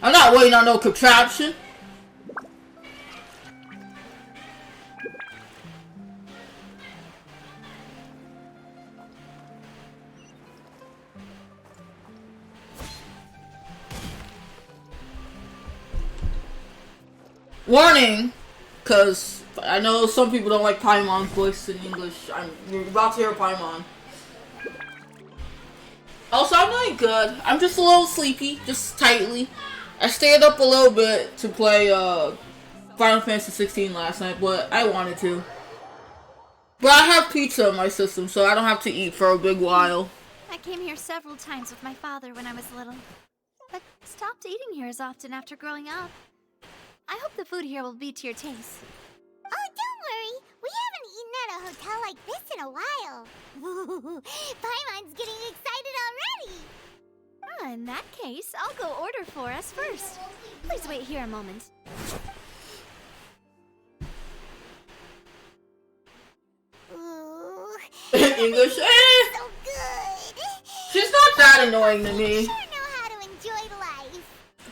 I'm not waiting on no contraption. Warning, because I know some people don't like Paimon's voice in English. You're about to hear Paimon. Also, I'm doing good. I'm just a little sleepy, just tightly. I stayed up a little bit to play Final Fantasy 16 last night, but I wanted to. But I have pizza in my system, so I don't have to eat for a big while. I came here several times with my father when I was little, but stopped eating here as often after growing up. I hope the food here will be to your taste. Oh, don't worry. We haven't eaten at a hotel like this in a while. Paimon's getting excited already. In that case, I'll go order for us first. Please wait here a moment. Ooh. English? So good. She's not that annoying to me. Sure know how to enjoy life.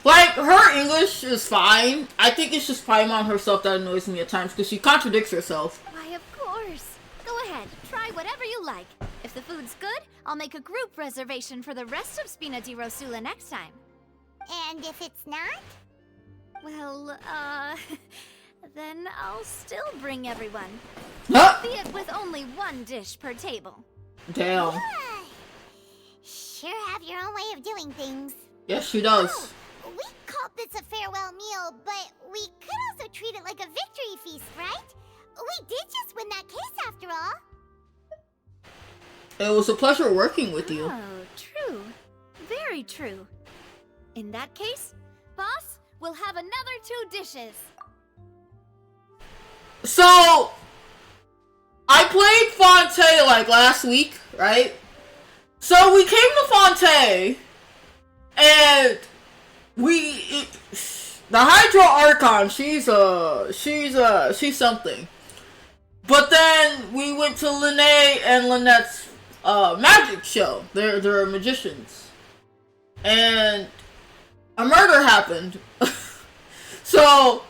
Like, her English is fine. I think it's just Paimon herself that annoys me at times, because she contradicts herself. Why, of course. Go ahead, try whatever you like. If the food's good, I'll make a group reservation for the rest of Spina di Rosula next time. And if it's not? Well, then I'll still bring everyone. Huh? Be it with only one dish per table. Damn. Yeah. Sure have your own way of doing things. Yes, she does. Oh, we called this a farewell meal, but we could also treat it like a victory feast, right? We did just win that case after all. It was a pleasure working with you. Oh, true. Very true. In that case, boss, we'll have another 2 dishes. So, I played Fontaine like last week, right? So we came to Fontaine, and the Hydro Archon, she's something. But then we went to Lene and Lynette's magic show. They're magicians. And a murder happened. So,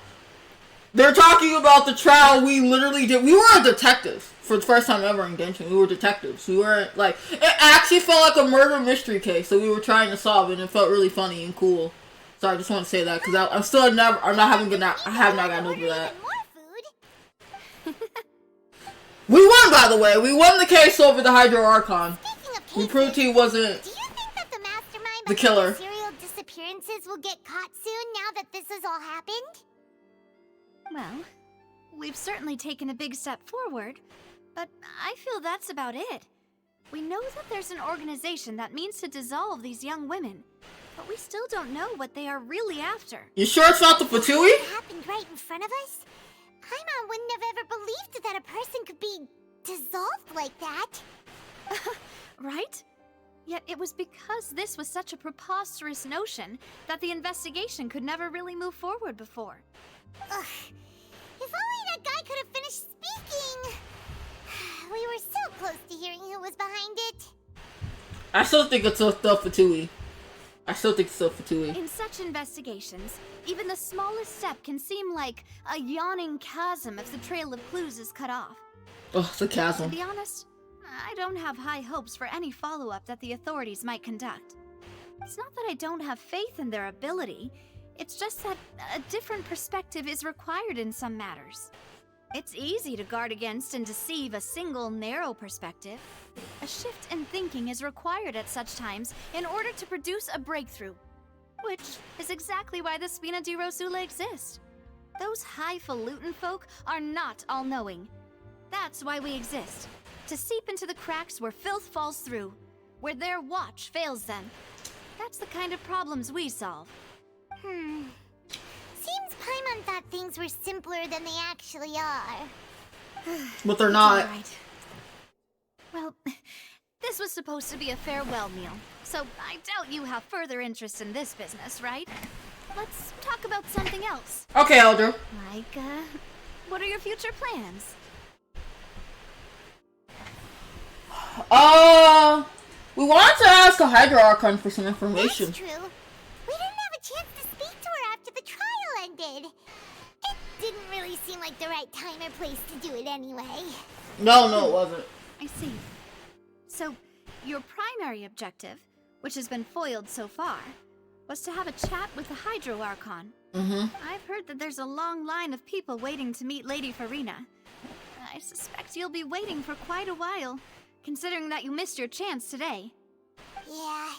they're talking about the trial we literally did. We were a detective for the first time ever in Genshin. We were detectives. We weren't like, it actually felt like a murder mystery case that we were trying to solve, and it felt really funny and cool. So I just want to say that because I have not gotten over that. We won, by the way. We won the case over the Hydro Archon. We proved he wasn't Do you think that the mastermind the killer. serial disappearances will get caught soon now that this has all happened? Well, we've certainly taken a big step forward, but I feel that's about it. We know that there's an organization that means to dissolve these young women, but we still don't know what they are really after. You sure it's not the Fatui? It happened right in front of us? Paimon wouldn't have ever believed that a person could be dissolved like that. Right? Yet it was because this was such a preposterous notion that the investigation could never really move forward before. Ugh. If only that guy could have finished speaking. We were so close to hearing who was behind it. I still think it's the Fatui. In such investigations, even the smallest step can seem like a yawning chasm if the trail of clues is cut off. Oh, the chasm. To be honest, I don't have high hopes for any follow-up that the authorities might conduct. It's not that I don't have faith in their ability, it's just that a different perspective is required in some matters. It's easy to guard against and deceive a single narrow perspective. A shift in thinking is required at such times in order to produce a breakthrough, which is exactly why the Spina di Rosula exist. Those highfalutin folk are not all-knowing. That's why we exist, to seep into the cracks where filth falls through, where their watch fails them. That's the kind of problems we solve. Seems Paimon thought things were simpler than they actually are. But they're not. All right. Well, this was supposed to be a farewell meal, so I doubt you have further interest in this business, right? Let's talk about something else. Okay, Elder. Like, what are your future plans? We wanted to ask a Hydro Archon for some information. That's true. We didn't have a chance to speak did. It didn't really seem like the right time or place to do it anyway. No, it wasn't. I see. So, your primary objective, which has been foiled so far, was to have a chat with the Hydro Archon. I've heard that there's a long line of people waiting to meet Lady Farina. I suspect you'll be waiting for quite a while, considering that you missed your chance today. Yeah,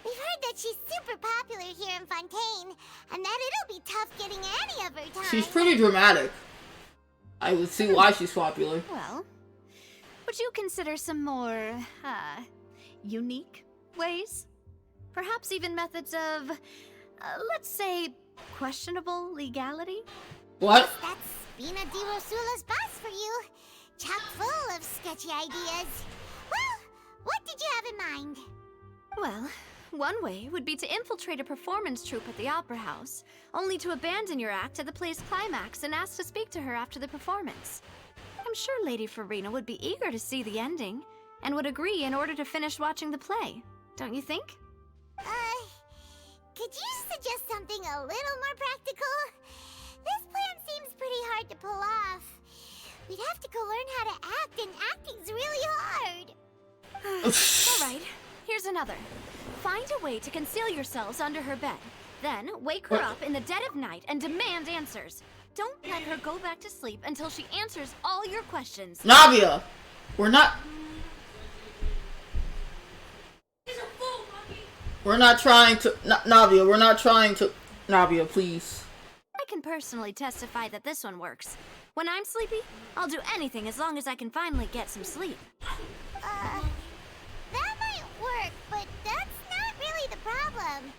we've heard that she's super popular here in Fontaine, and that it'll be tough getting any of her time. She's pretty dramatic. I would see why she's popular. Well, would you consider some more, unique ways? Perhaps even methods of, let's say, questionable legality? What? That's Spina di Rosula's boss for you. Chock full of sketchy ideas. Well, what did you have in mind? Well, one way would be to infiltrate a performance troupe at the Opera House, only to abandon your act at the play's climax and ask to speak to her after the performance. I'm sure Lady Farina would be eager to see the ending, and would agree in order to finish watching the play. Don't you think? Could you suggest something a little more practical? This plan seems pretty hard to pull off. We'd have to go learn how to act, and acting's really hard. Alright, here's another. Find a way to conceal yourselves under her bed. Then, wake her up in the dead of night and demand answers. Don't let her go back to sleep until she answers all your questions. Navia, we're not... We're not trying to... Navia, we're not trying to... Navia, please. I can personally testify that this one works. When I'm sleepy, I'll do anything as long as I can finally get some sleep. That might work, but that's not really the problem.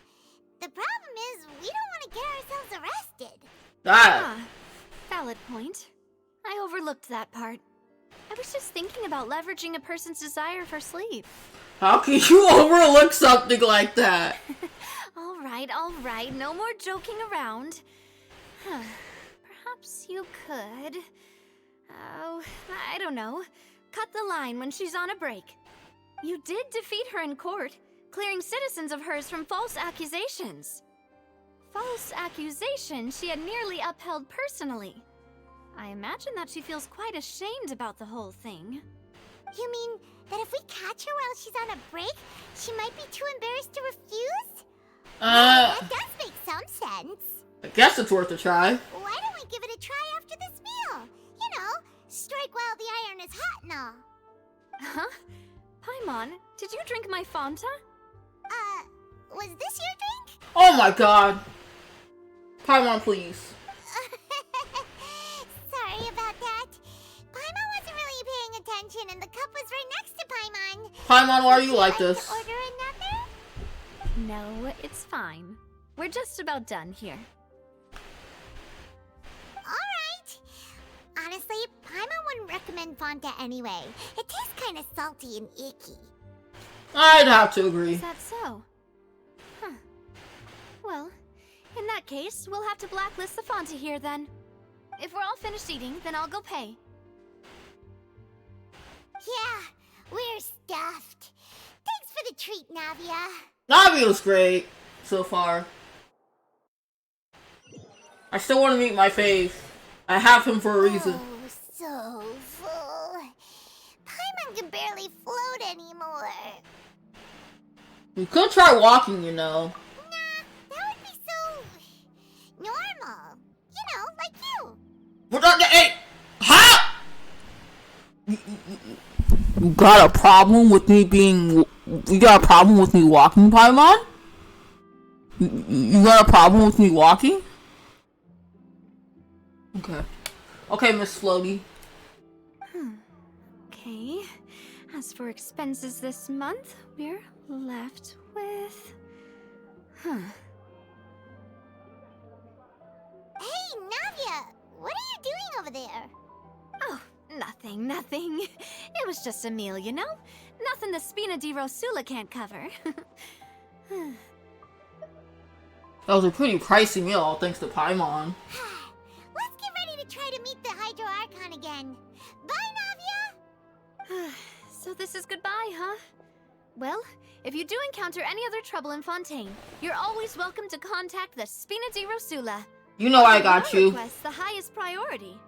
The problem is we don't want to get ourselves arrested. Valid point. I overlooked that part. I was just thinking about leveraging a person's desire for sleep. How can you overlook something like that? All right, no more joking around. Perhaps you could... Oh, I don't know. Cut the line when she's on a break. You did defeat her in court, clearing citizens of hers from false accusations. False accusations she had nearly upheld personally. I imagine that she feels quite ashamed about the whole thing. You mean that if we catch her while she's on a break, she might be too embarrassed to refuse? That does make some sense. I guess it's worth a try. Why don't we give it a try after this meal? You know, strike while the iron is hot and all. Huh? Paimon, did you drink my Fanta? Was this your drink? Oh my god. Paimon, please. Sorry about that. Paimon wasn't really paying attention and the cup was right next to Paimon. Paimon, why are you like Would you this? like to order another? No, it's fine. We're just about done here. Alright. Honestly, Paimon wouldn't recommend Fanta anyway. It tastes kind of salty and icky. I'd have to agree. Is that so? Huh. Well, in that case, we'll have to blacklist the Fanta here then. If we're all finished eating, then I'll go pay. Yeah, we're stuffed. Thanks for the treat, Navia. Navia's great so far. I still want to meet my fave. I have him for a reason. Oh, so full. Paimon can barely float anymore. We could try walking, you know. Nah, that would be so... normal. You know, like you. We're not the hey! Ha! You got a problem with me being... You got a problem with me walking, Paimon? You got a problem with me walking? Okay. Okay, Miss Floaty. Okay. As for expenses this month, we're left with... Hey, Navia, what are you doing over there? Oh, nothing. It was just a meal, you know? Nothing the Spina di Rosula can't cover. That was a pretty pricey meal, all thanks to Paimon. Let's get ready to try to meet the Hydro Archon again. Bye, Navia! So this is goodbye, huh? Well, if you do encounter any other trouble in Fontaine, you're always welcome to contact the Spina di Rosula. You know I got Your you. request's the highest priority.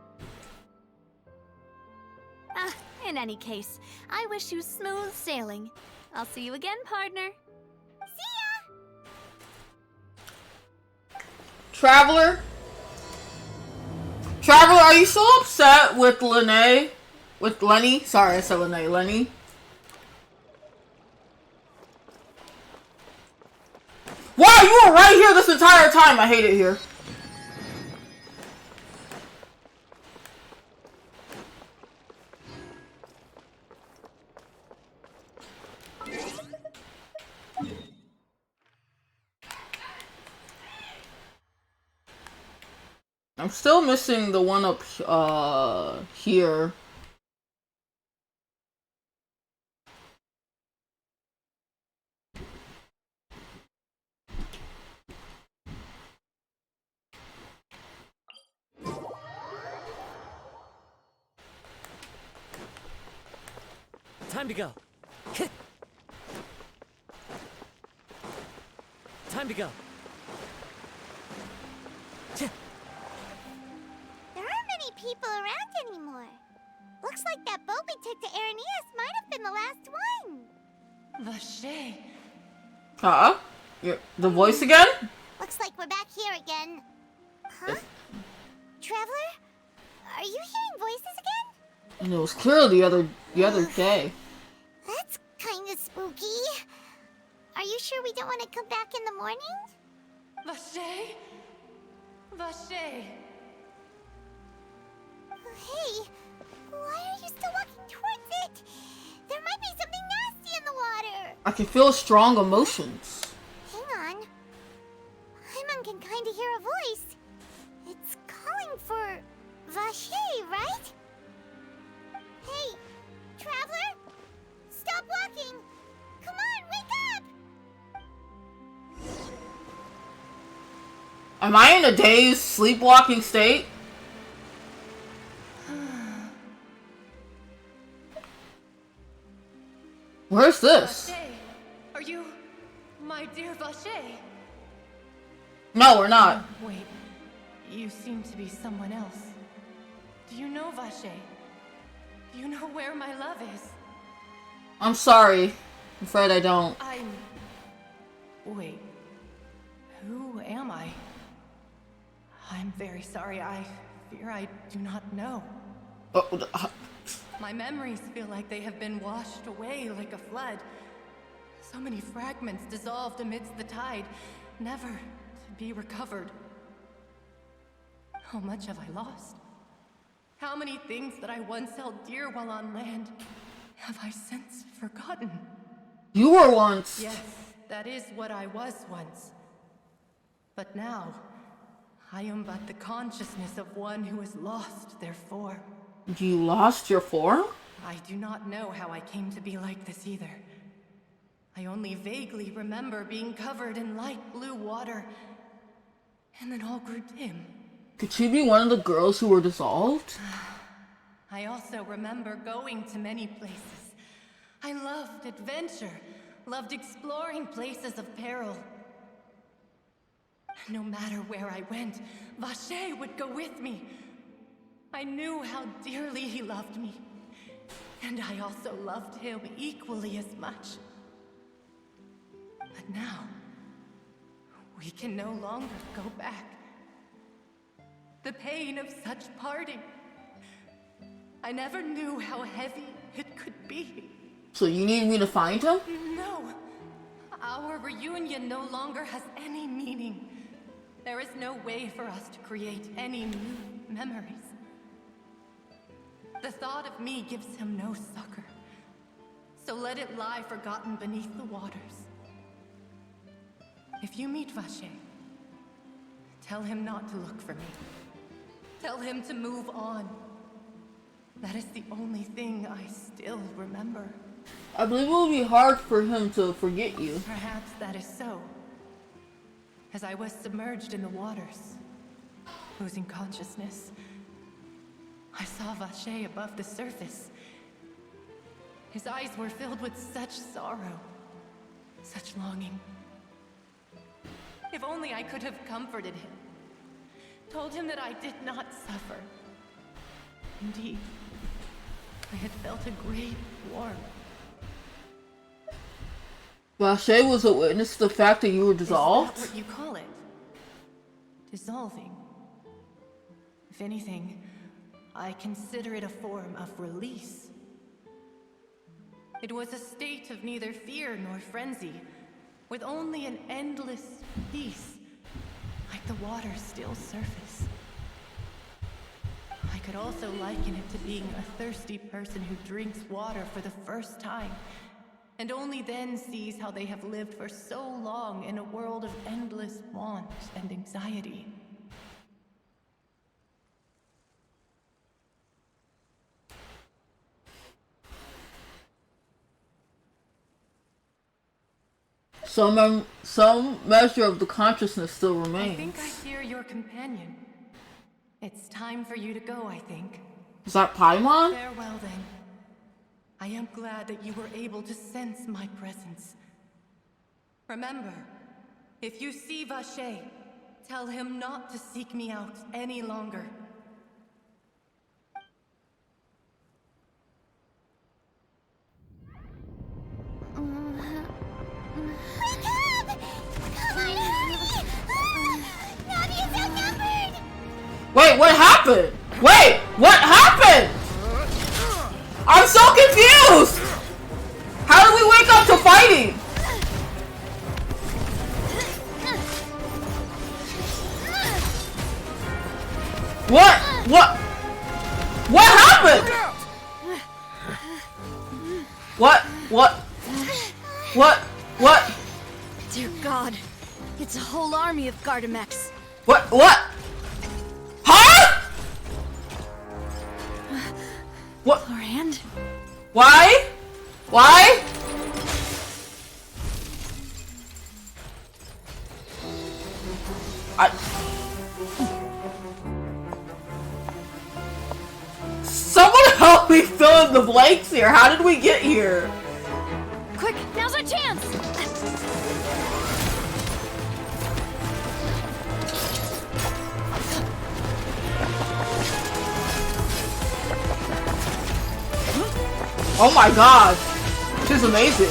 In any case, I wish you smooth sailing. I'll see you again, partner. See ya! Traveler? Traveler, are you still upset with Lene? With Lenny? Sorry, I said Lene. Lenny? Wow, you were right here this entire time. I hate it here. I'm still missing the one up here. Time to go. Time to go. There aren't many people around anymore. Looks like that boat we took to Araneas might have been the last one. Vache. Huh? The voice again? Looks like we're back here again. Huh? Traveler? Are you hearing voices again? And it was clear the other day. That's kind of spooky. Are you sure we don't want to come back in the morning? Vache. Vache. Hey, why are you still walking towards it? There might be something nasty in the water. I can feel strong emotions. Hang on. Paimon can kind of hear a voice. It's calling for Vache, right? Hey, Traveler? Stop walking! Come on, wake up! Am I in a dazed, sleepwalking state? Where's this? Vache. Are you my dear Vache? No, we're not. Wait. You seem to be someone else. Do you know Vache? Do you know where my love is? I'm sorry. I'm afraid I don't. Wait. Who am I? I'm very sorry. I fear I do not know. My memories feel like they have been washed away like a flood. So many fragments dissolved amidst the tide, never to be recovered. How much have I lost? How many things that I once held dear while on land have I since forgotten? You were once. Yes, that is what I was once. But now, I am but the consciousness of one who is lost, therefore. You lost your form? I do not know how I came to be like this either. I only vaguely remember being covered in light blue water, and then all grew dim. Could she be one of the girls who were dissolved? I also remember going to many places. I loved adventure, loved exploring places of peril. No matter where I went, Vache would go with me. I knew how dearly he loved me, and I also loved him equally as much. But now, we can no longer go back. The pain of such parting. I never knew how heavy it could be. So you need me to find him? No. Our reunion no longer has any meaning. There is no way for us to create any new memories. The thought of me gives him no succor. So let it lie forgotten beneath the waters. If you meet Vache, tell him not to look for me. Tell him to move on. That is the only thing I still remember. I believe it will be hard for him to forget you. Perhaps that is so. As I was submerged in the waters, losing consciousness, I saw Vache above the surface. His eyes were filled with such sorrow, such longing. If only I could have comforted him. told him that I did not suffer. Indeed, I had felt a great warmth. Vache was a witness to the fact that you were dissolved? Is that what you call it? Dissolving. If anything, I consider it a form of release. It was a state of neither fear nor frenzy, with only an endless peace, like the water's still surface. I could also liken it to being a thirsty person who drinks water for the first time, and only then sees how they have lived for so long in a world of endless want and anxiety. Some measure of the consciousness still remains. I think I hear your companion. It's time for you to go, I think. Is that Paimon? Farewell, then. I am glad that you were able to sense my presence. Remember, if you see Vache, tell him not to seek me out any longer. Wait, what happened? Wait, what happened? I'm so confused! How did we wake up to fighting? What? What happened? What? Dear God, it's a whole army of Gardamex. What? Huh? What? Clorand? Why? Someone help me fill in the blanks here. How did we get here? Quick, now's our chance! Oh my god. She's amazing.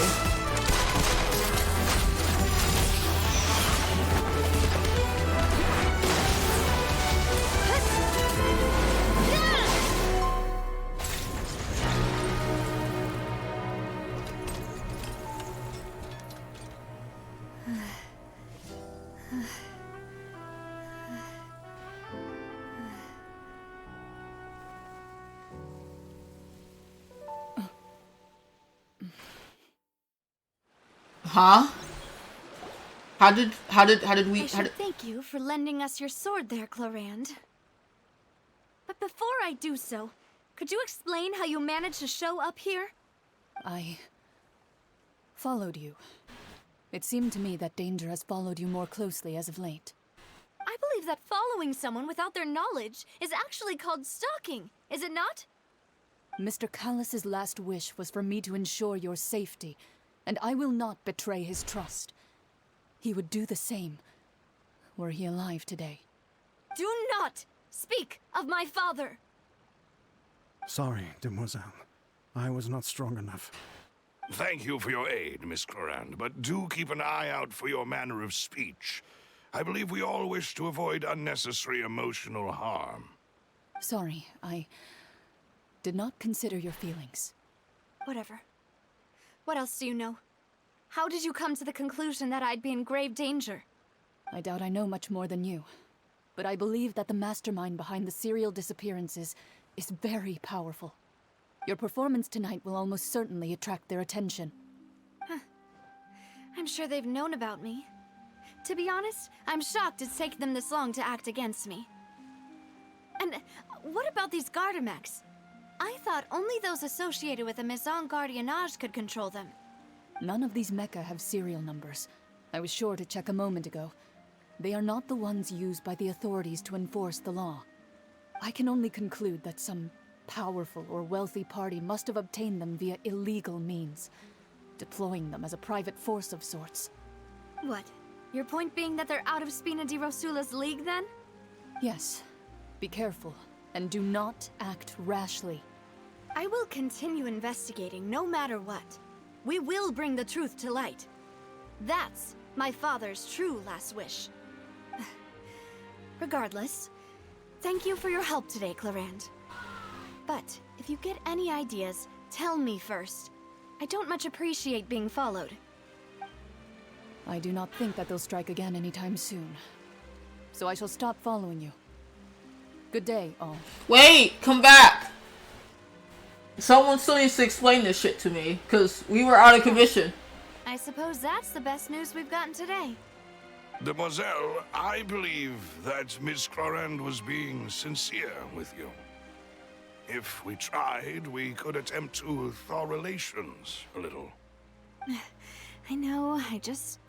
Huh? How did we? I should thank you for lending us your sword there, Clorand. But before I do so, could you explain how you managed to show up here? I followed you. It seemed to me that danger has followed you more closely as of late. I believe that following someone without their knowledge is actually called stalking, is it not? Mr. Callus's last wish was for me to ensure your safety, and I will not betray his trust. He would do the same, were he alive today. Do not speak of my father! Sorry, demoiselle. I was not strong enough. Thank you for your aid, Miss Clorand, but do keep an eye out for your manner of speech. I believe we all wish to avoid unnecessary emotional harm. Sorry, I did not consider your feelings. Whatever. What else do you know? How did you come to the conclusion that I'd be in grave danger? I doubt I know much more than you, but I believe that the mastermind behind the serial disappearances is very powerful. Your performance tonight will almost certainly attract their attention. I'm sure they've known about me. To be honest, I'm shocked it's taken them this long to act against me. And what about these Gardamex? I thought only those associated with the Maison Gardiennage could control them. None of these mecha have serial numbers. I was sure to check a moment ago. They are not the ones used by the authorities to enforce the law. I can only conclude that some powerful or wealthy party must have obtained them via illegal means, deploying them as a private force of sorts. What? Your point being that they're out of Spina di Rosula's league, then? Yes. Be careful, and do not act rashly. I will continue investigating no matter what. We will bring the truth to light. That's my father's true last wish. Regardless, thank you for your help today, Clarand. But if you get any ideas, tell me first. I don't much appreciate being followed. I do not think that they'll strike again anytime soon. So I shall stop following you. Good day, all. Wait, come back. Someone still needs to explain this shit to me, because we were out of commission. I suppose that's the best news we've gotten today. Demoiselle, I believe that Miss Clarand was being sincere with you. If we tried, we could attempt to thaw relations a little. I know, I just...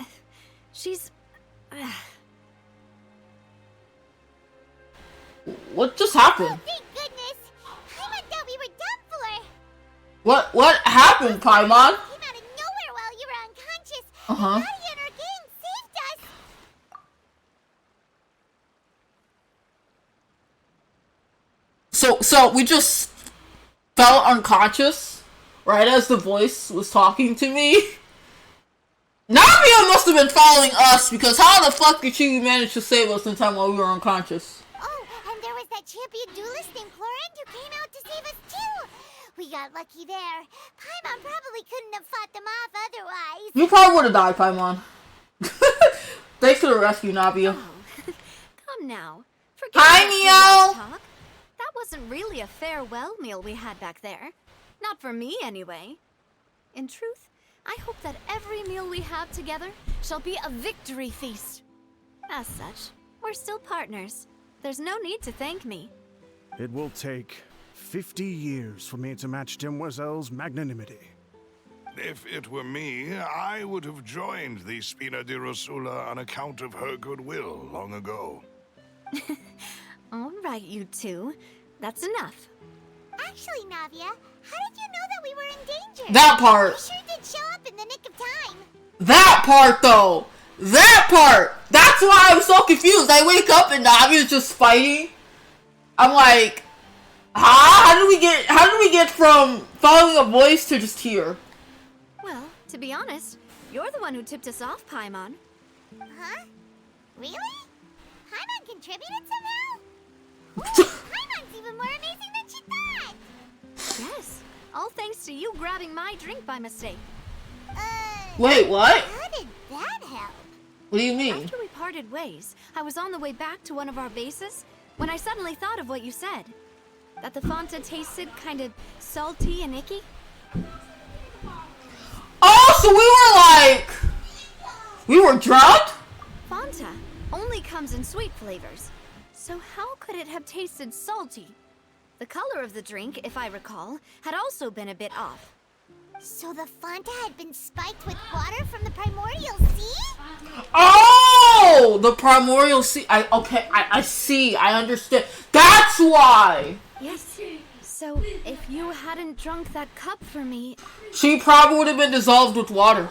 She's... What just happened? Oh, thank goodness! Paimon thought we were done for! What happened, Paimon? Came out of nowhere while you were unconscious. Uh-huh. And Nadia and her gang saved us! So we just fell unconscious right as the voice was talking to me. Navia must have been following us, because how the fuck did she manage to save us in time while we were unconscious? Oh, and there was that champion duelist named Florent who came out to save us too! We got lucky there. Paimon probably couldn't have fought them off otherwise. You probably would have died, Paimon. Thanks for the rescue, Navia. Oh, come now. Forget Hi, that Mio! too much talk. That wasn't really a farewell meal we had back there. Not for me, anyway. In truth, I hope that every meal we have together shall be a victory feast. As such, we're still partners. There's no need to thank me. It will take 50 years for me to match Demoiselle's magnanimity. If it were me, I would have joined the Spina di Rosula on account of her goodwill long ago. All right, you two. That's enough. Actually, Navia, how did you know that we were in danger? That part. We sure did show up in the nick of time. That part, though. That part. That's why I'm so confused. I wake up and Navia's just fighting. I'm like, huh? How did we get from following a voice to just here? Well, to be honest, you're the one who tipped us off, Paimon. Huh? Really? Paimon contributed somehow? Paimon's even more amazing than she thought! Yes, all thanks to you grabbing my drink by mistake. Wait, what? How did that help? What do you mean? After we parted ways, I was on the way back to one of our bases when I suddenly thought of what you said. That the Fonta tasted kind of salty and icky. Oh, so we were drugged? Fonta only comes in sweet flavors. So how could it have tasted salty? The color of the drink, if I recall, had also been a bit off. So the Fonta had been spiked with water from the primordial sea? Oh, the primordial sea. I see. I understand. That's why. Yes. So if you hadn't drunk that cup for me... She probably would have been dissolved with water.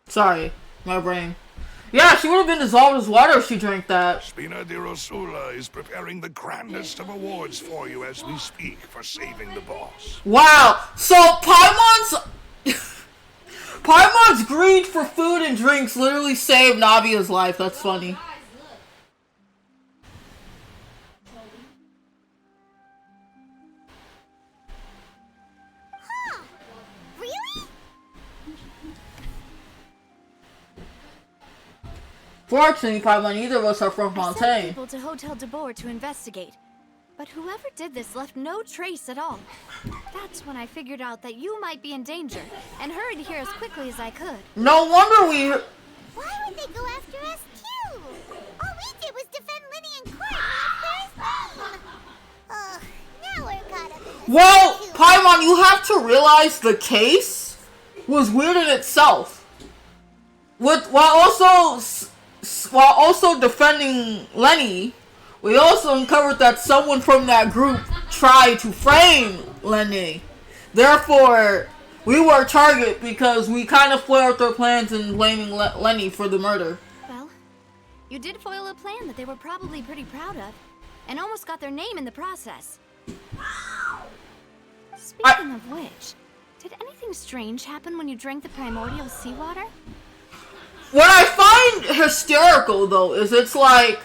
Sorry, my brain. Yeah, she would have been dissolved as water if she drank that. Spina di Rosula is preparing the grandest of awards for you as we speak for saving the boss. Wow, so Paimon's greed for food and drinks literally saved Navia's life. That's funny. Huh. Really? Fortunately, Paimon, neither of us are from I sent Fontaine. people to Hotel de Boer to investigate. But whoever did this left no trace at all. That's when I figured out that you might be in danger and hurried here as quickly as I could. No wonder we... Why would they go after us too? All we did was defend Linny and Court and have Ferris Ugh, now we're caught up in this. Well, too. Paimon, you have to realize the case was weird in itself. while also defending Lenny, we also uncovered that someone from that group tried to frame Lenny. Therefore, we were a target because we kind of foiled their plans in blaming Lenny for the murder. Well, you did foil a plan that they were probably pretty proud of, and almost got their name in the process. Speaking of which, did anything strange happen when you drank the primordial seawater? What I find hysterical, though, is it's like,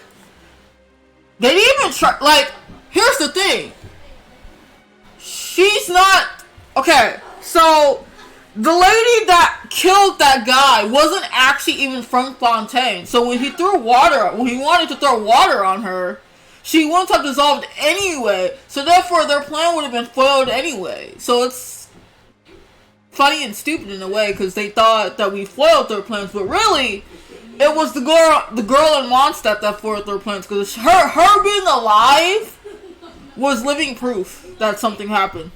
they didn't even try, like, here's the thing. She's not, okay, so, the lady that killed that guy wasn't actually even from Fontaine. So when he wanted to throw water on her, she wouldn't have dissolved anyway. So therefore, their plan would have been foiled anyway. So it's funny and stupid in a way, because they thought that we foiled their plans, but really, it was the girl in Mondstadt that foiled their plans, because her being alive was living proof that something happened.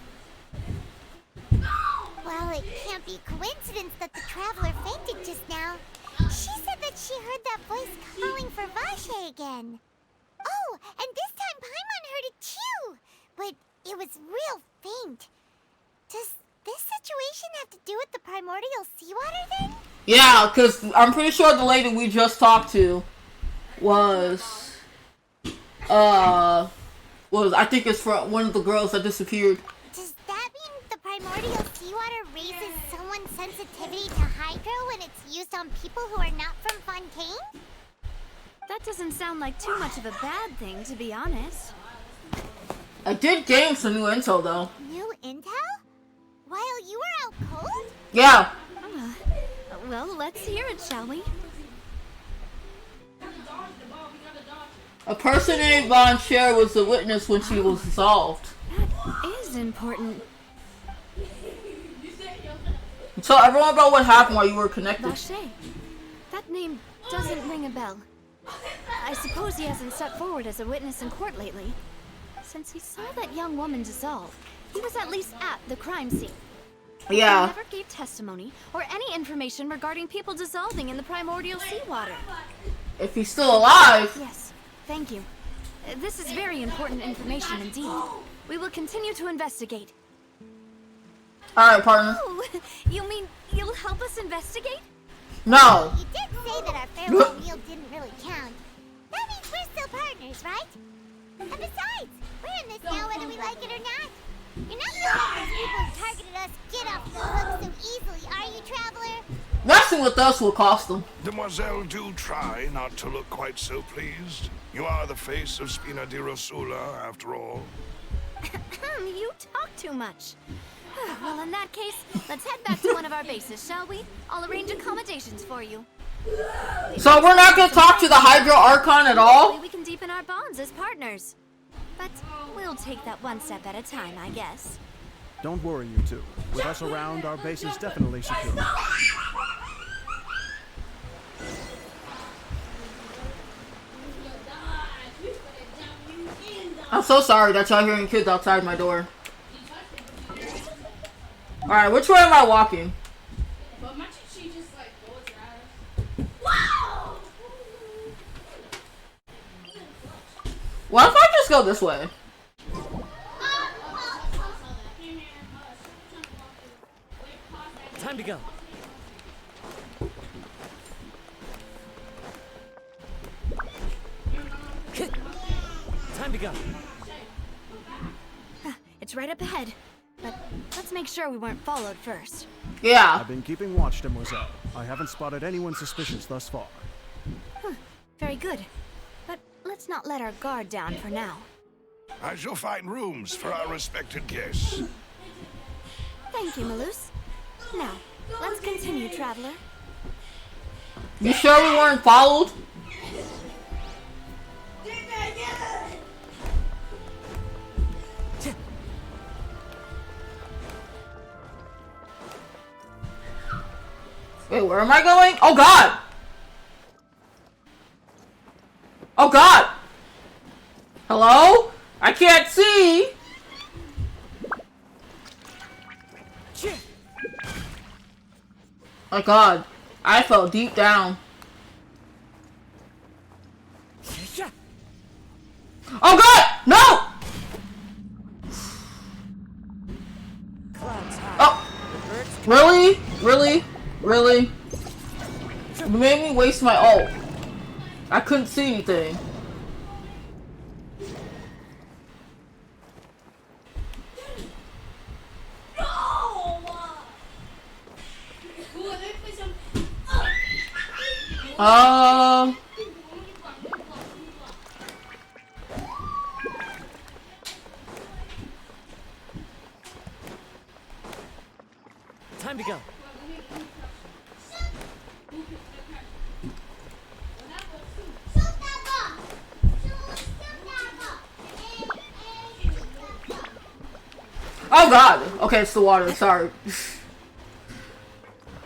Well, it can't be coincidence that the traveler fainted just now. She said that she heard that voice calling for Vache again. Oh, and this time Paimon heard it too, but it was real faint. Does this situation have to do with the primordial seawater then? Yeah, because I'm pretty sure the lady we just talked to was I think it's from one of the girls that disappeared. Does that mean the primordial seawater raises someone's sensitivity to hydro when it's used on people who are not from Fontaine? That doesn't sound like too much of a bad thing, to be honest. I did gain some new intel, though. New intel? While you were out cold? Yeah. Well, let's hear it, shall we? A person named Von Cher was the witness when she was dissolved. That is important. Tell everyone about what happened while you were connected. Vache. That name doesn't ring a bell. I suppose he hasn't stepped forward as a witness in court lately. Since he saw that young woman dissolve, he was at least at the crime scene. Yeah. He never gave testimony or any information regarding people dissolving in the primordial seawater. If he's still alive. Yes, thank you. This is very important information indeed. We will continue to investigate. Alright, partner. Oh, you mean you'll help us investigate? No. You did say that our farewell meal didn't really count. That means we're still partners, right? And besides, we're in this now whether we like it or not. You're not gonna let those people who targeted us get off the hook so easily, are you, Traveler? Messing with us will cost them. Demoiselle, do try not to look quite so pleased. You are the face of Spina di Rosula, after all. You talk too much. Well, in that case, let's head back to one of our bases, shall we? I'll arrange accommodations for you. So we're not going to talk to the Hydro Archon at all? We can deepen our bonds as partners. But we'll take that one step at a time, I guess. Don't worry, you two. With us around, our base is definitely secure. I'm so sorry that y'all hearing kids outside my door. Alright, which way am I walking? What if I just go this way? Time to go. Time to go. It's right up ahead. But let's make sure we weren't followed first. Yeah. I've been keeping watch, Demoiselle. I haven't spotted anyone suspicious thus far. Very good. But let's not let our guard down for now. I shall find rooms for our respected guests. Thank you, Malus. Now, let's continue, Traveler. You sure we weren't followed? Wait, where am I going? Oh god! Oh god! Hello? I can't see! Oh god. I fell deep down. Oh god! No! Oh! Really? Really? Really? You made me waste my ult. I couldn't see anything. Time to go. Oh god! Okay, it's the water, sorry.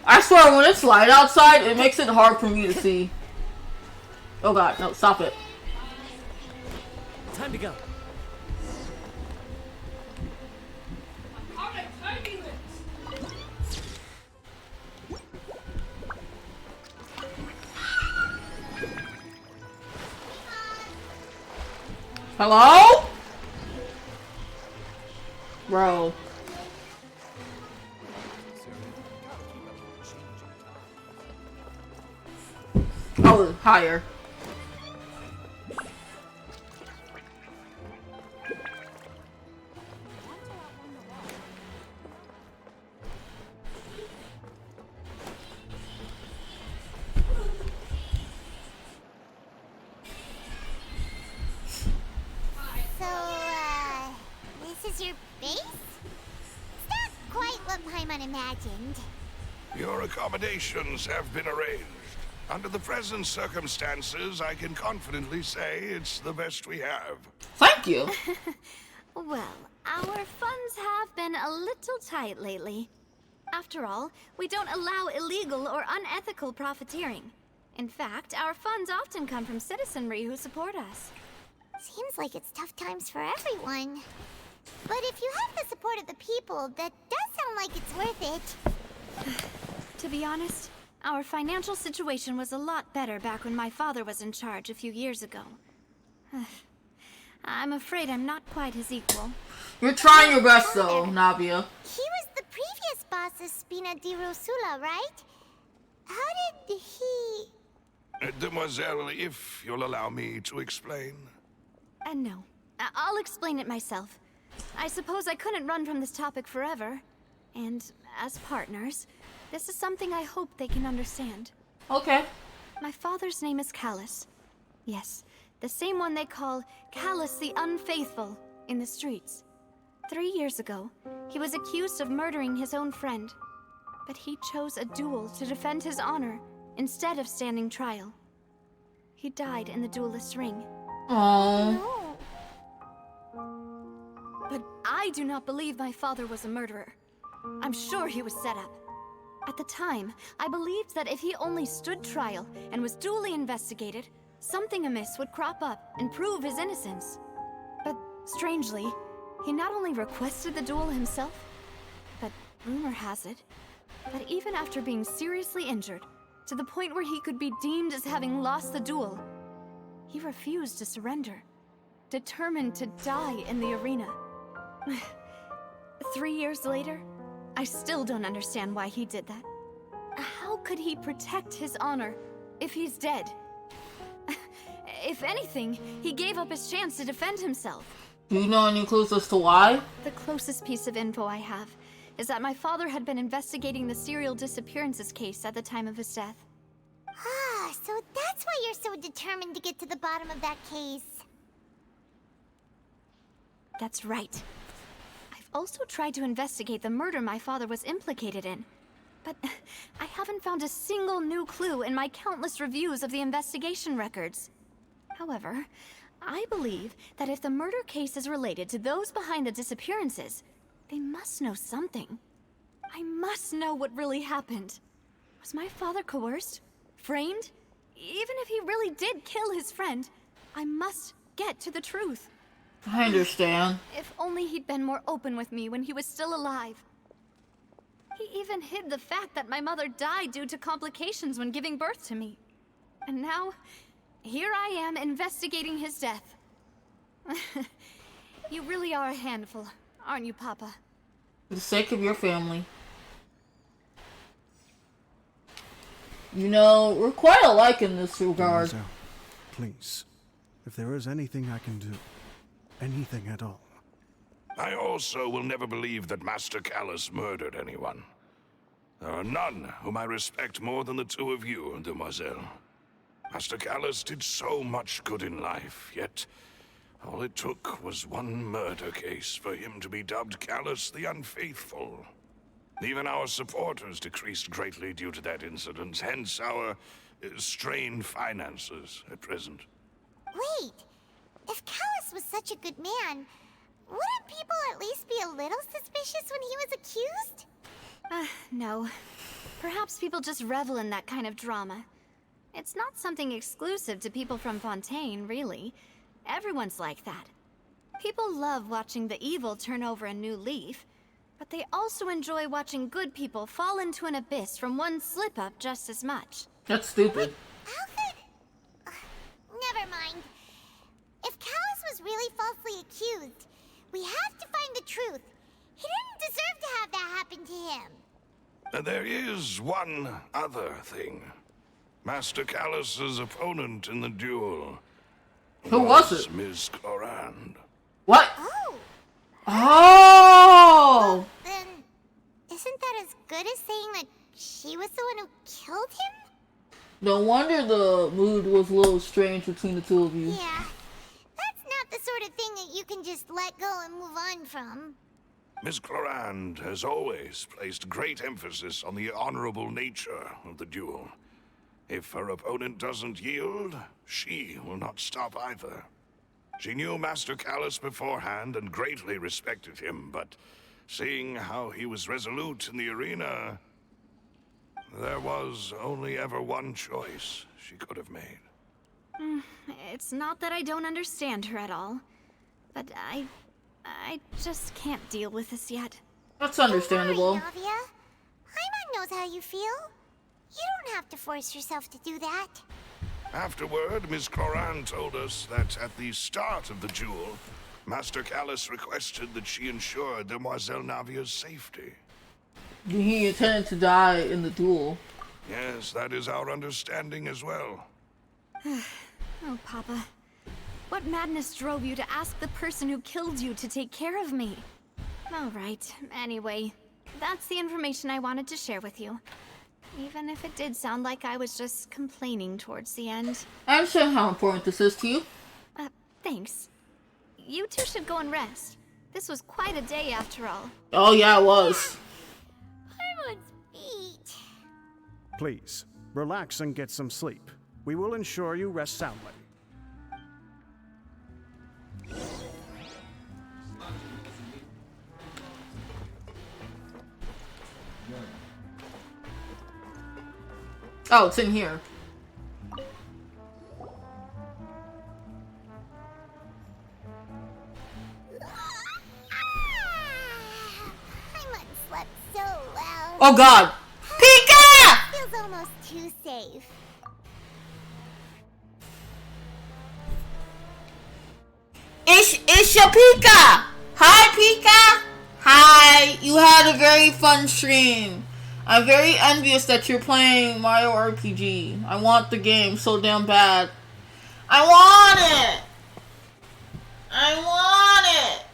I swear, when it's light outside, it makes it hard for me to see. Oh god, no, stop it. Time to go. Hello? Bro. Oh, higher. This is your base? It's not quite what Paimon imagined. Your accommodations have been arranged. Under the present circumstances, I can confidently say it's the best we have. Thank you. Well, our funds have been a little tight lately. After all, we don't allow illegal or unethical profiteering. In fact, our funds often come from citizenry who support us. Seems like it's tough times for everyone. But if you have the support of the people, that does sound like it's worth it. To be honest, our financial situation was a lot better back when my father was in charge a few years ago. I'm afraid I'm not quite his equal. You're trying your best though, Navia. He was the previous boss of Spina di Rosula, right? How did he... Demoiselle, if you'll allow me to explain. No. I'll explain it myself. I suppose I couldn't run from this topic forever. And as partners, this is something I hope they can understand. Okay. My father's name is Callus. Yes, the same one they call Callus the Unfaithful in the streets. 3 years ago, he was accused of murdering his own friend. But he chose a duel to defend his honor instead of standing trial. He died in the duelist's ring. Aww. But I do not believe my father was a murderer. I'm sure he was set up. At the time, I believed that if he only stood trial and was duly investigated, something amiss would crop up and prove his innocence. But strangely, he not only requested the duel himself, but rumor has it that even after being seriously injured, to the point where he could be deemed as having lost the duel, he refused to surrender, determined to die in the arena. 3 years later, I still don't understand why he did that. How could he protect his honor if he's dead? If anything, he gave up his chance to defend himself. Do you know any clues as to why? The closest piece of info I have is that my father had been investigating the serial disappearances case at the time of his death. Ah, so that's why you're so determined to get to the bottom of that case. That's right. I've also tried to investigate the murder my father was implicated in, but I haven't found a single new clue in my countless reviews of the investigation records. However, I believe that if the murder case is related to those behind the disappearances, they must know something. I must know what really happened. Was my father coerced? Framed? Even if he really did kill his friend, I must get to the truth. I understand. If only he'd been more open with me when he was still alive. He even hid the fact that my mother died due to complications when giving birth to me. And now, here I am investigating his death. You really are a handful, aren't you, Papa? For the sake of your family. You know, we're quite alike in this regard. Mademoiselle, please, if there is anything I can do, anything at all. I also will never believe that Master Callus murdered anyone. There are none whom I respect more than the two of you, Demoiselle. Master Callus did so much good in life, yet all it took was one murder case for him to be dubbed Callus the Unfaithful. Even our supporters decreased greatly due to that incident, hence our strained finances at present. Wait, if Callus was such a good man, wouldn't people at least be a little suspicious when he was accused? No. Perhaps people just revel in that kind of drama. It's not something exclusive to people from Fontaine, really. Everyone's like that. People love watching the evil turn over a new leaf, but they also enjoy watching good people fall into an abyss from one slip-up just as much. That's stupid. How could... never mind. If Callus was really falsely accused, we have to find the truth. He didn't deserve to have that happen to him. There is one other thing. Master Callus's opponent in the duel. Who was it? Ms. Clorand. What? Oh, Oh! then isn't that as good as saying that she was the one who killed him? No wonder the mood was a little strange between the two of you. Yeah, that's not the sort of thing that you can just let go and move on from. Ms. Clorand has always placed great emphasis on the honorable nature of the duel. If her opponent doesn't yield, she will not stop either. She knew Master Callus beforehand and greatly respected him, but seeing how he was resolute in the arena, there was only ever one choice she could have made. It's not that I don't understand her at all, but I just can't deal with this yet. That's Don't understandable. worry, Navia. Paimon knows how you feel. You don't have to force yourself to do that. Afterward, Ms. Clorand told us that at the start of the duel, Master Callus requested that she ensure Demoiselle Navia's safety. He intended to die in the duel. Yes, that is our understanding as well. Oh, Papa. What madness drove you to ask the person who killed you to take care of me? All right, anyway, that's the information I wanted to share with you. Even if it did sound like I was just complaining towards the end. I understand how important this is to you. Thanks. You two should go and rest. This was quite a day after all. Oh yeah, it was. Paimon's feet. Please, relax and get some sleep. We will ensure you rest soundly. Oh, it's in here. Paimon slept so well. Oh god. Pika! Feels almost too safe. It's your Pika! Hi, Pika! Hi, you had a very fun stream. I'm very envious that you're playing Mario RPG. I want the game so damn bad. I want it! I want it!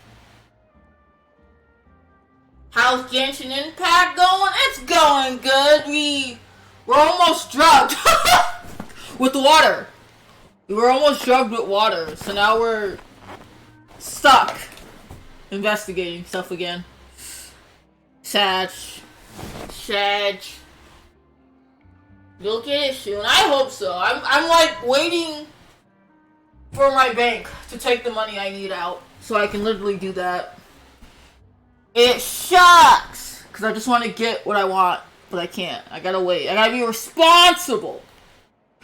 How's Genshin Impact going? It's going good. We're almost drugged with water. We were almost drugged with water, so now we're stuck investigating stuff again. Sad. You'll get it soon. I hope so. I'm like waiting for my bank to take the money I need out so I can literally do that. It sucks because I just want to get what I want, but I can't. I gotta wait. I gotta be responsible.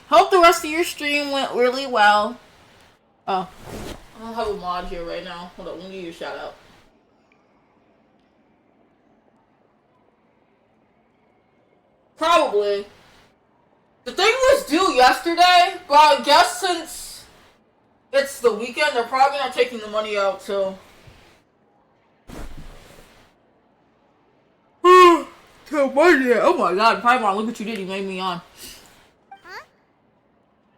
Hope the rest of your stream went really well. Oh, I don't have a mod here right now. Hold on, let me give you a shout out. Probably. The thing was due yesterday, but I guess since it's the weekend, they're probably not taking the money out till... till Monday. Oh my god, Paimon, look what you did. You made me on. Huh?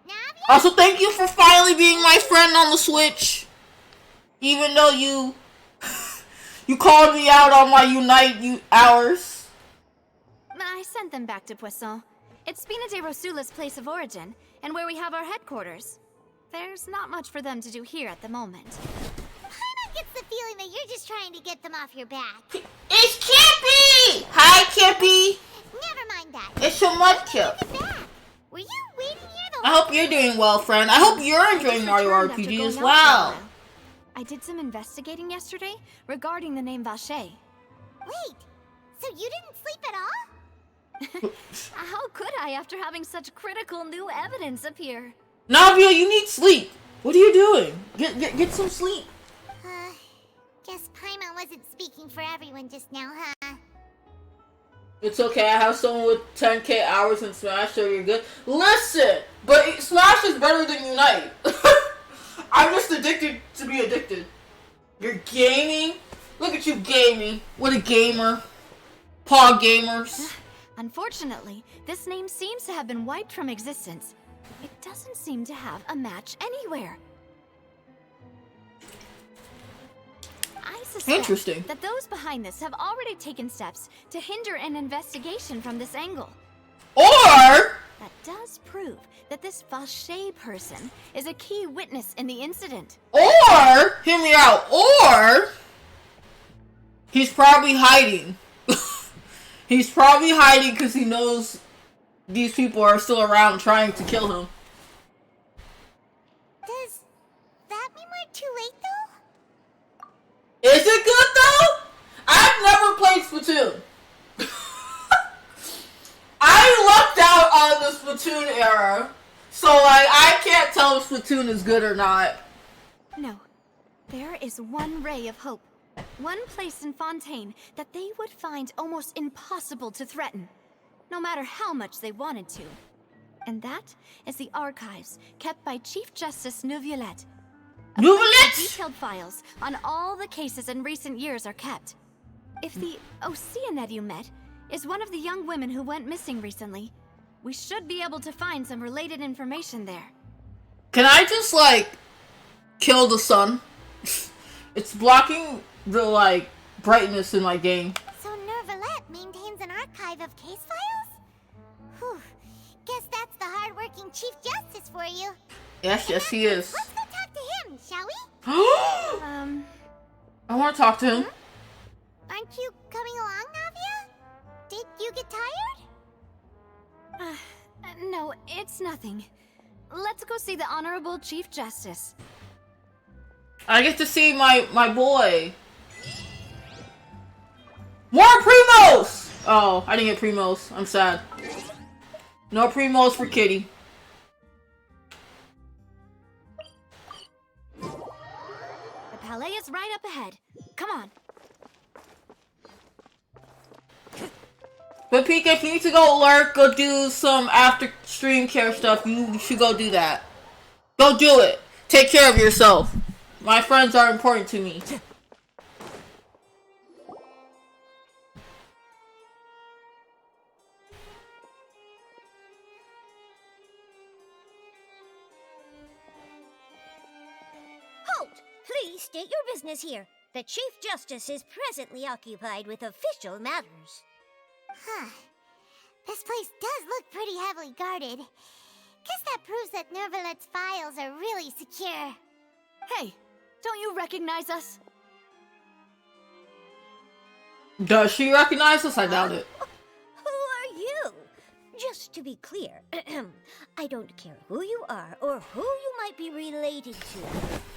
Navia? Also, thank you for finally being my friend on the Switch. Even though you... you called me out on my Unite hours. I sent them back to Poisson. It's Spina de Rosula's place of origin, and where we have our headquarters. There's not much for them to do here at the moment. Paimon gets the feeling that you're just trying to get them off your back. It's Kippy! Hi, Kippy! Never mind that. It's your Mudkip. Get back. Were you waiting here the I hope you're doing well, friend. I hope you're enjoying Mario Returned after RPG going as out for a well. while. I did some investigating yesterday regarding the name Vache. Wait, so you didn't sleep at all? How could I after having such critical new evidence appear? Navia, you need sleep. What are you doing? Get some sleep. Guess Paimon wasn't speaking for everyone just now, huh? It's okay, I have someone with 10k hours in Smash, so you're good. Listen, but Smash is better than Unite. I'm just addicted to be addicted. You're gaming? Look at you gaming. What a gamer. Paw gamers. Unfortunately, this name seems to have been wiped from existence. It doesn't seem to have a match anywhere. I suspect Interesting. that those behind this have already taken steps to hinder an investigation from this angle. Or... That does prove that this Vache person is a key witness in the incident. Or... Hear me out. Or... He's probably hiding. He's probably hiding because he knows these people are still around trying to kill him. Does that mean we're too late, though? Is it good though? I've never played Splatoon. I lucked out on the Splatoon era, so like I can't tell if Splatoon is good or not. No. There is one ray of hope. One place in Fontaine that they would find almost impossible to threaten, no matter how much they wanted to. And that is the archives kept by Chief Justice Neuvillette. A place where Neuvillette? detailed files on all the cases in recent years are kept. If the Oceanette you met is one of the young women who went missing recently, we should be able to find some related information there. Can I just like kill the sun? It's blocking the like brightness in my game. So Neuvillette maintains an archive of case files? Whew. Guess that's the hard-working Chief Justice for you. Yes, he is. Let's go talk to him, shall we? I want to talk to him. Aren't you coming along, Navia? Did you get tired? No, it's nothing. Let's go see the Honorable Chief Justice. I get to see my boy. More Primos! Oh, I didn't get Primos. I'm sad. No Primos for Kitty. The palais is right up ahead. Come on. But Pika, if you need to go lurk, go do some after stream care stuff, you should go do that. Go do it. Take care of yourself. My friends are important to me. Halt! Please state your business here. The Chief Justice is presently occupied with official matters. Huh. This place does look pretty heavily guarded. Guess that proves that Neuvillette's files are really secure. Hey, don't you recognize us? Does she recognize us? I doubt it. Who are you? Just to be clear, I don't care who you are or who you might be related to.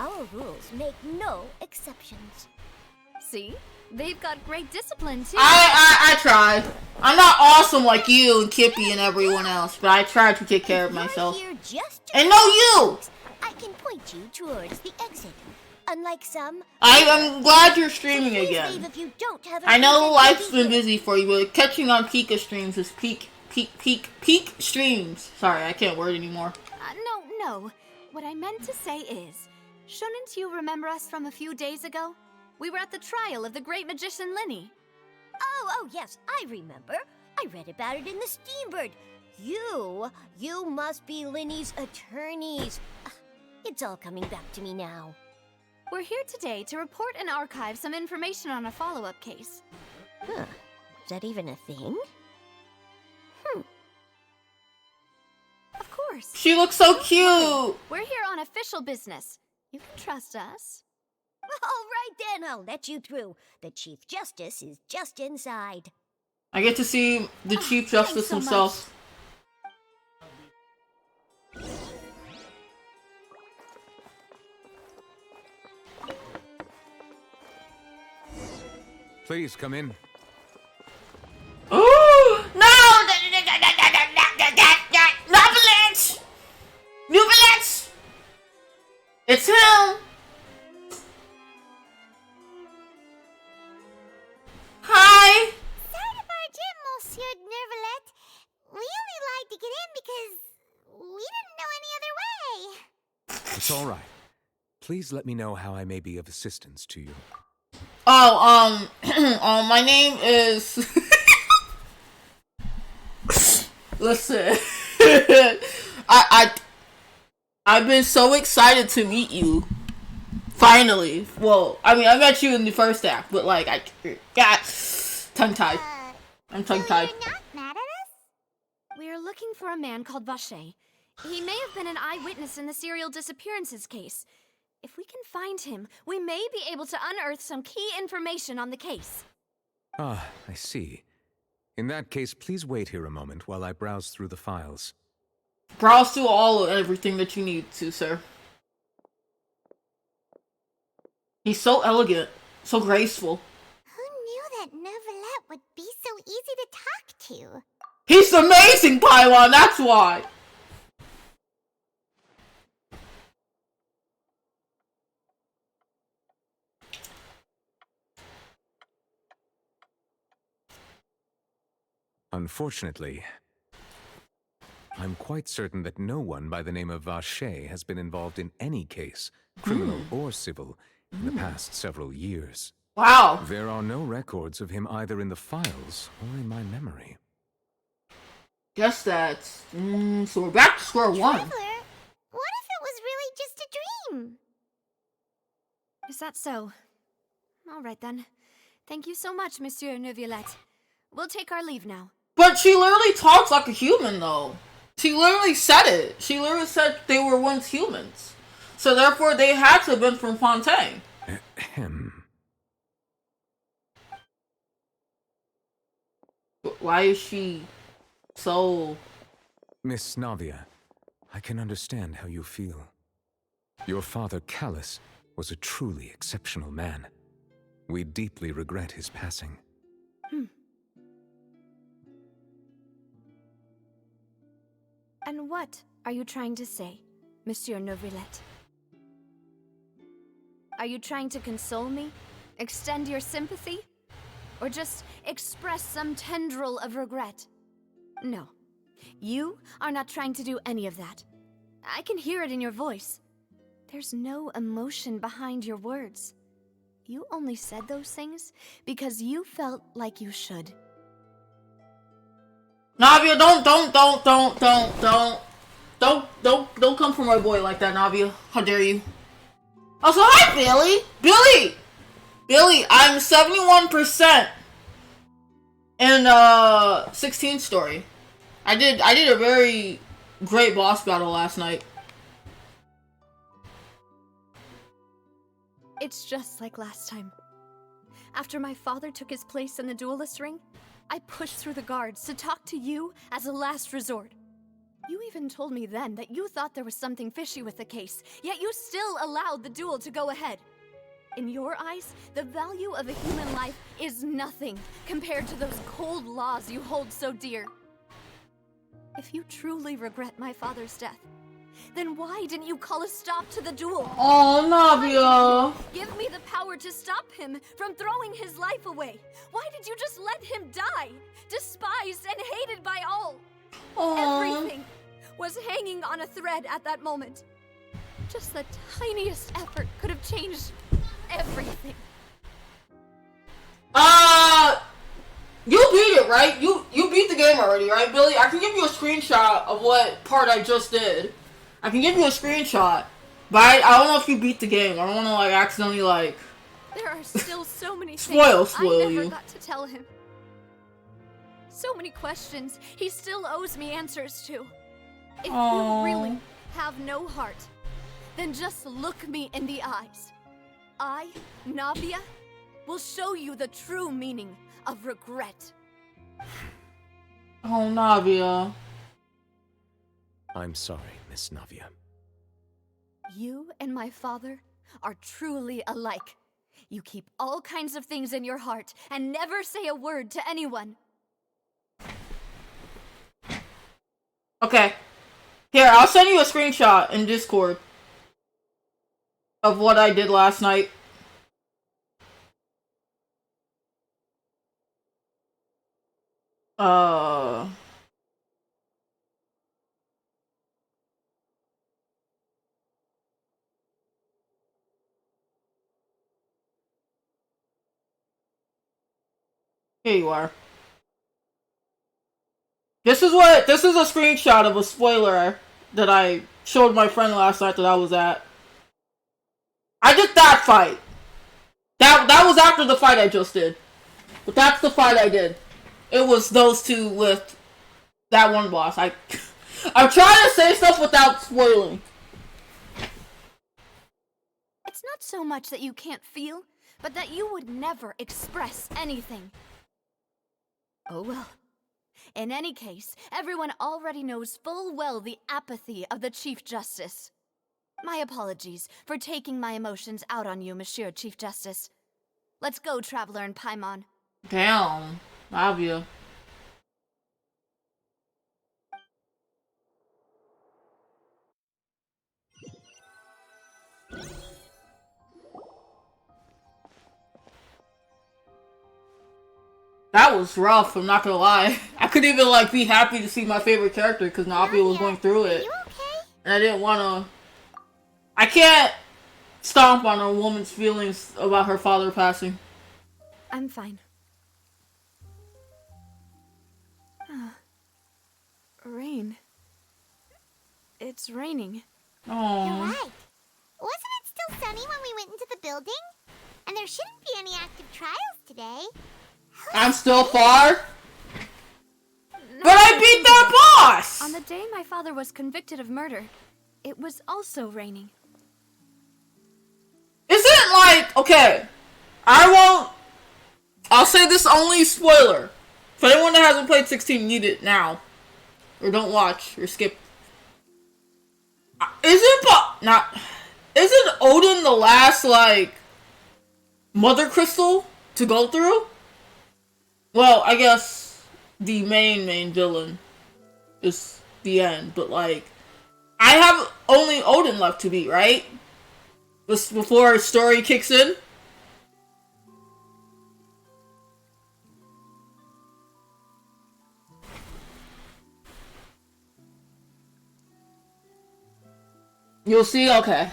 Our rules make no exceptions. See? They've got great discipline, too. I try. I'm not awesome like you and Kippy and everyone else, but I try to take care of myself. You're here just to And no you! I can point you towards the exit. Unlike some, I'm glad you're streaming please again. leave if you don't have a I know reason to life's be been here. busy for you, but catching on Pika streams is peak peak streams. Sorry, I can't word anymore. No. What I meant to say is, shouldn't you remember us from a few days ago? We were at the trial of the great magician Linny. Oh, yes, I remember. I read about it in the Steambird. You must be Linny's attorneys. It's all coming back to me now. We're here today to report and archive some information on a follow-up case. Huh. Is that even a thing? Of course. She looks so cute. We're here on official business. You can trust us. All right then, I'll let you through. The Chief Justice is just inside. I get to see the Chief Justice so himself. Please come in. Oh no! Novelets! Novelets! It's him! Hi! Sorry to barge in, Monsieur Nervalet. We only lied to get in because we didn't know any other way. It's all right. Please let me know how I may be of assistance to you. Oh, my name is... Listen. I've been so excited to meet you. Finally. Well, I mean, I met you in the first act, but like, I got tongue-tied. I'm tongue-tied. So you're not mad at us? We're looking for a man called Vacher. He may have been an eyewitness in the serial disappearances case. If we can find him, we may be able to unearth some key information on the case. Ah, I see. In that case, please wait here a moment while I browse through the files. Browse through everything that you need to, sir. He's so elegant, so graceful. Who knew that Nervalet would be so easy to talk to? He's amazing, Pylon, that's why! Unfortunately, I'm quite certain that no one by the name of Vacher has been involved in any case, criminal or civil, in the past several years. Wow. There are no records of him either in the files or in my memory. Guess that's... so we're back to square one. Traveler, what if it was really just a dream? Is that so? All right then. Thank you so much, Monsieur Neuvillette. We'll take our leave now. But she literally talks like a human, though. She literally said it. She literally said they were once humans. So therefore, they had to have been from Fontaine. Why is she so... Miss Navia, I can understand how you feel. Your father, Callus, was a truly exceptional man. We deeply regret his passing. And what are you trying to say, Monsieur Neuvillette? Are you trying to console me? Extend your sympathy? Or just express some tendril of regret? No. You are not trying to do any of that. I can hear it in your voice. There's no emotion behind your words. You only said those things because you felt like you should. Navia, don't come for my boy like that, Navia. How dare you? Also, hi, Billy! Billy, I'm 71% in 16 story. I did a very great boss battle last night. It's just like last time. After my father took his place in the duelist ring, I pushed through the guards to talk to you as a last resort. You even told me then that you thought there was something fishy with the case, yet you still allowed the duel to go ahead. In your eyes, the value of a human life is nothing compared to those cold laws you hold so dear. If you truly regret my father's death, then why didn't you call a stop to the duel? Oh, Navia. Give me the power to stop him from throwing his life away. Why did you just let him die? Despised and hated by all. Aww. Everything was hanging on a thread at that moment. Just the tiniest effort could have changed everything. You beat it, right? You beat the game already, right, Billy? I can give you a screenshot of what part I just did. I can give you a screenshot. But I don't know if you beat the game. I don't want to, like, accidentally, like... There are still so many spoil things I never you. got to tell him. So many questions he still owes me answers to. If Aww. you really have no heart, then just look me in the eyes. I, Navia, will show you the true meaning of regret. Oh, Navia. I'm sorry, Miss Navia. You and my father are truly alike. You keep all kinds of things in your heart and never say a word to anyone. Okay. Here, I'll send you a screenshot in Discord of what I did last night. Here you are. This is a screenshot of a spoiler that I showed my friend last night that I was at. I did that fight. That was after the fight I just did. But that's the fight I did. It was those two with that one boss. I'm trying to say stuff without spoiling. It's not so much that you can't feel, but that you would never express anything. Oh well. In any case, everyone already knows full well the apathy of the Chief Justice. My apologies for taking my emotions out on you, Monsieur Chief Justice. Let's go, Traveler and Paimon. Damn. Love you. That was rough, I'm not gonna lie. I couldn't even, like, be happy to see my favorite character because Navia was going through it. Are you okay? And I didn't wanna... I can't stomp on a woman's feelings about her father passing. I'm fine. Rain. It's raining. You're Oh. right. Wasn't it still sunny when we went into the building? And there shouldn't be any active trials today. I'm still far. But I beat that boss! On the day my father was convicted of murder, it was also raining. Isn't like, okay, I'll say this only spoiler. For anyone that hasn't played 16, need it now. Or don't watch, or skip. Isn't Odin the last, like, mother crystal to go through? Well, I guess the main villain is the end, but like, I have only Odin left to beat, right? Just before story kicks in. You'll see, okay.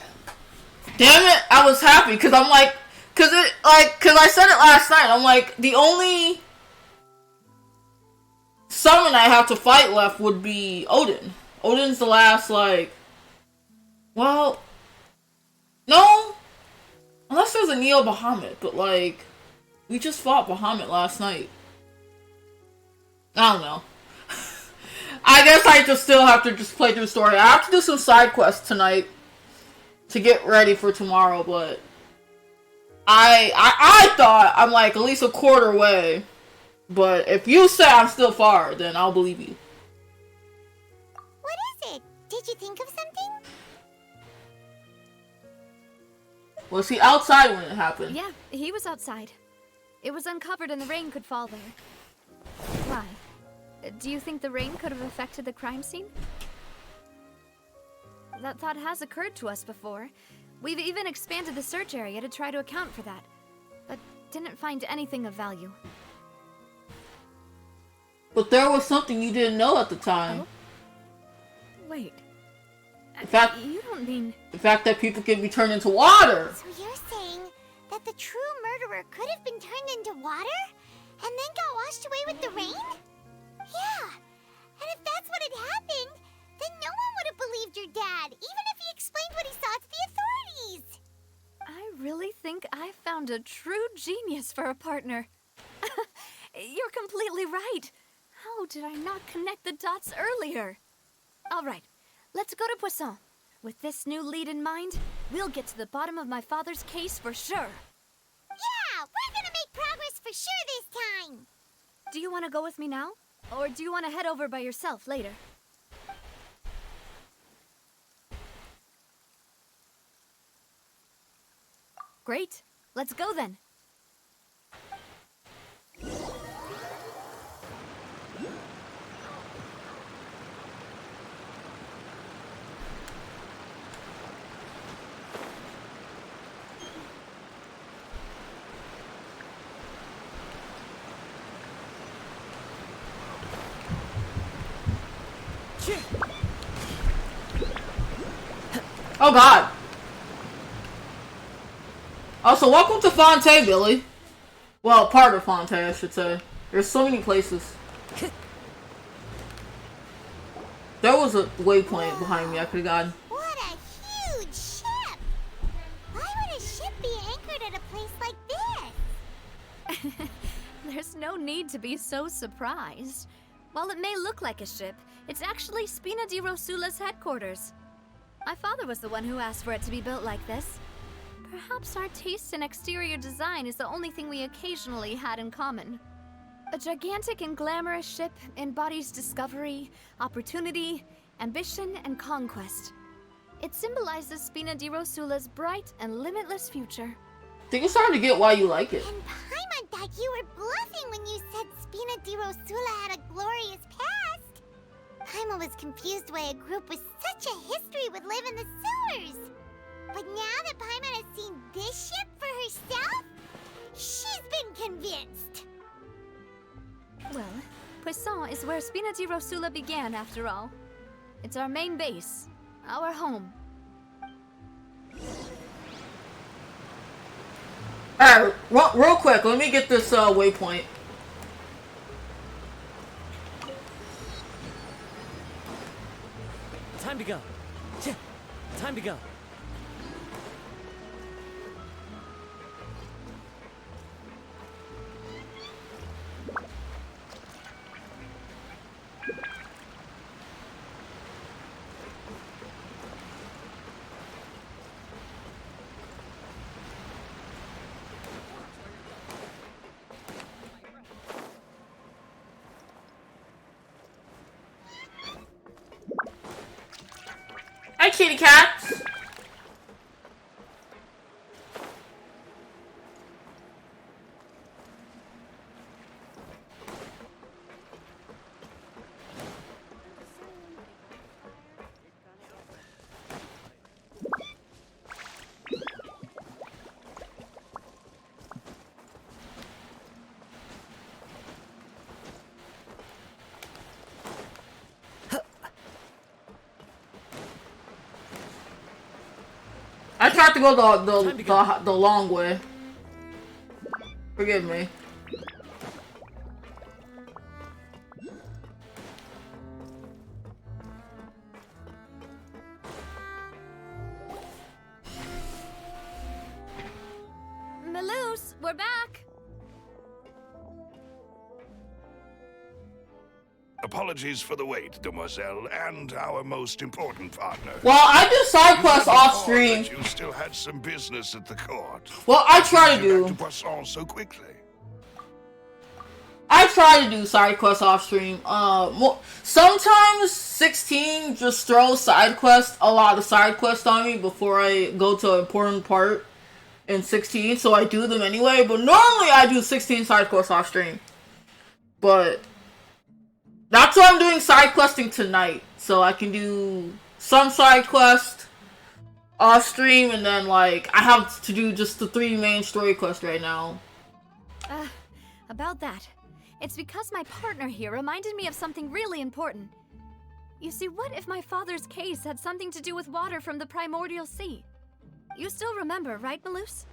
Damn it, I was happy, cause I'm like, cause I said it last night, I'm like, the only summon I have to fight left would be Odin. Odin's the last, like, well, no, unless there's a Neo Bahamut, but like, we just fought Bahamut last night. I don't know. I guess I just still have to just play through the story. I have to do some side quests tonight to get ready for tomorrow, but I thought I'm like at least a quarter way. But if you say I'm still far, then I'll believe you. What is it? Did you think of something? Was he outside when it happened? Yeah, he was outside. It was uncovered and the rain could fall there. Why? Do you think the rain could have affected the crime scene? that thought has occurred to us before. We've even expanded the search area to try to account for that, but didn't find anything of value. But there was something you didn't know at the time. Oh? Wait. In fact, you don't mean... The fact that people can be turned into water. So you're saying that the true murderer could have been turned into water? And then got washed away with the rain? Yeah. And if that's what had happened, then no one would have believed your dad, even if he explained what he saw to the authorities. I really think I found a true genius for a partner. You're completely right. How did I not connect the dots earlier? All right, let's go to Poisson. With this new lead in mind, we'll get to the bottom of my father's case for sure. Yeah, we're gonna make progress for sure this time. Do you want to go with me now? Or do you want to head over by yourself later? Great. Let's go then. Oh god. Also, welcome to Fontaine, Billy. Well, part of Fontaine, I should say. There's so many places. There was a waypoint behind me I could've gotten. What a huge ship! Why would a ship be anchored at a place like this? There's no need to be so surprised. While it may look like a ship, it's actually Spina di Rosula's headquarters. My father was the one who asked for it to be built like this. Perhaps our taste in exterior design is the only thing we occasionally had in common. A gigantic and glamorous ship embodies discovery, opportunity, ambition, and conquest. It symbolizes Spina di Rosula's bright and limitless future. I think it's starting to get why you like it. And Paimon thought you were bluffing when you said Spina di Rosula had a glorious past. Paimon was confused why a group with such a history would live in the sewers. But now that Paimon has seen this ship for herself, she's been convinced. Well, Poisson is where Spina di Rosula began, after all. It's our main base, our home. Alright, real quick, let me get this waypoint. Time to go. Time to go. Hi, kitty cats. I tried to go the long way. Forgive me. Maloose, we're back. Apologies for the wait, demoiselle, and our most important partner. Well, I do side quests off stream. You still had some business at the court. Well, I try to You do. got to Poisson so quickly. I try to do side quests off stream. Sometimes 16 just throws side quests, a lot of side quests on me before I go to an important part in 16, so I do them anyway. But normally I do 16 side quests off stream. But that's why I'm doing side questing tonight, so I can do some side quest off stream, and then like I have to do just the 3 main story quests right now. About that. It's because my partner here reminded me of something really important. You see, what if my father's case had something to do with water from the primordial sea? You still remember, right, Malus?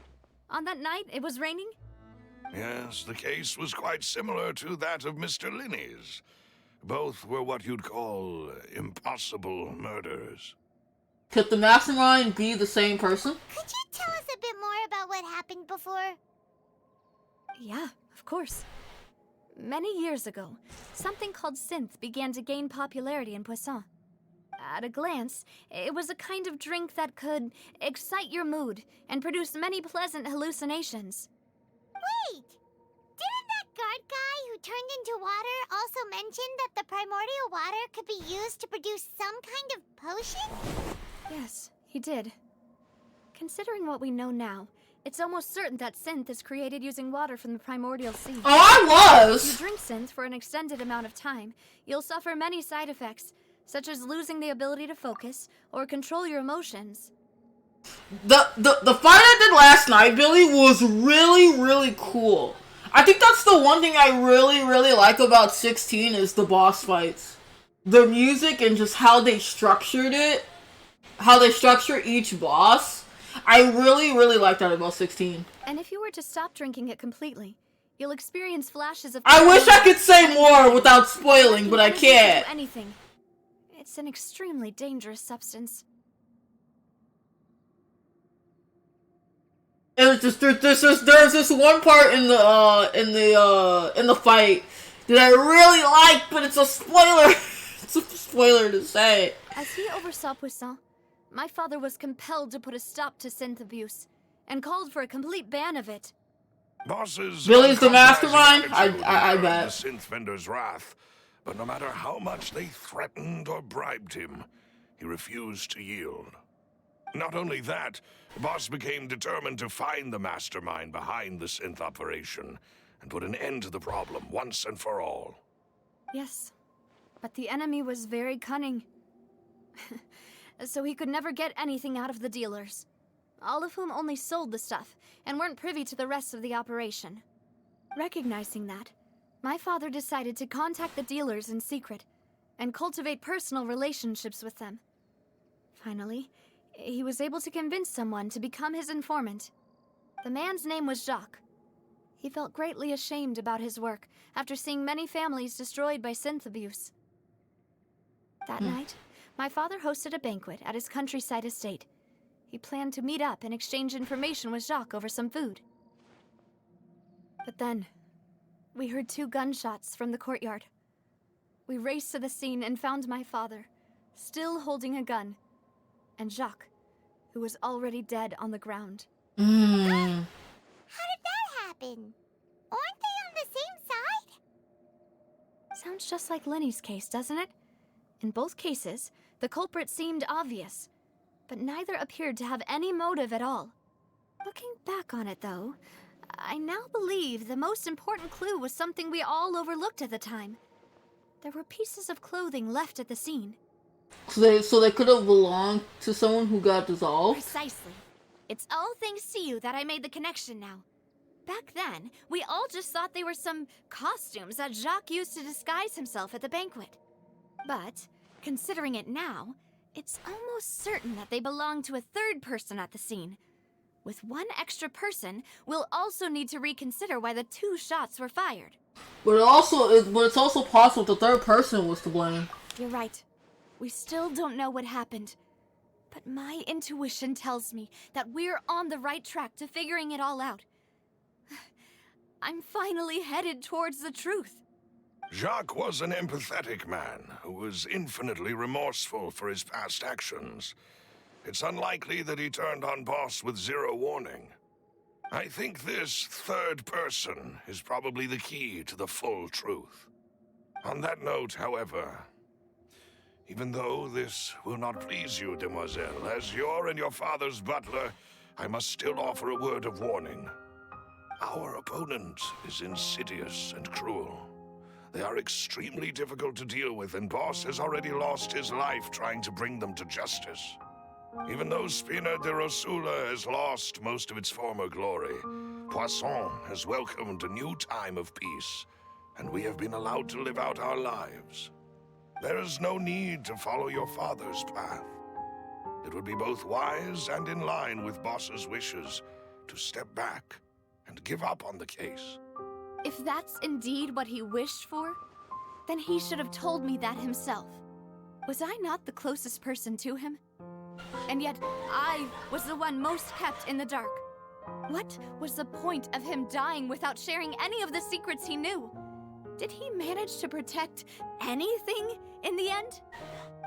On that night, it was raining? Yes, the case was quite similar to that of Mr. Linney's. Both were what you'd call impossible murders. Could the mastermind be the same person? Could you tell us a bit more about what happened before? Yeah, of course. Many years ago, something called synth began to gain popularity in Poisson. At a glance, it was a kind of drink that could excite your mood and produce many pleasant hallucinations. Wait! Didn't that guard guy who turned into water also mention that the primordial water could be used to produce some kind of potion? Yes, he did. Considering what we know now, it's almost certain that synth is created using water from the primordial sea. Oh, I If was! you drink synth for an extended amount of time, you'll suffer many side effects, such as losing the ability to focus or control your emotions. The fight I did last night, Billy, was really cool. I think that's the one thing I really like about 16 is the boss fights. The music and just how they structured it. How they structure each boss. I really like that about 16. And if you were to stop drinking it completely, you'll experience flashes of... I wish I could say more without spoiling, but I can't. Do anything. It's an extremely dangerous substance. It was just there's this one part in the fight that I really like, but it's a spoiler. It's a spoiler to say. As he oversaw Poisson, my father was compelled to put a stop to synth abuse and called for a complete ban of it. Bosses Billy's the mastermind? I bet. The synth vendor's wrath, but no matter how much they threatened or bribed him, he refused to yield. Not only that, Boss became determined to find the mastermind behind the synth operation and put an end to the problem once and for all. Yes, but the enemy was very cunning. So he could never get anything out of the dealers, all of whom only sold the stuff and weren't privy to the rest of the operation. Recognizing that, my father decided to contact the dealers in secret and cultivate personal relationships with them. Finally, he was able to convince someone to become his informant. The man's name was Jacques. He felt greatly ashamed about his work after seeing many families destroyed by synth abuse. That night, my father hosted a banquet at his countryside estate. He planned to meet up and exchange information with Jacques over some food. But then, we heard 2 gunshots from the courtyard. We raced to the scene and found my father, still holding a gun, and Jacques, who was already dead on the ground. How did that happen? Aren't they on the same side? Sounds just like Lenny's case, doesn't it? In both cases, the culprit seemed obvious, but neither appeared to have any motive at all. Looking back on it, though, I now believe the most important clue was something we all overlooked at the time. There were pieces of clothing left at the scene. So they could have belonged to someone who got dissolved? Precisely. It's all thanks to you that I made the connection now. Back then, we all just thought they were some costumes that Jacques used to disguise himself at the banquet. But, considering it now, it's almost certain that they belong to a third person at the scene. With one extra person, we'll also need to reconsider why the 2 shots were fired. But it's also possible the third person was to blame. You're right. We still don't know what happened. But my intuition tells me that we're on the right track to figuring it all out. I'm finally headed towards the truth. Jacques was an empathetic man who was infinitely remorseful for his past actions. It's unlikely that he turned on Boss with 0 warning. I think this third person is probably the key to the full truth. On that note, however, even though this will not please you, demoiselle, as your and your father's butler, I must still offer a word of warning. Our opponent is insidious and cruel. They are extremely difficult to deal with, and Boss has already lost his life trying to bring them to justice. Even though Spina de Rosula has lost most of its former glory, Poisson has welcomed a new time of peace, and we have been allowed to live out our lives. There is no need to follow your father's path. It would be both wise and in line with Boss's wishes to step back and give up on the case. If that's indeed what he wished for, then he should have told me that himself. Was I not the closest person to him? And yet, I was the one most kept in the dark. What was the point of him dying without sharing any of the secrets he knew? Did he manage to protect anything in the end?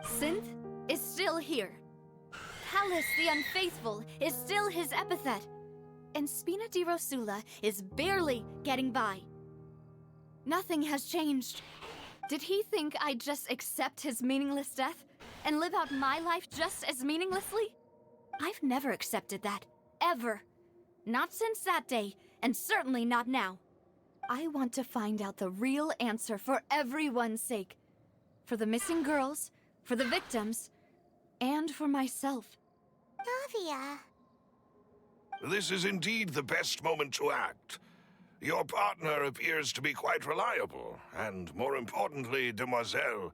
Synth is still here. Callus the Unfaithful is still his epithet. And Spina di Rosula is barely getting by. Nothing has changed. Did he think I'd just accept his meaningless death and live out my life just as meaninglessly? I've never accepted that, ever. Not since that day, and certainly not now. I want to find out the real answer for everyone's sake. For the missing girls, for the victims, and for myself. Navia. This is indeed the best moment to act. Your partner appears to be quite reliable, and more importantly, Demoiselle,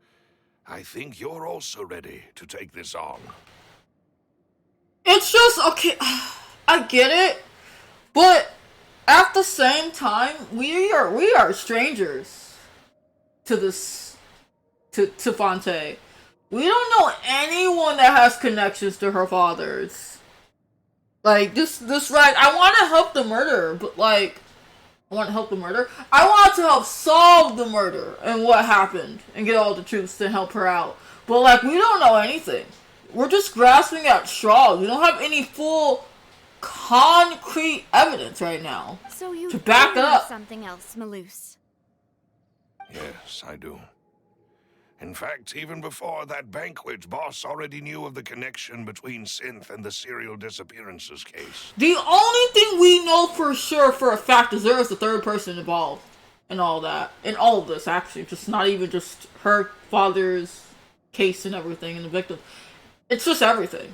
I think you're also ready to take this on. It's just, okay, I get it, but at the same time, we are strangers to this, to Fontaine. We don't know anyone that has connections to her father's. Like, this right, I want to help the murderer, but like, I want to help the murder. I want to help solve the murder and what happened and get all the truths to help her out. But like, we don't know anything. We're just grasping at straws. We don't have any full concrete evidence right now So you to back do know up. something else, Malus. Yes, I do. In fact, even before that banquet, Boss already knew of the connection between Synth and the serial disappearances case. The only thing we know for sure, for a fact, is there is a third person involved in all that. In all of this, actually. Just not even just her father's case and everything and the victim. It's just everything.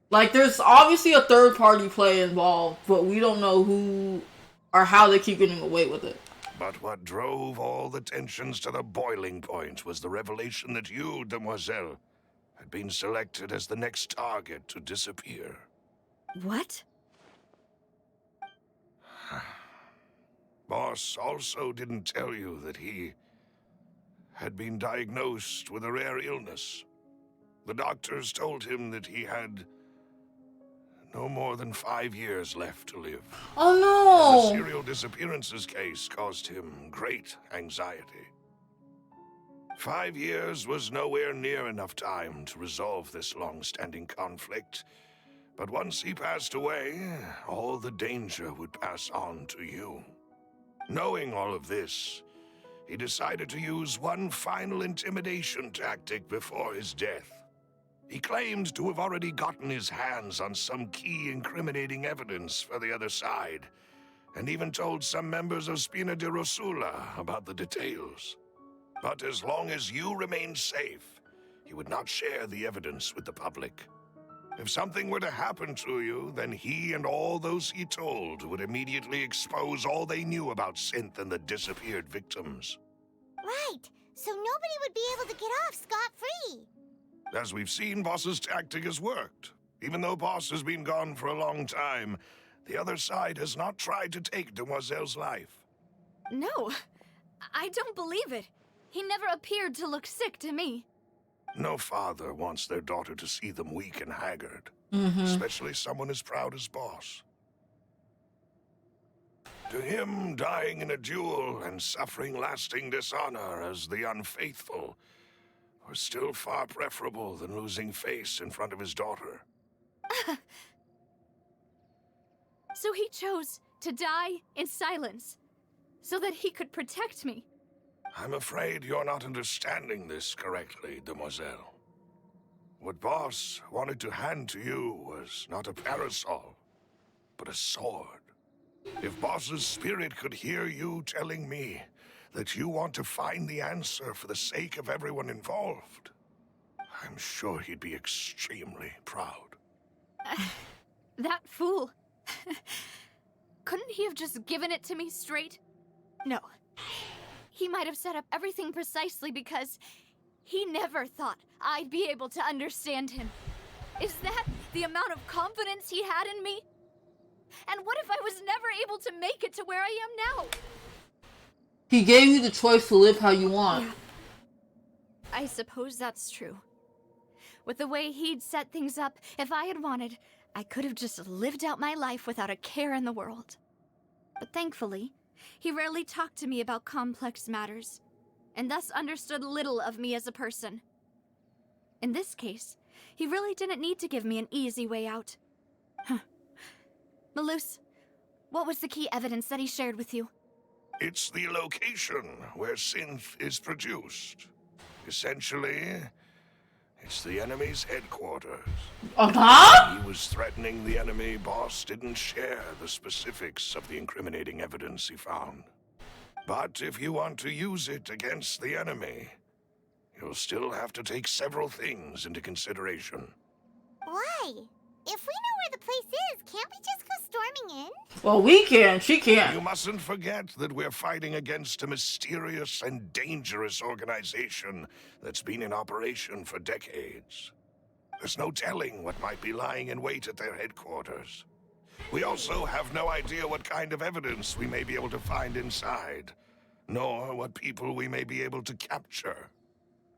Like, there's obviously a third party play involved, but we don't know who or how they keep getting away with it. But what drove all the tensions to the boiling point was the revelation that you, Demoiselle, had been selected as the next target to disappear. What? Boss also didn't tell you that he had been diagnosed with a rare illness. The doctors told him that he had no more than 5 years left to live. Oh The no! serial disappearances case caused him great anxiety. 5 years was nowhere near enough time to resolve this long-standing conflict. But once he passed away, all the danger would pass on to you. Knowing all of this, he decided to use one final intimidation tactic before his death. He claimed to have already gotten his hands on some key incriminating evidence for the other side, and even told some members of Spina de Rosula about the details. But as long as you remained safe, he would not share the evidence with the public. If something were to happen to you, then he and all those he told would immediately expose all they knew about Synth and the disappeared victims. Right, so nobody would be able to get off scot-free. As we've seen, Boss's tactic has worked. Even though Boss has been gone for a long time, the other side has not tried to take Demoiselle's life. No, I don't believe it. He never appeared to look sick to me. No father wants their daughter to see them weak and haggard, especially someone as proud as Boss. To him, dying in a duel and suffering lasting dishonor as the unfaithful was still far preferable than losing face in front of his daughter. So he chose to die in silence, so that he could protect me. I'm afraid you're not understanding this correctly, Demoiselle. What Boss wanted to hand to you was not a parasol, but a sword. If Boss's spirit could hear you telling me that you want to find the answer for the sake of everyone involved, I'm sure he'd be extremely proud. That fool. Couldn't he have just given it to me straight? No. He might have set up everything precisely because he never thought I'd be able to understand him. Is that the amount of confidence he had in me? And what if I was never able to make it to where I am now? He gave you the choice to live how you want. Yeah. I suppose that's true. With the way he'd set things up, if I had wanted, I could have just lived out my life without a care in the world. But thankfully, he rarely talked to me about complex matters, and thus understood little of me as a person. In this case, he really didn't need to give me an easy way out. Huh. Malus, what was the key evidence that he shared with you? It's the location where synth is produced. Essentially, it's the enemy's headquarters. Uh-huh? He was threatening the enemy. Boss didn't share the specifics of the incriminating evidence he found. But if you want to use it against the enemy, you'll still have to take several things into consideration. Why? If we know where the place is, can't we just go storming in? Well, we can. She You can't. mustn't forget that we're fighting against a mysterious and dangerous organization that's been in operation for decades. There's no telling what might be lying in wait at their headquarters. We also have no idea what kind of evidence we may be able to find inside, nor what people we may be able to capture.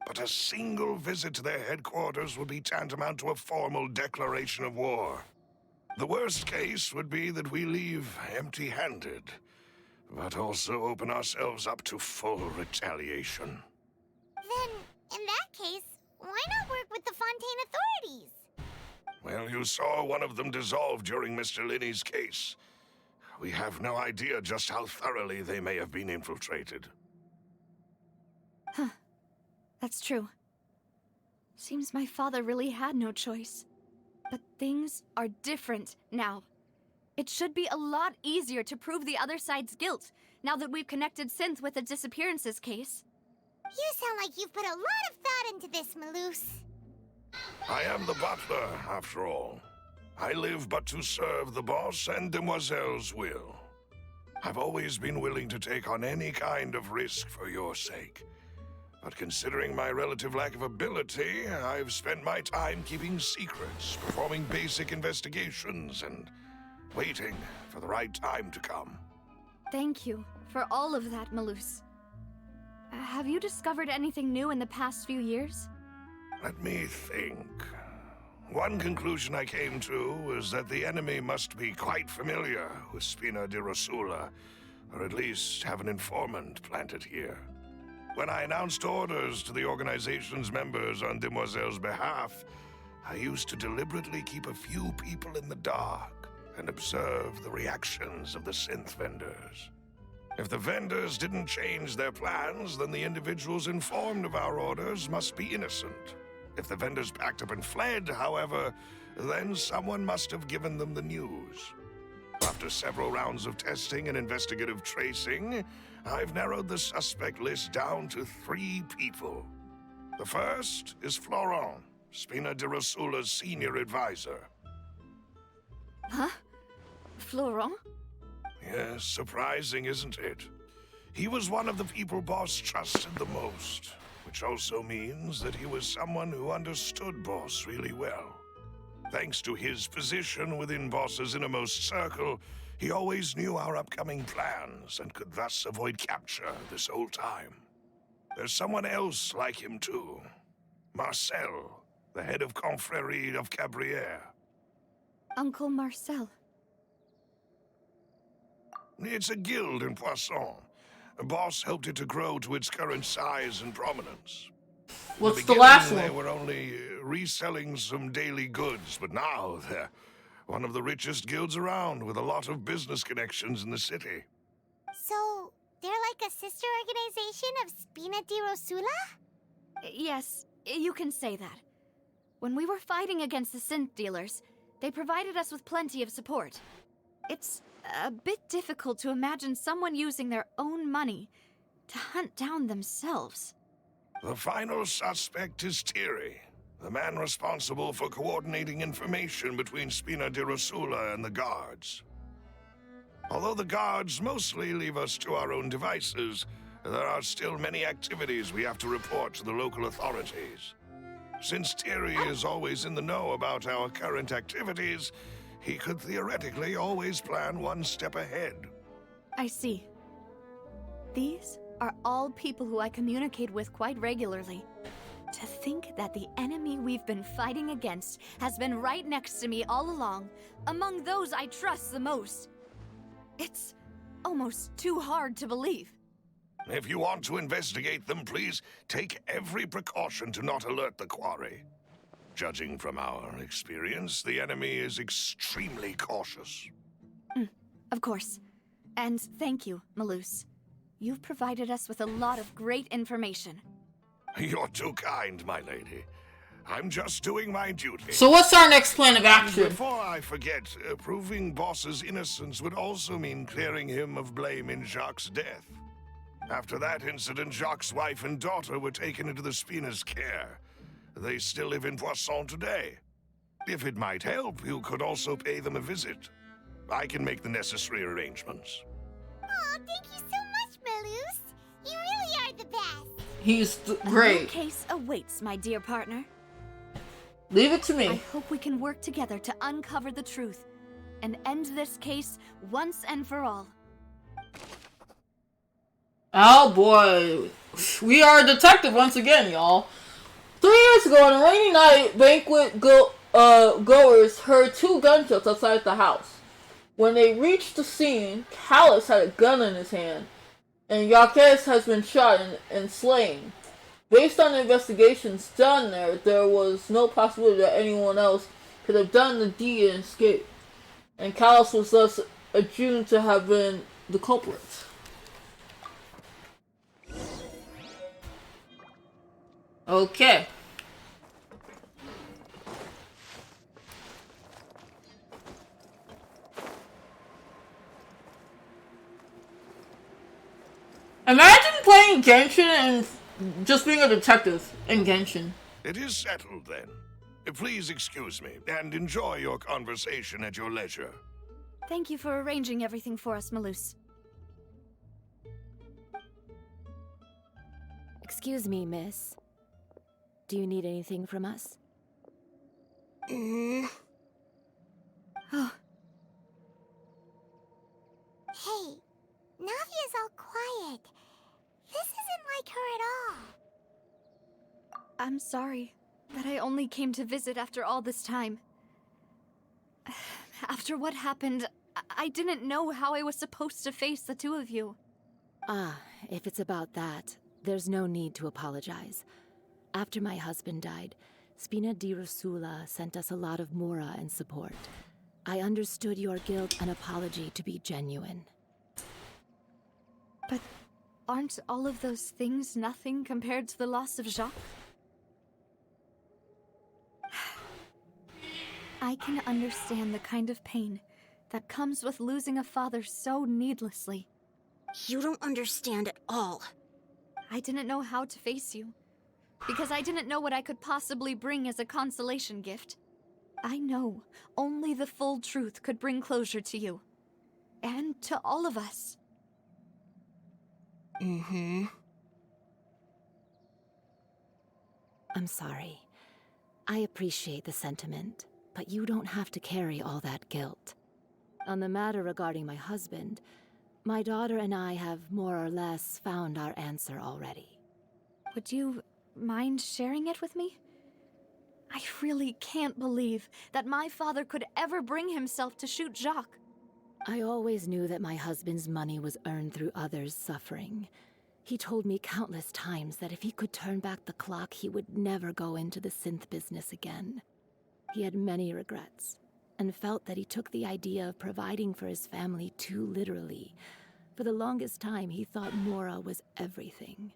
But a single visit to their headquarters would be tantamount to a formal declaration of war. The worst case would be that we leave empty-handed, but also open ourselves up to full retaliation. Then, in that case, why not work with the Fontaine authorities? Well, you saw one of them dissolve during Mr. Linney's case. We have no idea just how thoroughly they may have been infiltrated. Huh. That's true. Seems my father really had no choice. But things are different now. It should be a lot easier to prove the other side's guilt, now that we've connected Synth with the disappearances case. You sound like you've put a lot of thought into this, Malus. I am the butler, after all. I live but to serve the boss and Demoiselle's will. I've always been willing to take on any kind of risk for your sake. But considering my relative lack of ability, I've spent my time keeping secrets, performing basic investigations, and waiting for the right time to come. Thank you for all of that, Malus. Have you discovered anything new in the past few years? Let me think. One conclusion I came to was that the enemy must be quite familiar with Spina di Rosula, or at least have an informant planted here. When I announced orders to the organization's members on Demoiselle's behalf, I used to deliberately keep a few people in the dark and observe the reactions of the synth vendors. If the vendors didn't change their plans, then the individuals informed of our orders must be innocent. If the vendors packed up and fled, however, then someone must have given them the news. After several rounds of testing and investigative tracing, I've narrowed the suspect list down to 3 people. The first is Florent, Spina di Rosula's senior advisor. Huh? Florent? Yes, surprising, isn't it? He was one of the people Boss trusted the most, which also means that he was someone who understood Boss really well. Thanks to his position within Boss's innermost circle, he always knew our upcoming plans and could thus avoid capture this whole time. There's someone else like him too. Marcel, the head of Confrérie of Cabrières. Uncle Marcel. It's a guild in Poisson. Boss helped it to grow to its current size and prominence. What's In the beginning, last They one? were only reselling some daily goods, but now they're one of the richest guilds around with a lot of business connections in the city. So, they're like a sister organization of Spina di Rosula? Yes, you can say that. When we were fighting against the synth dealers, they provided us with plenty of support. It's a bit difficult to imagine someone using their own money to hunt down themselves. The final suspect is Thierry, the man responsible for coordinating information between Spina di Rosula and the guards. Although the guards mostly leave us to our own devices, there are still many activities we have to report to the local authorities. Since Thierry is always in the know about our current activities, he could theoretically always plan one step ahead. I see. These are all people who I communicate with quite regularly. To think that the enemy we've been fighting against has been right next to me all along, among those I trust the most. It's almost too hard to believe. If you want to investigate them, please take every precaution to not alert the quarry. Judging from our experience, the enemy is extremely cautious. Of course. And thank you, Malus. You've provided us with a lot of great information. You're too kind, my lady. I'm just doing my duty. So what's our next plan of action? Before I forget, proving Boss's innocence would also mean clearing him of blame in Jacques' death. After that incident, Jacques' wife and daughter were taken into the Spina's care. They still live in Poisson today. If it might help, you could also pay them a visit. I can make the necessary arrangements. Oh, thank you so much, Malus. You really are the best. He's A great. new case awaits, my dear partner. Leave it to I me. hope we can work together to uncover the truth and end this case once and for all. Oh boy. We are a detective once again, y'all. 3 years ago on a rainy night, banquet goers heard 2 gunshots outside the house. When they reached the scene, Callus had a gun in his hand, and Jacques has been shot and slain. Based on the investigations done there was no possibility that anyone else could have done the deed and escaped, and Callus was thus adjudged to have been the culprit. Okay. Imagine playing Genshin and just being a detective in Genshin. It is settled, then. Please excuse me, and enjoy your conversation at your leisure. Thank you for arranging everything for us, Malus. Excuse me, miss. Do you need anything from us? Oh, Hey, Navia's all quiet. This isn't like her at all. I'm sorry that I only came to visit after all this time. After what happened, I didn't know how I was supposed to face the 2 of you. Ah, if it's about that, there's no need to apologize. After my husband died, Spina di Rosula sent us a lot of mora and support. I understood your guilt and apology to be genuine. But aren't all of those things nothing compared to the loss of Jacques? I can understand the kind of pain that comes with losing a father so needlessly. You don't understand at all. I didn't know how to face you, because I didn't know what I could possibly bring as a consolation gift. I know only the full truth could bring closure to you, and to all of us. I'm sorry. I appreciate the sentiment, but you don't have to carry all that guilt. On the matter regarding my husband, my daughter and I have more or less found our answer already. Would you mind sharing it with me? I really can't believe that my father could ever bring himself to shoot Jacques. I always knew that my husband's money was earned through others' suffering. He told me countless times that if he could turn back the clock, he would never go into the synth business again. He had many regrets, and felt that he took the idea of providing for his family too literally. For the longest time, he thought Mora was everything.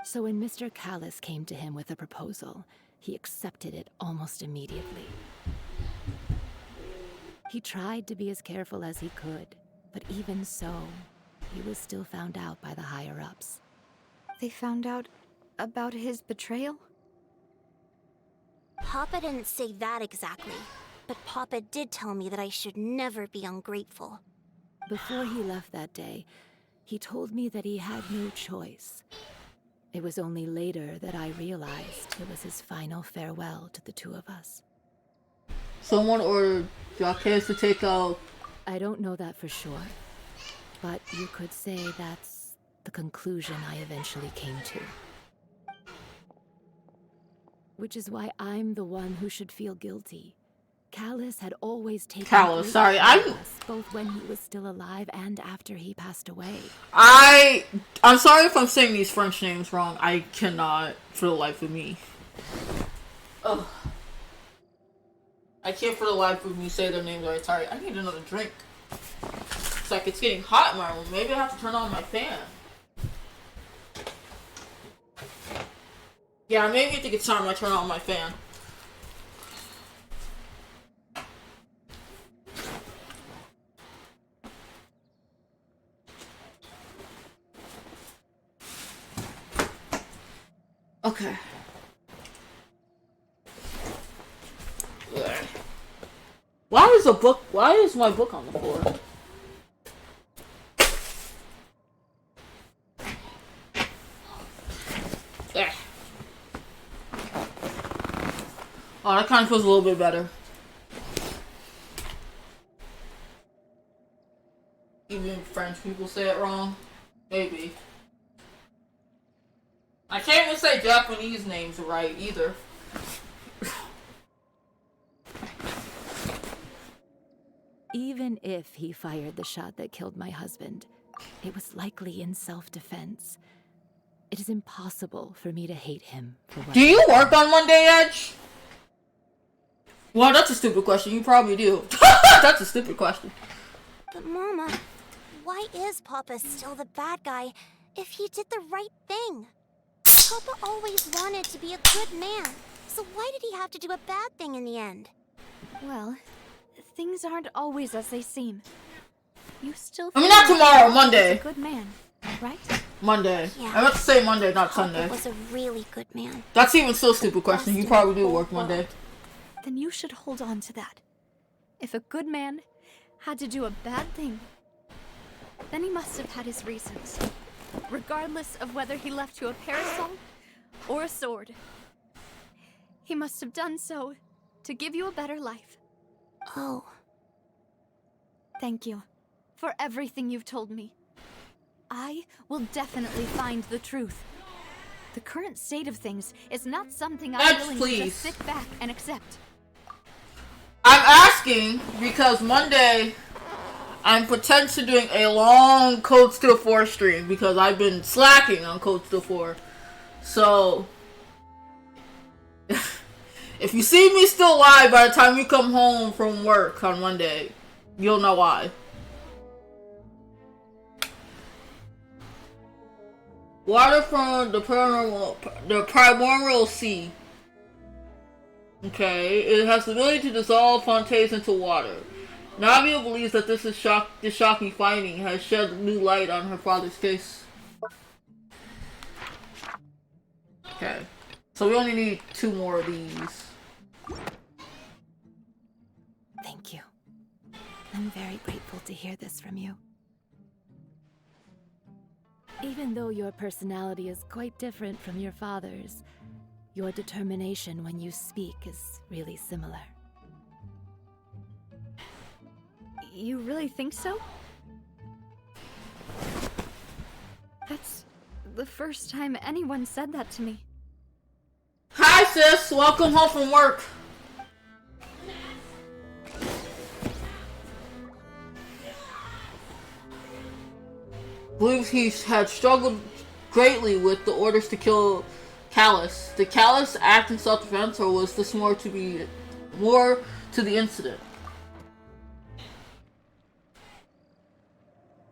So when Mr. Callus came to him with a proposal, he accepted it almost immediately. He tried to be as careful as he could, but even so, he was still found out by the higher-ups. They found out about his betrayal? Papa didn't say that exactly, but Papa did tell me that I should never be ungrateful. Before he left that day, he told me that he had no choice. It was only later that I realized it was his final farewell to the two of us. Someone ordered Jacques to take out... I don't know that for sure, but you could say that's the conclusion I eventually came to. Which is why I'm the one who should feel guilty. Callus had always taken Callus, sorry, care of us, both when he was still alive and after he passed away. I'm sorry if I'm saying these French names wrong. I cannot for the life of me. Ugh. I can't for the life of me say their names right. Sorry, I need another drink. It's like it's getting hot in my room. Maybe I have to turn on my fan. Yeah, maybe I think it's time I turn on my fan. Okay. Why is my book on the floor? There. Oh, that kind of feels a little bit better. Even French people say it wrong. Maybe. I can't even say Japanese names right either. Even if he fired the shot that killed my husband, it was likely in self-defense. It is impossible for me to hate him for what... Do you work on Monday, Edge? Well, that's a stupid question. You probably do. That's a stupid question. But Mama, why is Papa still the bad guy if he did the right thing? Papa always wanted to be a good man, so why did he have to do a bad thing in the end? Well, things aren't always as they seem. You still I mean, not tomorrow, he's Monday. a good man, right? Monday. Yeah. I meant to say Monday, not Papa Sunday. was a really good man. That's even still a stupid question. You probably do work Monday. Then you should hold on to that. If a good man had to do a bad thing, then he must have had his reasons. Regardless of whether he left you a parasol or a sword. He must have done so to give you a better life. Oh. Thank you for everything you've told me. I will definitely find the truth. The current state of things is not something I'm willing to just sit back and accept. I'm asking because Monday I'm potentially doing a long Code Steel 4 stream because I've been slacking on Code Steel 4. So, if you see me still live by the time you come home from work on Monday, you'll know why. Water from the primordial sea. Okay, it has the ability to dissolve Fontaines into water. Navia believes that this shocking finding has shed new light on her father's case. Okay, so we only need 2 more of these. Thank you. I'm very grateful to hear this from you. Even though your personality is quite different from your father's, your determination when you speak is really similar. You really think so? That's the first time anyone said that to me. Hi sis, welcome home from work. Believes he had struggled greatly with the orders to kill Callus. Did Callus act in self-defense, or was this more to the incident?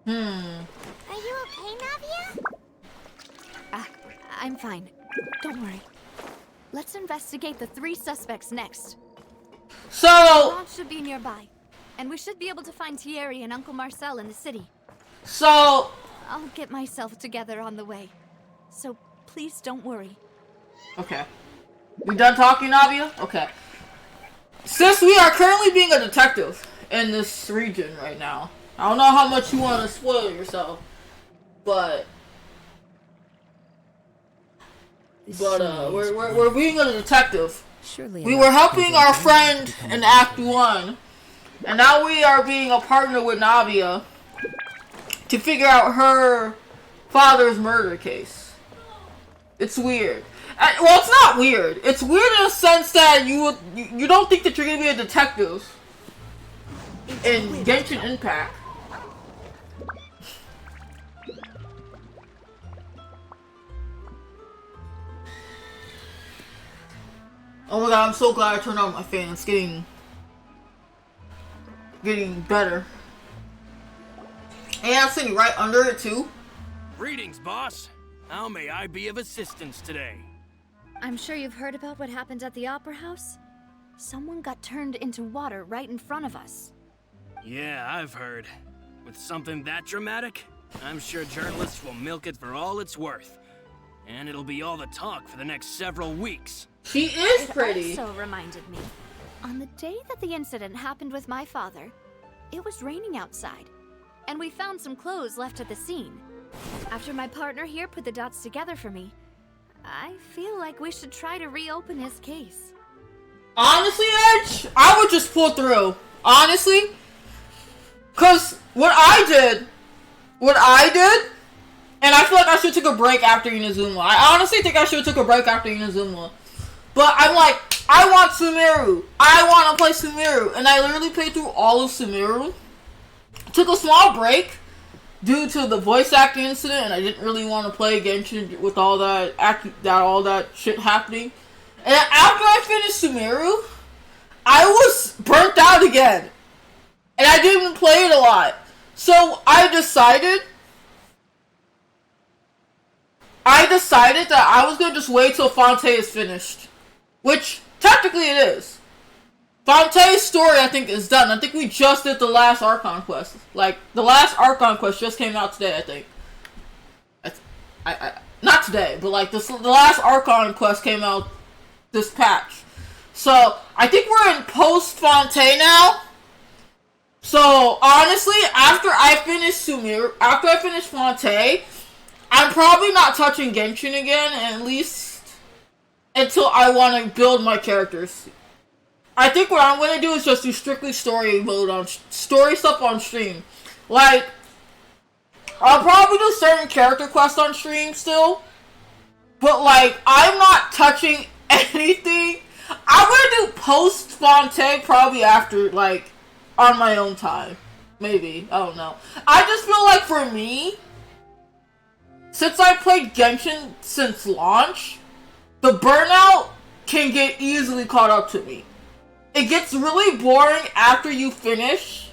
Are you okay, Navia? I'm fine. Don't worry. Let's investigate the 3 suspects next. So... Launch should be nearby, and we should be able to find Thierry and Uncle Marcel in the city. So... I'll get myself together on the way. so please don't worry. Okay. We done talking, Navia? Okay. Since we are currently being a detective in this region right now, I don't know how much you want to spoil yourself, but we're being a detective. Surely We were helping our friend in Act 1, and now we are being a partner with Navia to figure out her father's murder case. It's weird. Well, it's not weird. It's weird in a sense that you don't think that you're gonna be a detective in Genshin Impact. Oh my god, I'm so glad I turned on my fan. It's getting better. And I'm sitting right under it too. Greetings, boss. How may I be of assistance today? I'm sure you've heard about what happened at the Opera House. Someone got turned into water right in front of us. Yeah, I've heard. With something that dramatic, I'm sure journalists will milk it for all it's worth. And it'll be all the talk for the next several weeks. She is pretty. It also reminded me, on the day that the incident happened with my father, it was raining outside, and we found some clothes left at the scene. After my partner here put the dots together for me, I feel like we should try to reopen his case. Honestly, Edge, I would just pull through. Honestly. Cause what I did, and I feel like I should have took a break after Inazuma. I honestly think I should have took a break after Inazuma. But I'm like, I want Sumeru. I want to play Sumeru. And I literally played through all of Sumeru. Took a small break due to the voice acting incident, and I didn't really want to play Genshin with all that shit happening. And after I finished Sumeru, I was burnt out again. And I didn't even play it a lot. So I decided that I was going to just wait till Fontaine is finished. Which, technically it is. Fontaine's story, I think, is done. I think we just did the last Archon quest. Like, the last Archon quest just came out today, I think. Not today, but like, the last Archon quest came out this patch. So, I think we're in post-Fontaine now. So, honestly, after I finish Fontaine, I'm probably not touching Genshin again, at least until I want to build my characters. I think what I'm going to do is just do strictly story stuff on stream. Like, I'll probably do certain character quests on stream still, but like, I'm not touching anything. I'm going to do post-Fontaine probably after, like, on my own time. Maybe. I don't know. I just feel like for me, since I played Genshin since launch, the burnout can get easily caught up to me. It gets really boring after you finish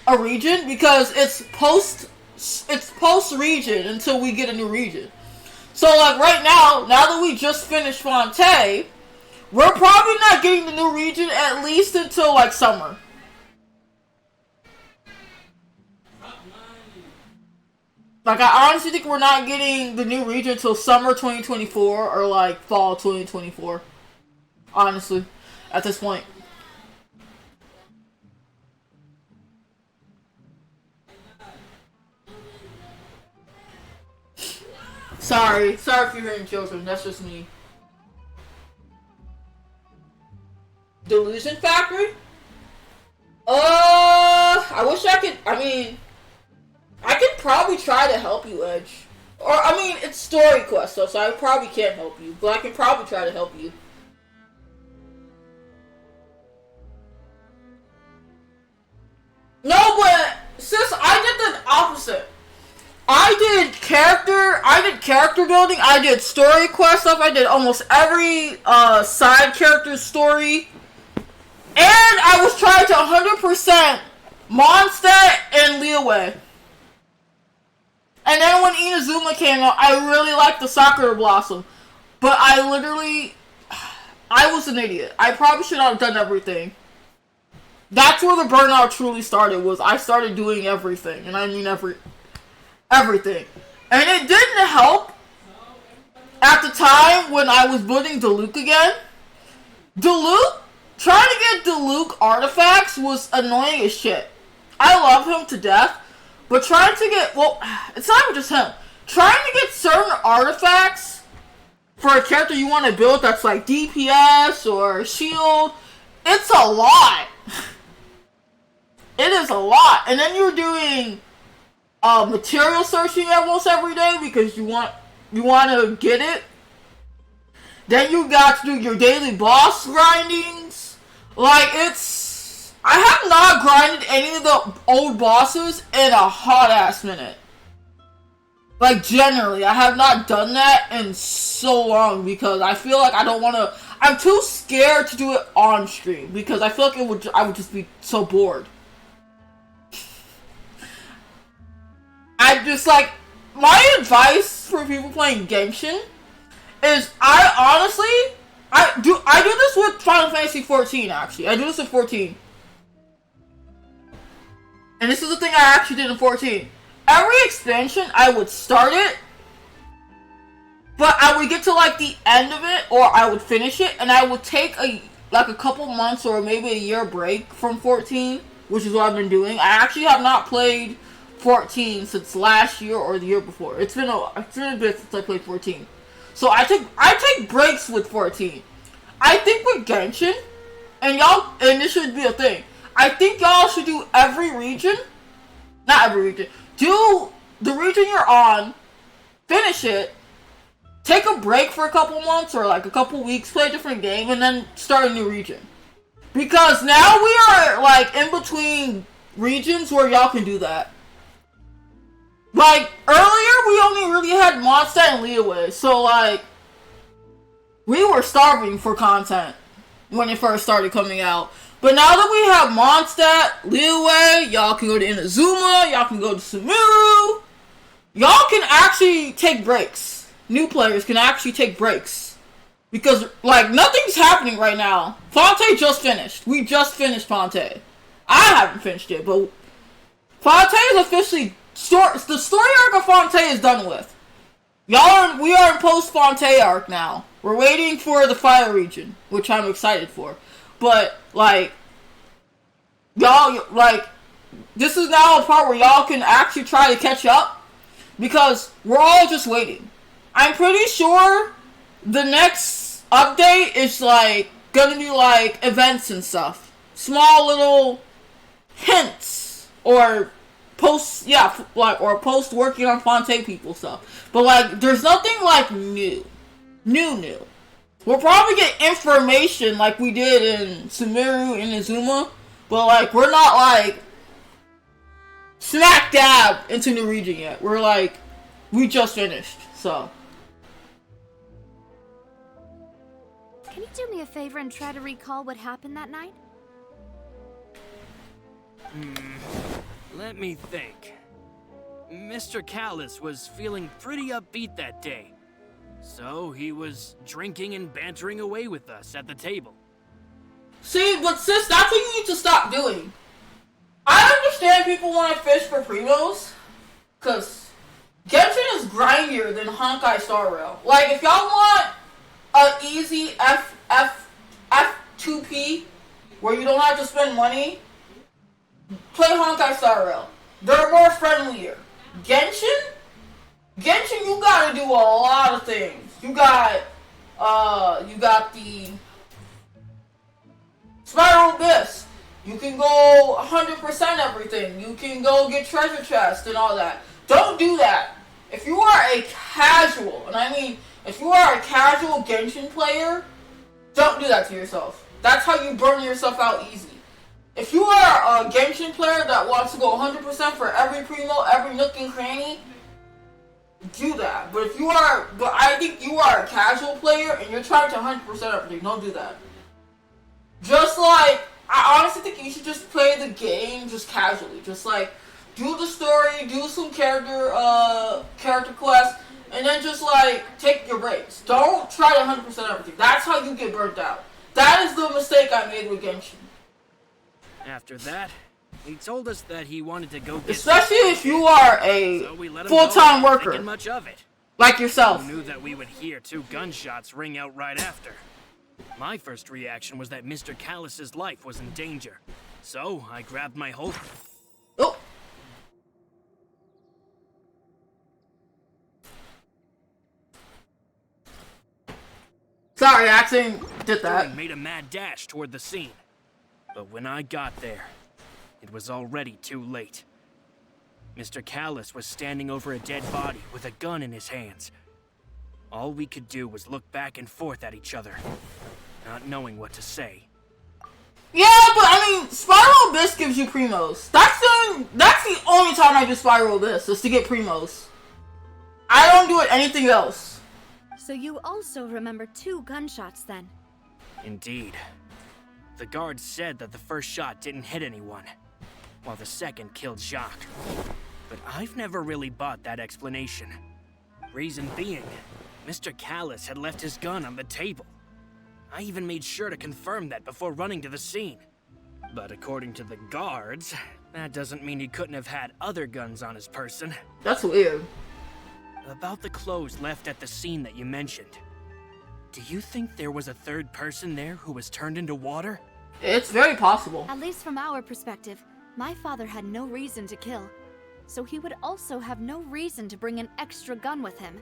a region because it's post region until we get a new region. So like right now that we just finished Fontaine, we're probably not getting the new region at least until like summer. Like, I honestly think we're not getting the new region until summer 2024 or, like, fall 2024. Honestly, at this point. Sorry if you're hearing children, that's just me. Delusion Factory? I wish I could, I could probably try to help you, Edge. Or, it's story quest, though, so I probably can't help you. But I can probably try to help you. No, but, sis, I did the opposite. I did character building, I did story quest stuff, I did almost every, side character story. And I was trying to 100% Mondstadt and Liyue. And then when Inazuma came out, I really liked the Sakura Blossom. But I was an idiot. I probably should not have done everything. That's where the burnout truly started, was I started doing everything. And I mean everything. And it didn't help at the time when I was building Diluc again, trying to get Diluc artifacts was annoying as shit. I love him to death, but trying to get, well, it's not even just him. Trying to get certain artifacts for a character you want to build that's like DPS or shield, it's a lot. It is a lot. And then you're doing material searching almost every day because you want to get it. Then you got to do your daily boss grindings. Like, I have not grinded any of the old bosses in a hot ass minute. Like, generally, I have not done that in so long because I feel like I'm too scared to do it on stream because I feel like I would just be so bored. I just, like, my advice for people playing Genshin is I do this with Final Fantasy 14, actually. I do this with 14. And this is the thing I actually did in 14. Every expansion, I would start it, but I would get to, like, the end of it, or I would finish it, and I would take a couple months or maybe a year break from 14, which is what I've been doing. I actually have not played 14 since last year or the year before. It's been a bit since I played 14. So I take breaks with 14. I think with Genshin, and this should be a thing, I think y'all should do every region, not every region, do the region you're on, finish it, take a break for a couple months or like a couple weeks, play a different game, and then start a new region. Because now we are like in between regions where y'all can do that. Like, earlier we only really had Mondstadt and Leeway, so like, we were starving for content when it first started coming out. But now that we have Mondstadt, Leeway, y'all can go to Inazuma, y'all can go to Sumeru, y'all can actually take breaks. New players can actually take breaks. Because, like, nothing's happening right now. Fontaine just finished. We just finished Fontaine. I haven't finished it, but Fontaine is officially... the story arc of Fontaine is done with. We are in post-Fontaine arc now. We're waiting for the fire region, which I'm excited for. But, like, y'all, like, this is now a part where y'all can actually try to catch up. Because we're all just waiting. I'm pretty sure the next update is, like, gonna be, like, events and stuff. Small little hints. Or post working on Fontaine people stuff. But, like, there's nothing, like, new. New. We'll probably get information like we did in Sumeru and Inazuma, but, like, we're not, like, smack dab into new region yet. We're, like, we just finished, so. Can you do me a favor and try to recall what happened that night? Let me think. Mr. Callus was feeling pretty upbeat that day. So he was drinking and bantering away with us at the table. See, but sis, that's what you need to stop doing. I understand people want to fish for primos, because Genshin is grindier than Honkai Star Rail. Like, if y'all want an easy F2P, where you don't have to spend money, play Honkai Star Rail. They're more friendlier. Genshin, you gotta do a lot of things. You got the Spiral Abyss. You can go 100% everything. You can go get treasure chests and all that. Don't do that. If you are a casual, and I mean, if you are a casual Genshin player, don't do that to yourself. That's how you burn yourself out easy. If you are a Genshin player that wants to go 100% for every primo, every nook and cranny, do that. But I think you are a casual player and you're trying to 100% everything. Don't do that. Just like, I honestly think you should just play the game just casually. Just like, do the story, do some character quests, and then just like, take your breaks. Don't try to 100% everything. That's how you get burnt out. That is the mistake I made with Genshin. After that, he told us that he wanted to go get especially if you are a full-time worker. much of it. Like yourself. Who knew that we would hear 2 gunshots ring out right after? My first reaction was that Mr. Callus's life was in danger. So, I grabbed my hold. Oh! Sorry, I accidentally did that. And made a mad dash toward the scene. But when I got there, it was already too late. Mr. Callus was standing over a dead body with a gun in his hands. All we could do was look back and forth at each other, not knowing what to say. Yeah, but I mean, Spiral Abyss gives you Primos. That's the only time I do Spiral Abyss, is to get Primos. I don't do it anything else. So you also remember 2 gunshots then? Indeed. The guard said that the first shot didn't hit anyone, while the second killed Jacques. But I've never really bought that explanation. Reason being, Mr. Callus had left his gun on the table. I even made sure to confirm that before running to the scene. But according to the guards, that doesn't mean he couldn't have had other guns on his person. That's weird. About the clothes left at the scene that you mentioned. Do you think there was a third person there who was turned into water? It's very possible. At least from our perspective, my father had no reason to kill. So he would also have no reason to bring an extra gun with him.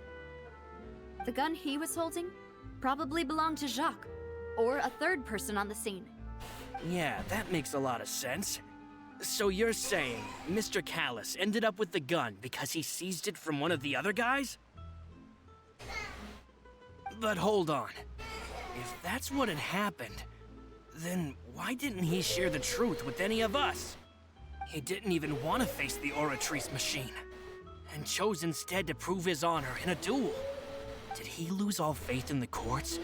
The gun he was holding probably belonged to Jacques, or a third person on the scene. Yeah, that makes a lot of sense. So you're saying Mr. Callus ended up with the gun because he seized it from one of the other guys? But hold on. If that's what had happened, then why didn't he share the truth with any of us? He didn't even want to face the Oratrice machine, and chose instead to prove his honor in a duel. Did he lose all faith in the courts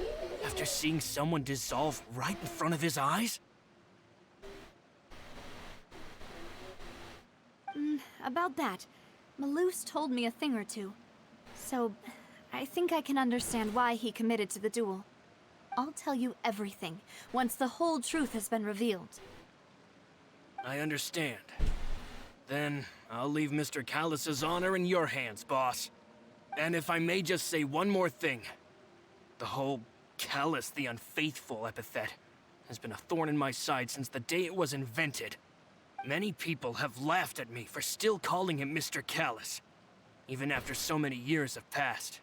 after seeing someone dissolve right in front of his eyes? About that, Malus told me a thing or two. So, I think I can understand why he committed to the duel. I'll tell you everything, once the whole truth has been revealed. I understand. Then, I'll leave Mr. Callus's honor in your hands, boss. And if I may just say one more thing. The whole Callus the Unfaithful epithet has been a thorn in my side since the day it was invented. Many people have laughed at me for still calling him Mr. Callus, even after so many years have passed.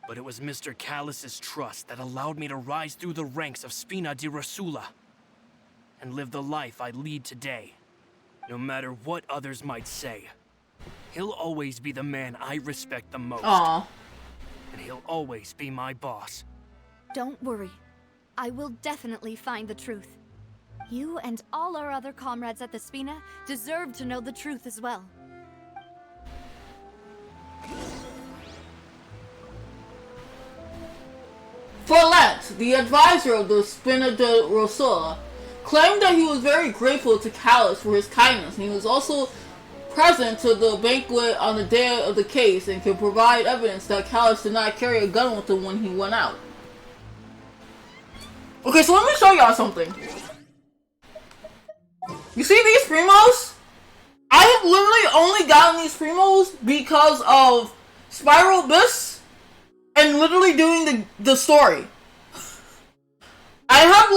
But it was Mr. Callus's trust that allowed me to rise through the ranks of Spina di Rosula and live the life I lead today. No matter what others might say, he'll always be the man I respect the most. Aww. And he'll always be my boss. Don't worry. I will definitely find the truth. You and all our other comrades at the Spina deserve to know the truth as well. Follett, the advisor of the Spina di Rosula, claimed that he was very grateful to Callus for his kindness, and he was also present to the banquet on the day of the case and can provide evidence that Callus did not carry a gun with him when he went out. Okay, so let me show y'all something. You see these Primos? I have literally only gotten these Primos because of Spiral Abyss and literally doing the story. I have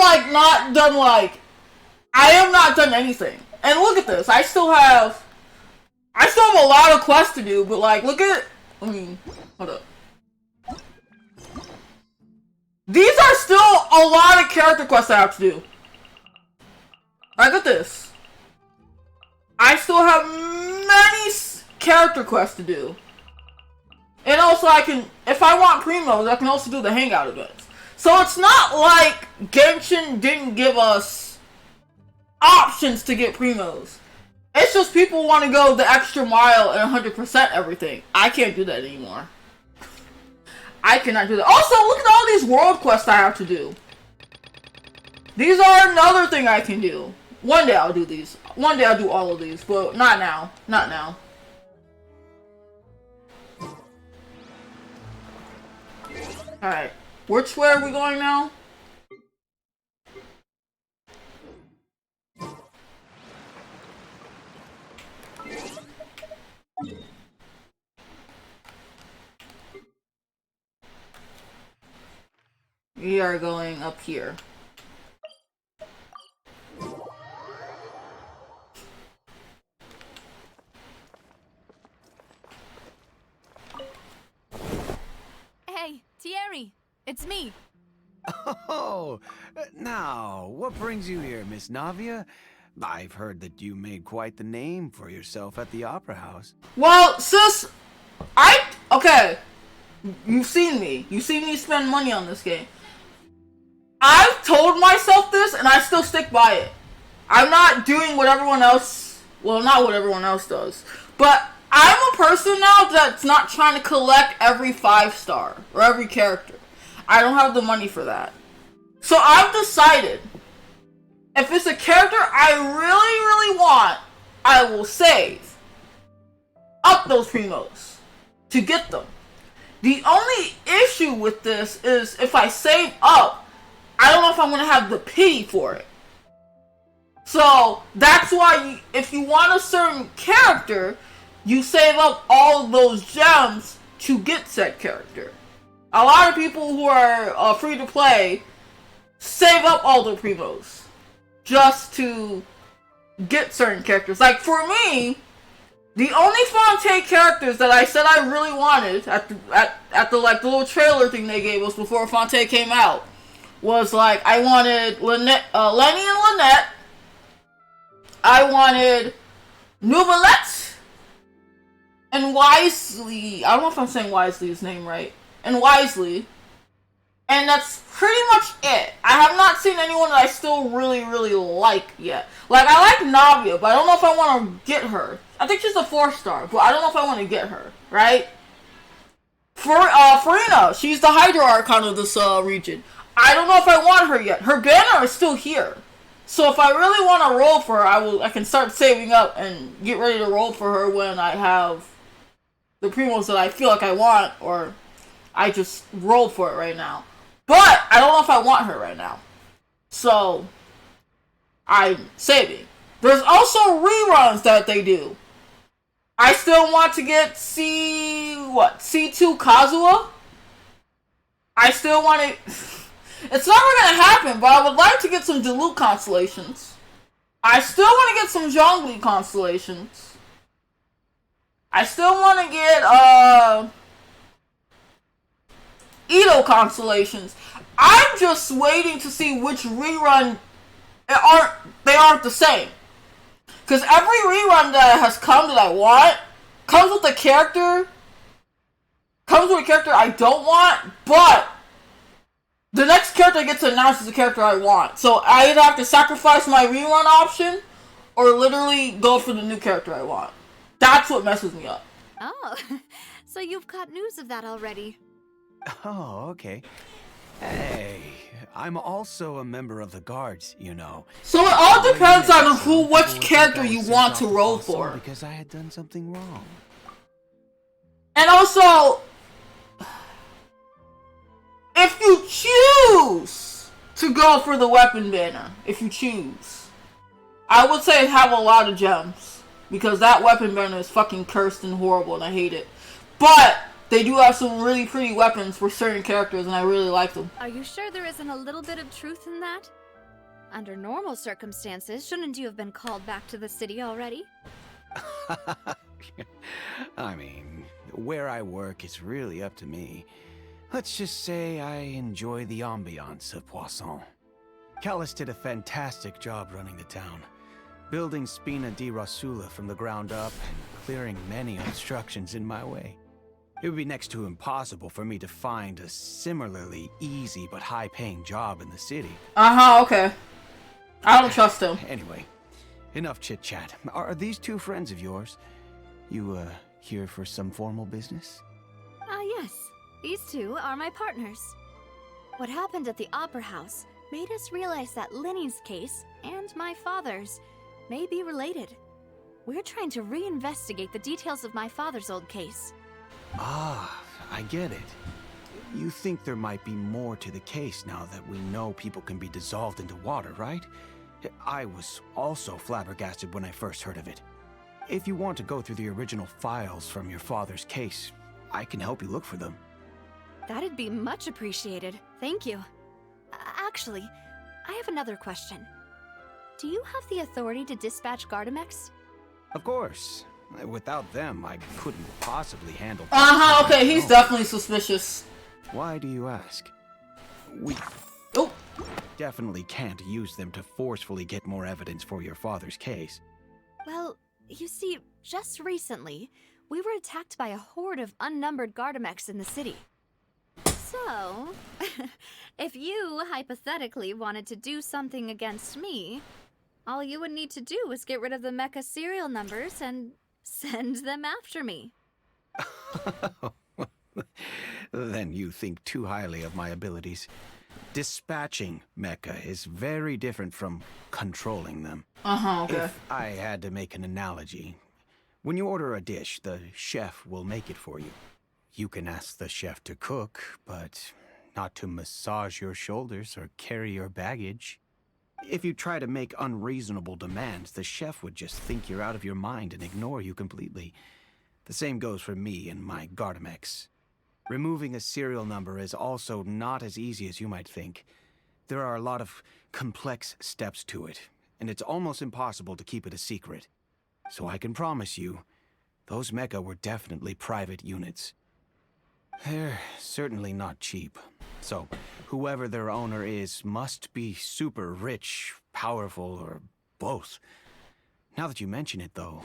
I have not done anything. And look at this. I still have a lot of quests to do, but look at, hold up. These are still a lot of character quests I have to do. Look at this. I still have many character quests to do. And also if I want Primos, I can also do the hangout events. So it's not like Genshin didn't give us options to get Primos. It's just people want to go the extra mile and 100% everything. I can't do that anymore. I cannot do that. Also, look at all these world quests I have to do. These are another thing I can do. One day I'll do these. One day I'll do all of these, but not now. Not now. Alright. Which way are we going now? We are going up here. Hey, Thierry! It's me! Oh, now, what brings you here, Miss Navia? I've heard that you made quite the name for yourself at the Opera House. Well, sis, okay, you've seen me. You've seen me spend money on this game. I've told myself this, and I still stick by it. I'm not doing what everyone else, well, not what everyone else does, but I'm a person now that's not trying to collect every 5-star, or every character. I don't have the money for that. So I've decided, if it's a character I really want, I will save up those primos to get them. The only issue with this is if I save up, I don't know if I'm going to have the pity for it. So that's why if you want a certain character, you save up all of those gems to get said character. A lot of people who are free to play save up all their primos just to get certain characters. Like for me, the only Fontaine characters that I said I really wanted at the like the little trailer thing they gave us before Fontaine came out was like I wanted Lenny and Lynette. I wanted Nubalette and Wisely. I don't know if I'm saying Wisely's name right. And Wisely. And that's pretty much it. I have not seen anyone that I still really like yet. Like, I like Navia, but I don't know if I want to get her. I think she's a 4-star, but I don't know if I want to get her, right? Farina, she's the Hydro Archon of this region. I don't know if I want her yet. Her banner is still here. So if I really want to roll for her, I can start saving up and get ready to roll for her when I have the primos that I feel like I want, or I just roll for it right now. But I don't know if I want her right now. So I'm saving. There's also reruns that they do. I still want to get C2 Kazuha? I still want to... It's never gonna happen, but I would like to get some Diluc constellations. I still want to get some Zhongli constellations. I still want to get, Edo constellations. I'm just waiting to see which rerun they aren't the same. Because every rerun that has come that I want comes with a character I don't want, but the next character that gets announced is the character I want. So I either have to sacrifice my rerun option or literally go for the new character I want. That's what messes me up. Oh, so you've got news of that already. Oh, okay. Hey, I'm also a member of the guards, you know. So it all depends on which character you want to roll for. Because I had done something wrong. And also, if you choose to go for the weapon banner, I would say have a lot of gems. Because that weapon banner is fucking cursed and horrible and I hate it. But they do have some really pretty weapons for certain characters and I really like them. Are you sure there isn't a little bit of truth in that? Under normal circumstances, shouldn't you have been called back to the city already? I mean, where I work is really up to me. Let's just say I enjoy the ambiance of Poisson. Callus did a fantastic job running the town, building Spina di Rasula from the ground up and clearing many obstructions in my way. It would be next to impossible for me to find a similarly easy but high-paying job in the city. Okay. I don't trust him. Anyway, enough chit-chat. Are these two friends of yours? You, here for some formal business? Yes. These two are my partners. What happened at the Opera House made us realize that Lenny's case and my father's may be related. We're trying to reinvestigate the details of my father's old case. Ah, I get it. You think there might be more to the case now that we know people can be dissolved into water, right? I was also flabbergasted when I first heard of it. If you want to go through the original files from your father's case, I can help you look for them. That'd be much appreciated. Thank you. Actually, I have another question. Do you have the authority to dispatch Gardamex? Of course. Without them, I couldn't possibly handle... Okay, he's definitely suspicious. Why do you ask? We definitely can't use them to forcefully get more evidence for your father's case. Well, you see, just recently, we were attacked by a horde of unnumbered Gardamex in the city. So, if you hypothetically wanted to do something against me, all you would need to do is get rid of the mecha serial numbers and send them after me. Then you think too highly of my abilities. Dispatching mecha is very different from controlling them. Okay. If I had to make an analogy, when you order a dish, the chef will make it for you. You can ask the chef to cook, but not to massage your shoulders or carry your baggage. If you try to make unreasonable demands, the chef would just think you're out of your mind and ignore you completely. The same goes for me and my Gardamex. Removing a serial number is also not as easy as you might think. There are a lot of complex steps to it, and it's almost impossible to keep it a secret. So I can promise you, those mecha were definitely private units. They're certainly not cheap. So, whoever their owner is must be super rich, powerful, or both. Now that you mention it, though,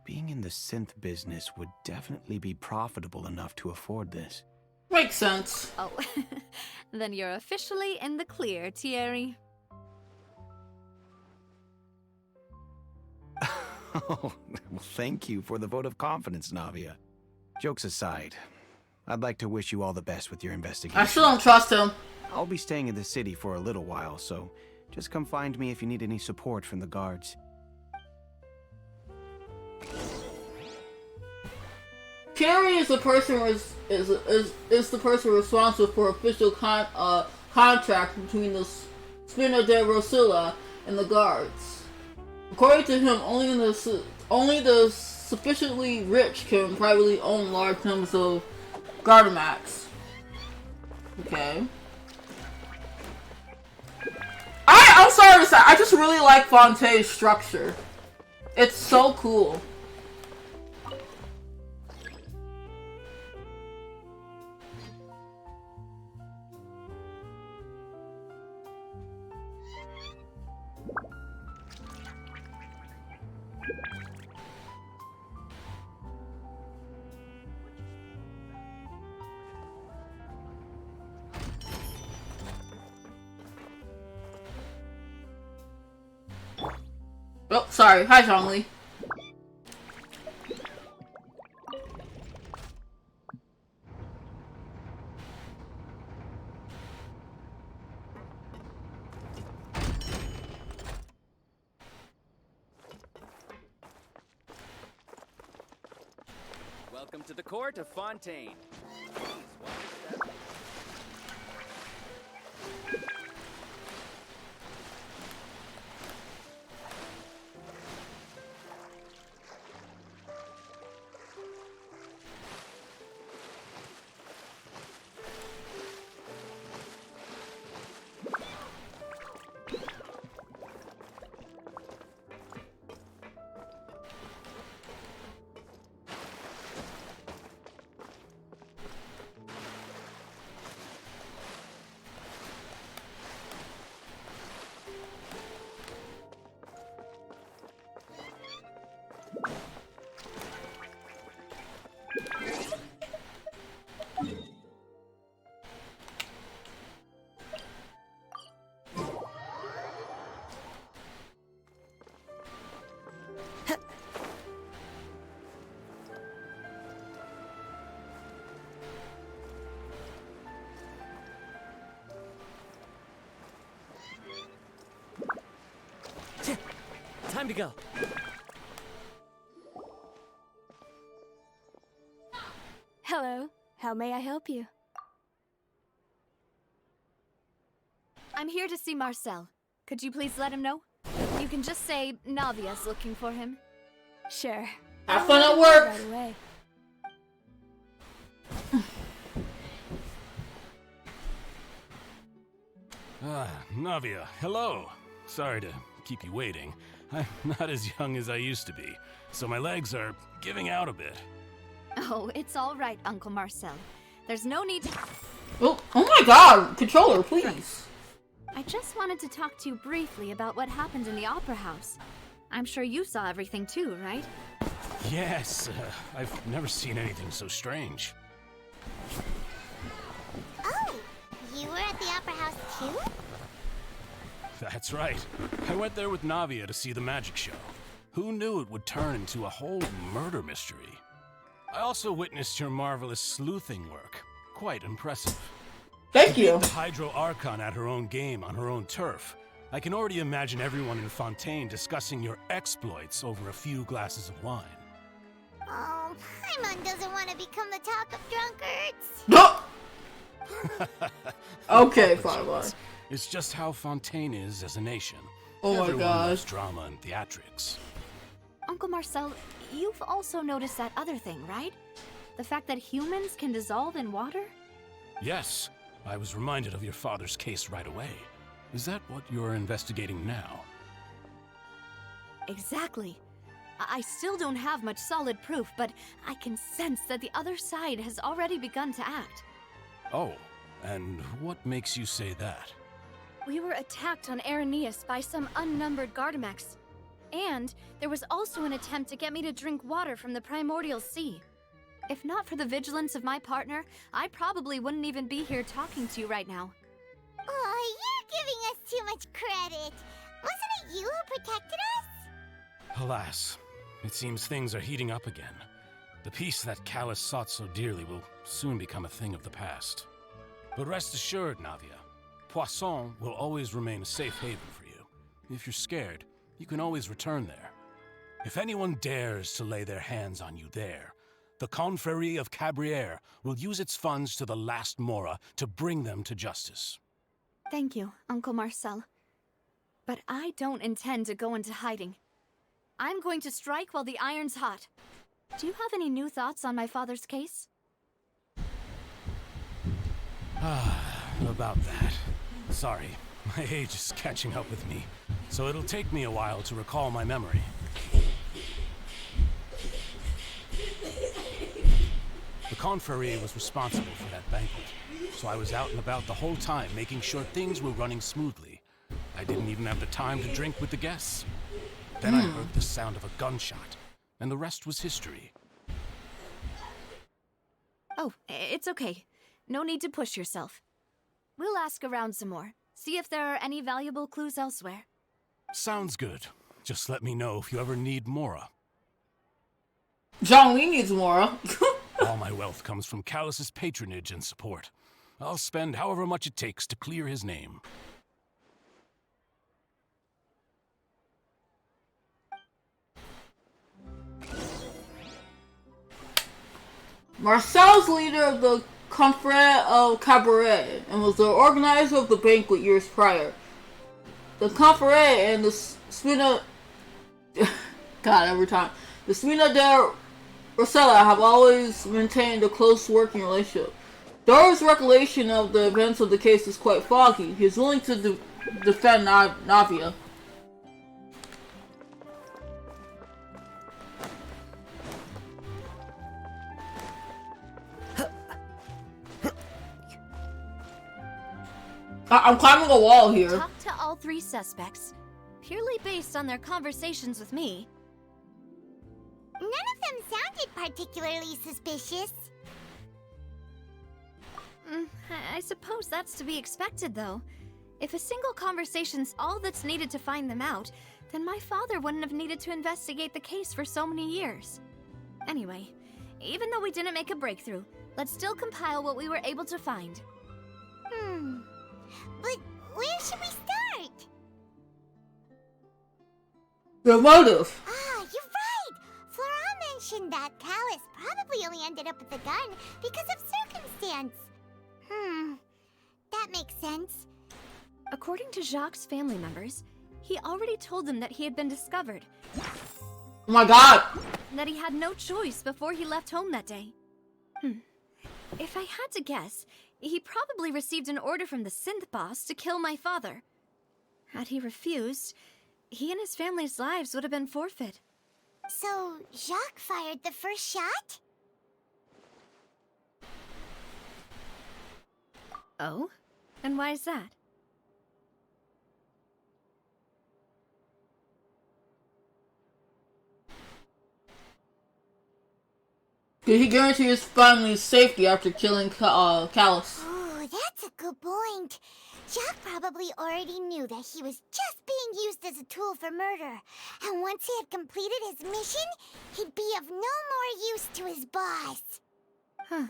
being in the synth business would definitely be profitable enough to afford this. Makes sense. Oh, then you're officially in the clear, Thierry. Oh, well, thank you for the vote of confidence, Navia. Jokes aside, I'd like to wish you all the best with your investigation. I still don't trust him. I'll be staying in the city for a little while, so just come find me if you need any support from the guards. Carrie is the person is the person responsible for official contract between the Spina de Rosilla and the guards. According to him, only the sufficiently rich can privately own large numbers of Gardamex. Okay. I'm sorry to say, I just really like Fontaine's structure. It's so cool. Oh, sorry. Hi, Zhongli. Welcome to the court of Fontaine. Please, welcome to Time to go. Hello. How may I help you? I'm here to see Marcel. Could you please let him know? You can just say Navia's looking for him. Sure. Have fun at work! Right away. Navia, hello. Sorry to keep you waiting. I'm not as young as I used to be, so my legs are giving out a bit. Oh, it's all right, Uncle Marcel. There's no need to... Oh my god! Controller, please! I just wanted to talk to you briefly about what happened in the Opera House. I'm sure you saw everything too, right? Yes, I've never seen anything so strange. Oh, you were at the Opera House too? That's right. I went there with Navia to see the magic show. Who knew it would turn into a whole murder mystery? I also witnessed your marvelous sleuthing work. Quite impressive. Thank you. The Hydro Archon at her own game on her own turf. I can already imagine everyone in Fontaine discussing your exploits over a few glasses of wine. Oh, Paimon doesn't want to become the talk of drunkards. No! Okay, fine. It's just how Fontaine is as a nation. Oh my Everyone gosh. loves drama and theatrics. Uncle Marcel, you've also noticed that other thing, right? The fact that humans can dissolve in water? Yes, I was reminded of your father's case right away. Is that what you're investigating now? Exactly. I still don't have much solid proof, but I can sense that the other side has already begun to act. Oh, and what makes you say that? We were attacked on Araneus by some unnumbered Gardamex. And there was also an attempt to get me to drink water from the primordial sea. If not for the vigilance of my partner, I probably wouldn't even be here talking to you right now. Oh, you're giving us too much credit. Wasn't it you who protected us? Alas, it seems things are heating up again. The peace that Callus sought so dearly will soon become a thing of the past. But rest assured, Navia, Poisson will always remain a safe haven for you. If you're scared, you can always return there. If anyone dares to lay their hands on you there, the Confrérie of Cabrières will use its funds to the last Mora to bring them to justice. Thank you, Uncle Marcel. But I don't intend to go into hiding. I'm going to strike while the iron's hot. Do you have any new thoughts on my father's case? About that. Sorry, my age is catching up with me, so it'll take me a while to recall my memory. The Confrérie was responsible for that banquet, so I was out and about the whole time making sure things were running smoothly. I didn't even have the time to drink with the guests. Then I heard the sound of a gunshot, and the rest was history. Oh, it's okay. No need to push yourself. We'll ask around some more, see if there are any valuable clues elsewhere. Sounds good. Just let me know if you ever need Mora. John Lee needs Mora. All my wealth comes from Callus's patronage and support. I'll spend however much it takes to clear his name. Marcel's leader of the Confrérie of Cabaret and was the organizer of the banquet years prior. The Confrérie and the Spina... God, every time. The Spina de Rosella have always maintained a close working relationship. Dora's recollection of the events of the case is quite foggy. He is willing to defend Navia. I'm climbing a wall here. Talk to all three suspects, purely based on their conversations with me. None of them sounded particularly suspicious. I suppose that's to be expected, though. If a single conversation's all that's needed to find them out, then my father wouldn't have needed to investigate the case for so many years. Anyway, even though we didn't make a breakthrough, let's still compile what we were able to find. But where should we start? The motive. Ah, you're right! Flora mentioned that Callus probably only ended up with the gun because of circumstance. That makes sense. According to Jacques' family members, he already told them that he had been discovered. Oh my god! That he had no choice before he left home that day. If I had to guess, he probably received an order from the synth boss to kill my father. Had he refused, he and his family's lives would have been forfeit. So, Jacques fired the first shot? Oh? And why is that? Did he guarantee his family's safety after killing Callus? Oh, that's a good point. Jacques probably already knew that he was just being used as a tool for murder. And once he had completed his mission, he'd be of no more use to his boss. Huh.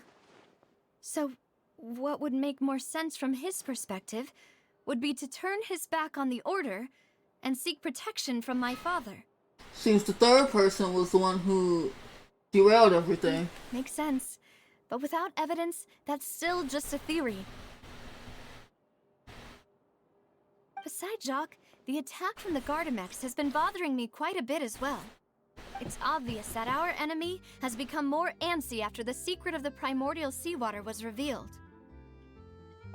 So, what would make more sense from his perspective would be to turn his back on the Order and seek protection from my father. Seems the third person was the one who derailed everything. Makes sense. But without evidence, that's still just a theory. Besides Jacques, the attack from the Gardamex has been bothering me quite a bit as well. It's obvious that our enemy has become more antsy after the secret of the primordial seawater was revealed.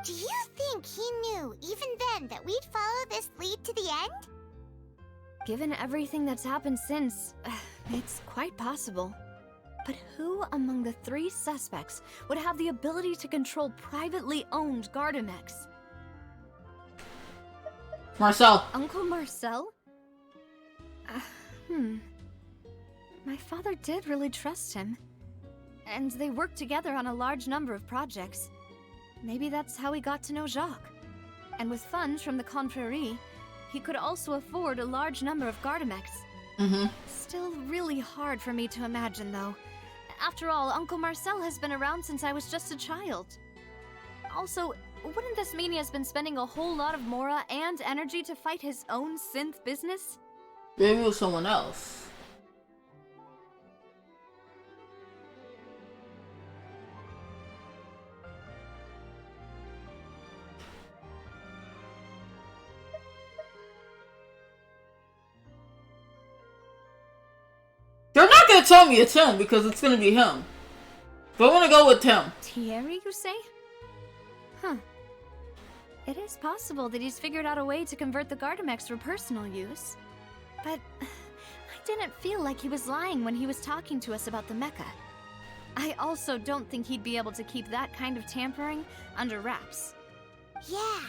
Do you think he knew, even then, that we'd follow this lead to the end? Given everything that's happened since, it's quite possible. But who among the three suspects would have the ability to control privately owned Gardamex? Marcel. Uncle Marcel? My father did really trust him. And they worked together on a large number of projects. Maybe that's how he got to know Jacques. And with funds from the Confrérie, he could also afford a large number of Gardamex. Still really hard for me to imagine, though. After all, Uncle Marcel has been around since I was just a child. Also, wouldn't this mean he has been spending a whole lot of mora and energy to fight his own synth business? Maybe it was someone else. They're not gonna tell me it's him because it's gonna be him. But I'm gonna go with him. Thierry, you say? Huh. It is possible that he's figured out a way to convert the Gardamex for personal use. But I didn't feel like he was lying when he was talking to us about the mecha. I also don't think he'd be able to keep that kind of tampering under wraps. Yeah.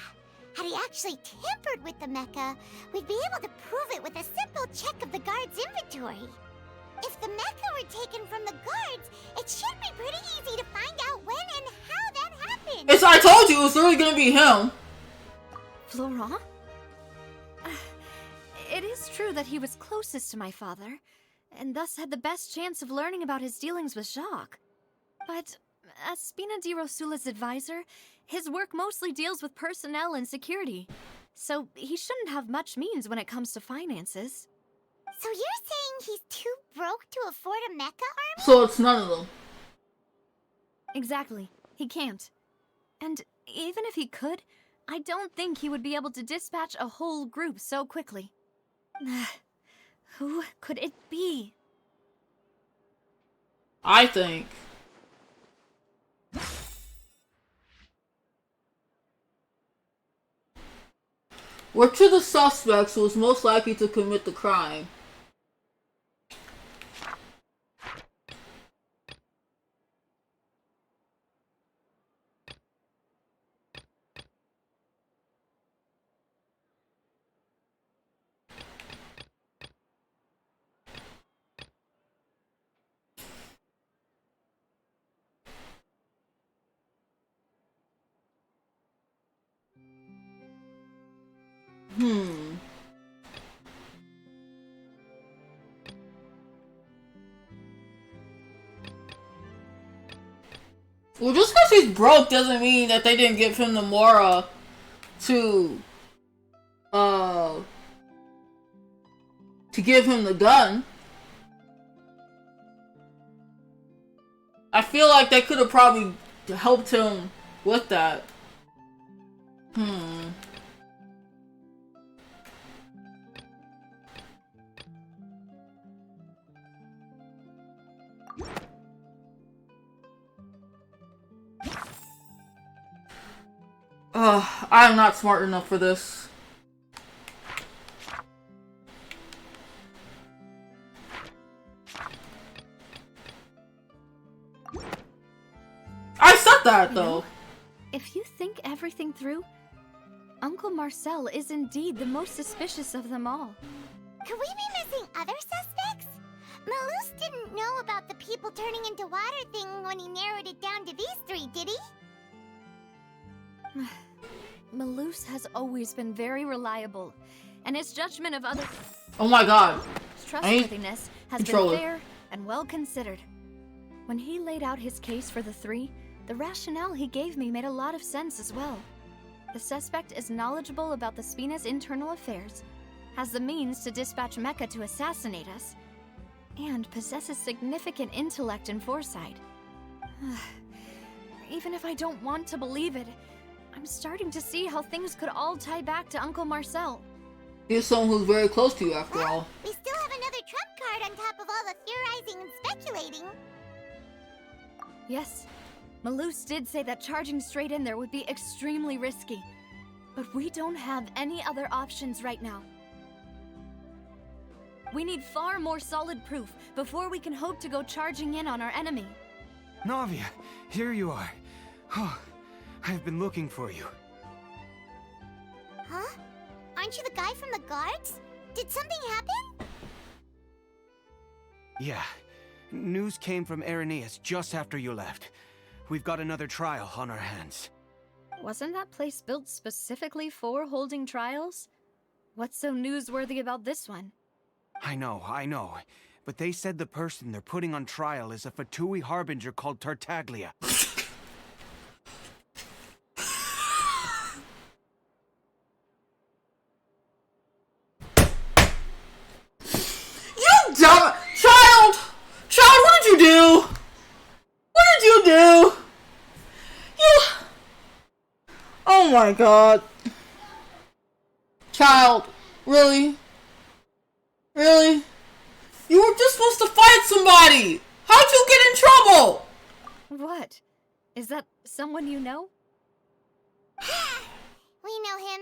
Had he actually tampered with the mecha, we'd be able to prove it with a simple check of the guard's inventory. If the mecha were taken from the guards, it should be pretty easy to find out when and how that happened. I told you it was really gonna be him. Florent? It is true that he was closest to my father, and thus had the best chance of learning about his dealings with Jacques. But as Spina di Rosula's advisor, his work mostly deals with personnel and security, so he shouldn't have much means when it comes to finances. So you're saying he's too broke to afford a mecha army? So it's none of them. Exactly. He can't. And even if he could, I don't think he would be able to dispatch a whole group so quickly. Who could it be? I think. Which of the suspects was most likely to commit the crime? Well, just because he's broke doesn't mean that they didn't give him the mora to give him the gun. I feel like they could have probably helped him with that. I'm not smart enough for this. I said that, though. If you think everything through, Uncle Marcel is indeed the most suspicious of them all. Could we be missing other suspects? Malus didn't know about the people turning into water thing when he narrowed it down to these three, did he? Malus has always been very reliable, and his judgment of other... Oh my god. His trustworthiness has controller. been fair and well considered. When he laid out his case for the three, the rationale he gave me made a lot of sense as well. The suspect is knowledgeable about the Spina's internal affairs, has the means to dispatch Mecha to assassinate us, and possesses significant intellect and foresight. Even if I don't want to believe it, I'm starting to see how things could all tie back to Uncle Marcel. He's someone who's very close to you, after all. We still have another trump card on top of all the theorizing and speculating. Yes, Malus did say that charging straight in there would be extremely risky, but we don't have any other options right now. We need far more solid proof before we can hope to go charging in on our enemy. Navia, here you are. Oh, I've been looking for you. Huh? Aren't you the guy from the guards? Did something happen? Yeah. News came from Irenaeus just after you left. We've got another trial on our hands. Wasn't that place built specifically for holding trials? What's so newsworthy about this one? I know. But they said the person they're putting on trial is a Fatui harbinger called Tartaglia. You dumb child! Child, what did you do? What did you do? You... Oh my god. Child, really? Really? You were just supposed to fight somebody! How'd you get in trouble? What? Is that someone you know? We know him.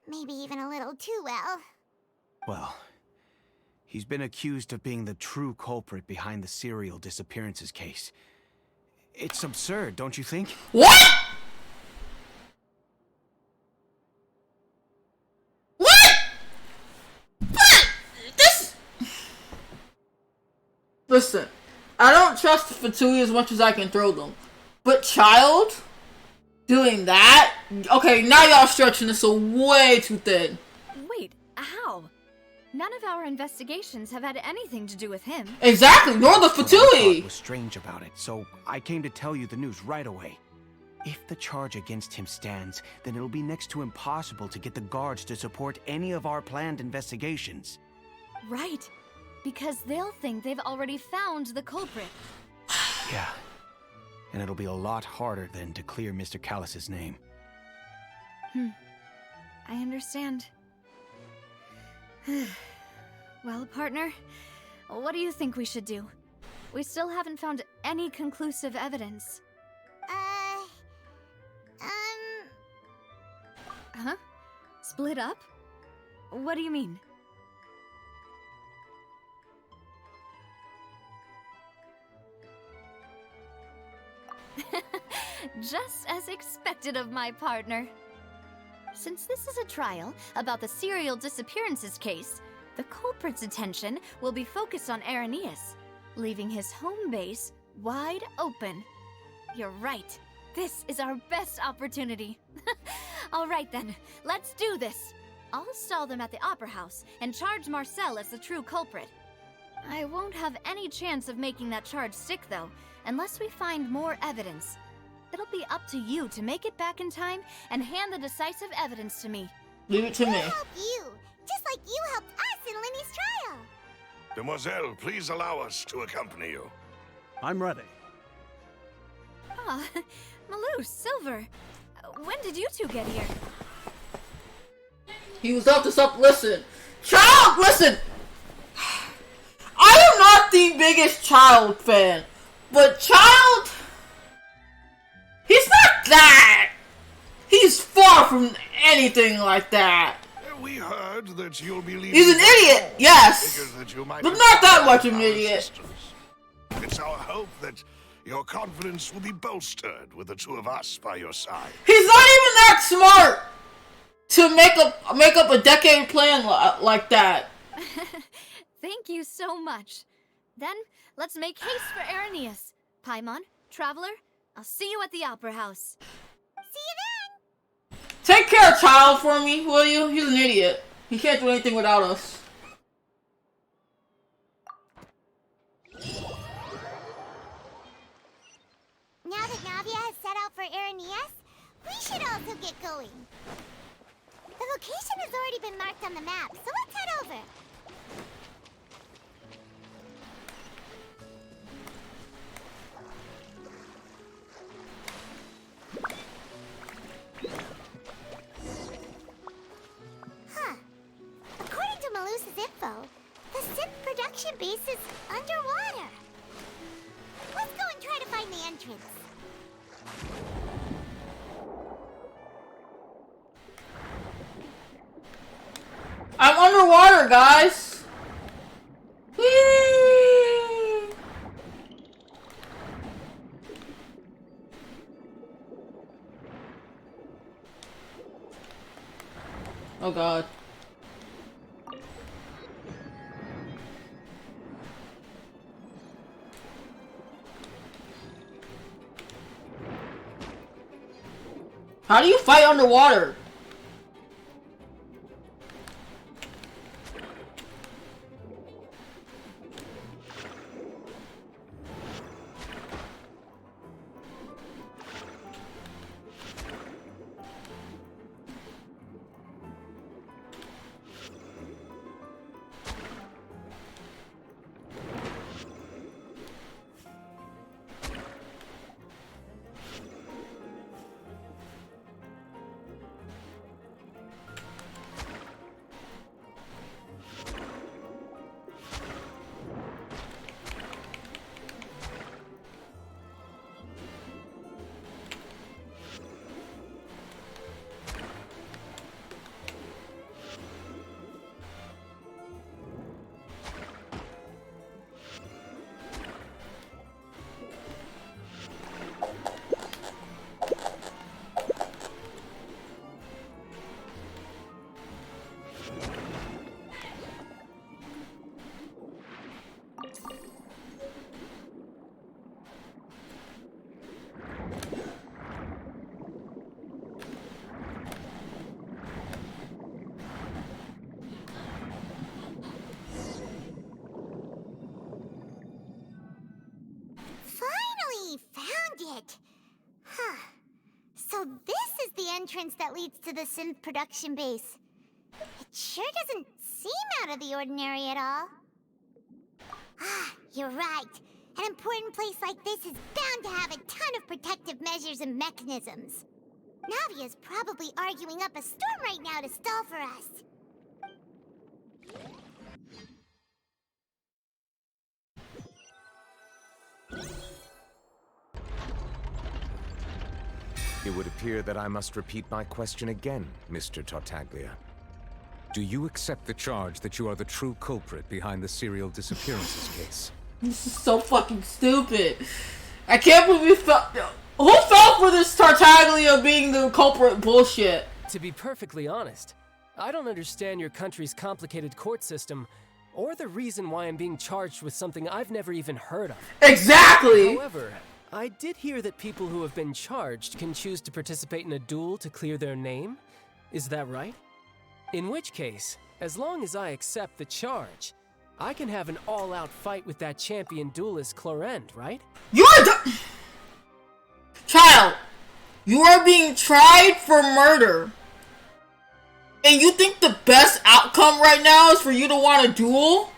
Maybe even a little too well. Well, he's been accused of being the true culprit behind the serial disappearances case. It's absurd, don't you think? What?! Listen, I don't trust Fatui as much as I can throw them. But child? Doing that? Okay, now y'all stretching this way too thin. Wait, how? None of our investigations have had anything to do with him. Exactly, nor the What I Fatui! thought was strange about it, so I came to tell you the news right away. If the charge against him stands, then it'll be next to impossible to get the guards to support any of our planned investigations. Right. Because they'll think they've already found the culprit. Yeah. And it'll be a lot harder then to clear Mr. Callus's name. I understand. Well, partner, what do you think we should do? We still haven't found any conclusive evidence. Huh? Split up? What do you mean? Just as expected of my partner. Since this is a trial about the serial disappearances case, the culprit's attention will be focused on Irenaeus, leaving his home base wide open. You're right. This is our best opportunity. All right then, let's do this. I'll stall them at the Opera House and charge Marcel as the true culprit. I won't have any chance of making that charge stick, though, unless we find more evidence. It'll be up to you to make it back in time and hand the decisive evidence to me. Leave it to me. We'll help you, just like you helped us in Lenny's trial. Demoiselle, please allow us to accompany you. I'm ready. Ah, Malus, Silver. When did you two get here? He was up to something. Listen. Child, listen! I am not the biggest Child fan, but Child... He's not that! He's fun! far from anything like that. We heard that you'll be leaving. He's an idiot, yes, That you might but not that much of an idiot. assistance. It's our hope that your confidence will be bolstered with the two of us by your side. He's not even that smart to make up a decade plan like that. Thank you so much. Then, let's make haste for Arrhenius. Paimon, Traveler, I'll see you at the Opera House. See you then! Take care of Child for me, will you? He's an idiot. He can't do anything without us. Now that Navia has set out for Arrhenius, we should also get going. The location has already been marked on the map, so let's head over. Huh. According to Malusa's info, the synth production base is underwater. Let's go and try to find the entrance. I'm underwater, guys. Whee! Oh God. How do you fight underwater? Huh. So this is the entrance that leads to the synth production base. It sure doesn't seem out of the ordinary at all. Ah, you're right. An important place like this is bound to have a ton of protective measures and mechanisms. Navia's probably arguing up a storm right now to stall for us. It would appear that I must repeat my question again, Mr. Tartaglia. Do you accept the charge that you are the true culprit behind the serial disappearances case? This is so fucking stupid. I can't believe we fell. Who fell for this Tartaglia being the culprit bullshit? To be perfectly honest, I don't understand your country's complicated court system, or the reason why I'm being charged with something I've never even heard of. Exactly! However, I did hear that people who have been charged can choose to participate in a duel to clear their name. Is that right? In which case, as long as I accept the charge, I can have an all-out fight with that champion duelist Clorend, right? Child, you are being tried for murder. And you think the best outcome right now is for you to want a duel?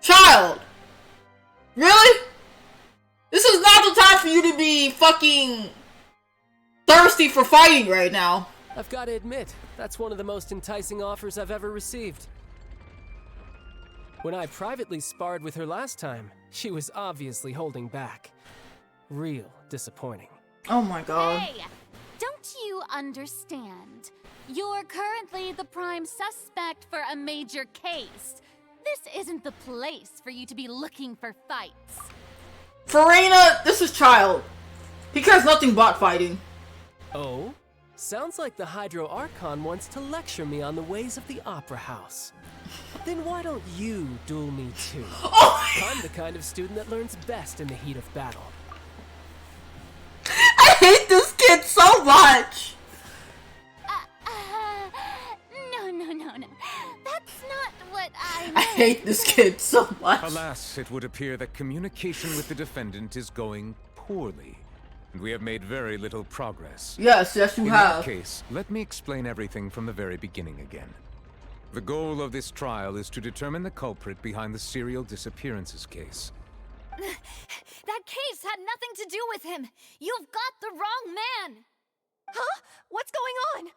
Child, really? This is not the time for you to be fucking thirsty for fighting right now. I've got to admit, that's one of the most enticing offers I've ever received. When I privately sparred with her last time, she was obviously holding back. Real disappointing. Oh my god. Hey! Don't you to understand. You're currently the prime suspect for a major case. This isn't the place for you to be looking for fights. Farina, this is Child. He cares nothing but fighting. Oh? Sounds like the Hydro Archon wants to lecture me on the ways of the Opera House. Then why don't you duel me too? Oh! I'm the kind of student that learns best in the heat of battle. I hate this kid so much! No. That's not what I meant. I hate this kid so much. Alas, it would appear that communication with the defendant is going poorly, and we have made very little progress. Yes, you have. In that case, let me explain everything from the very beginning again. The goal of this trial is to determine the culprit behind the serial disappearances case. That case had nothing to do with him. You've got the wrong man. Huh? What's going on?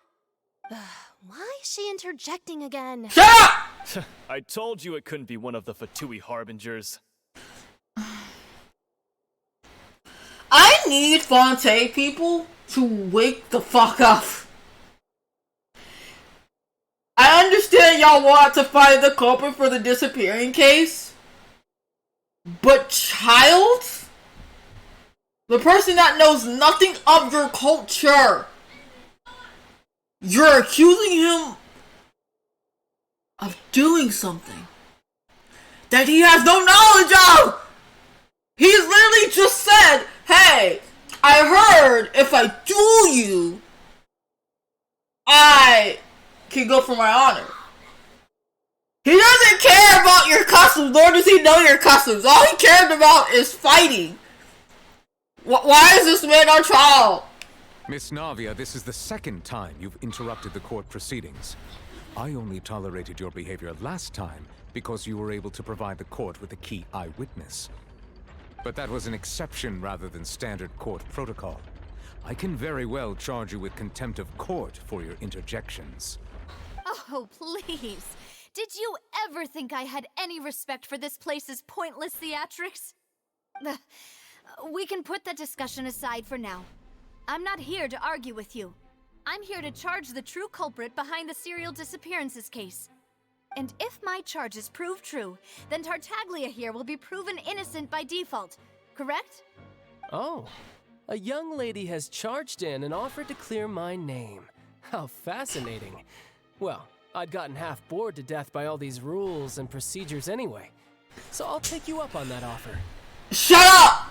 Why is she interjecting again? Shut up! I told you it couldn't be one of the Fatui Harbingers. I need Fontaine people to wake the fuck up. I understand y'all want to find the culprit for the disappearing case, but Child? The person that knows nothing of your culture, you're accusing him of doing something that he has no knowledge of! He's literally just said, hey, I heard if I duel you, I can go for my honor. He doesn't care about your customs, nor does he know your customs. All he cared about is fighting. Why is this man on trial? Miss Navia, this is the second time you've interrupted the court proceedings. I only tolerated your behavior last time because you were able to provide the court with a key eyewitness. But that was an exception rather than standard court protocol. I can very well charge you with contempt of court for your interjections. Oh, please. Did you ever think I had any respect for this place's pointless theatrics? We can put that discussion aside for now. I'm not here to argue with you. I'm here to charge the true culprit behind the serial disappearances case. And if my charges prove true, then Tartaglia here will be proven innocent by default, correct? Oh, a young lady has charged in and offered to clear my name. How fascinating. Well, I'd gotten half bored to death by all these rules and procedures anyway. So I'll take you up on that offer. Shut up!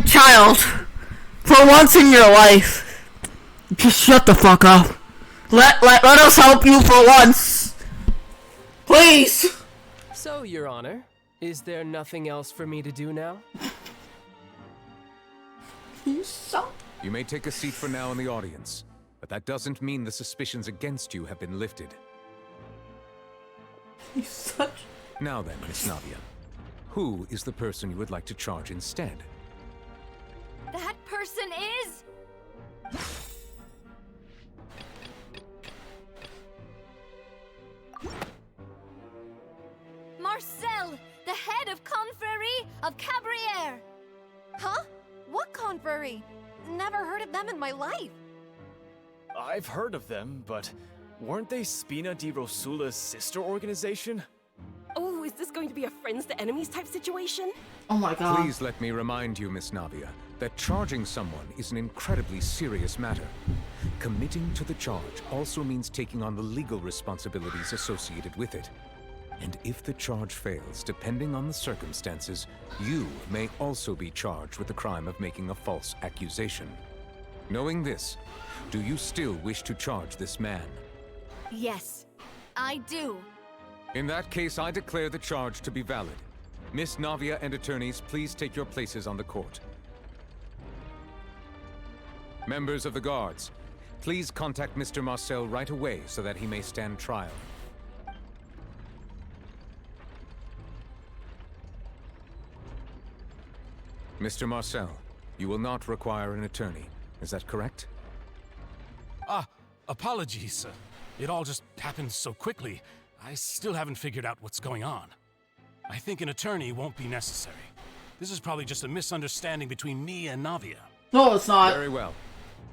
Child, for once in your life, just shut the fuck up. Let us help you for once. Please! So, Your Honor, is there nothing else for me to do now? You may take a seat for now in the audience, but that doesn't mean the suspicions against you have been lifted. Now then, Miss Navia, who is the person you would like to charge instead? That person is... Marcel, the head of Confrérie of Cabrières! Huh? What confrérie? Never heard of them in my life. I've heard of them, but weren't they Spina di Rosula's sister organization? Oh, is this going to be a friends to enemies type situation? Oh my god. Please let me remind you, Miss Navia, that charging someone is an incredibly serious matter. Committing to the charge also means taking on the legal responsibilities associated with it. And if the charge fails, depending on the circumstances, you may also be charged with the crime of making a false accusation. Knowing this, do you still wish to charge this man? Yes, I do. In that case, I declare the charge to be valid. Miss Navia and attorneys, please take your places on the court. Members of the guards, please contact Mr. Marcel right away so that he may stand trial. Mr. Marcel, you will not require an attorney. Is that correct? Apologies. It all just happened so quickly. I still haven't figured out what's going on. I think an attorney won't be necessary. This is probably just a misunderstanding between me and Navia. No, it's not. Very well.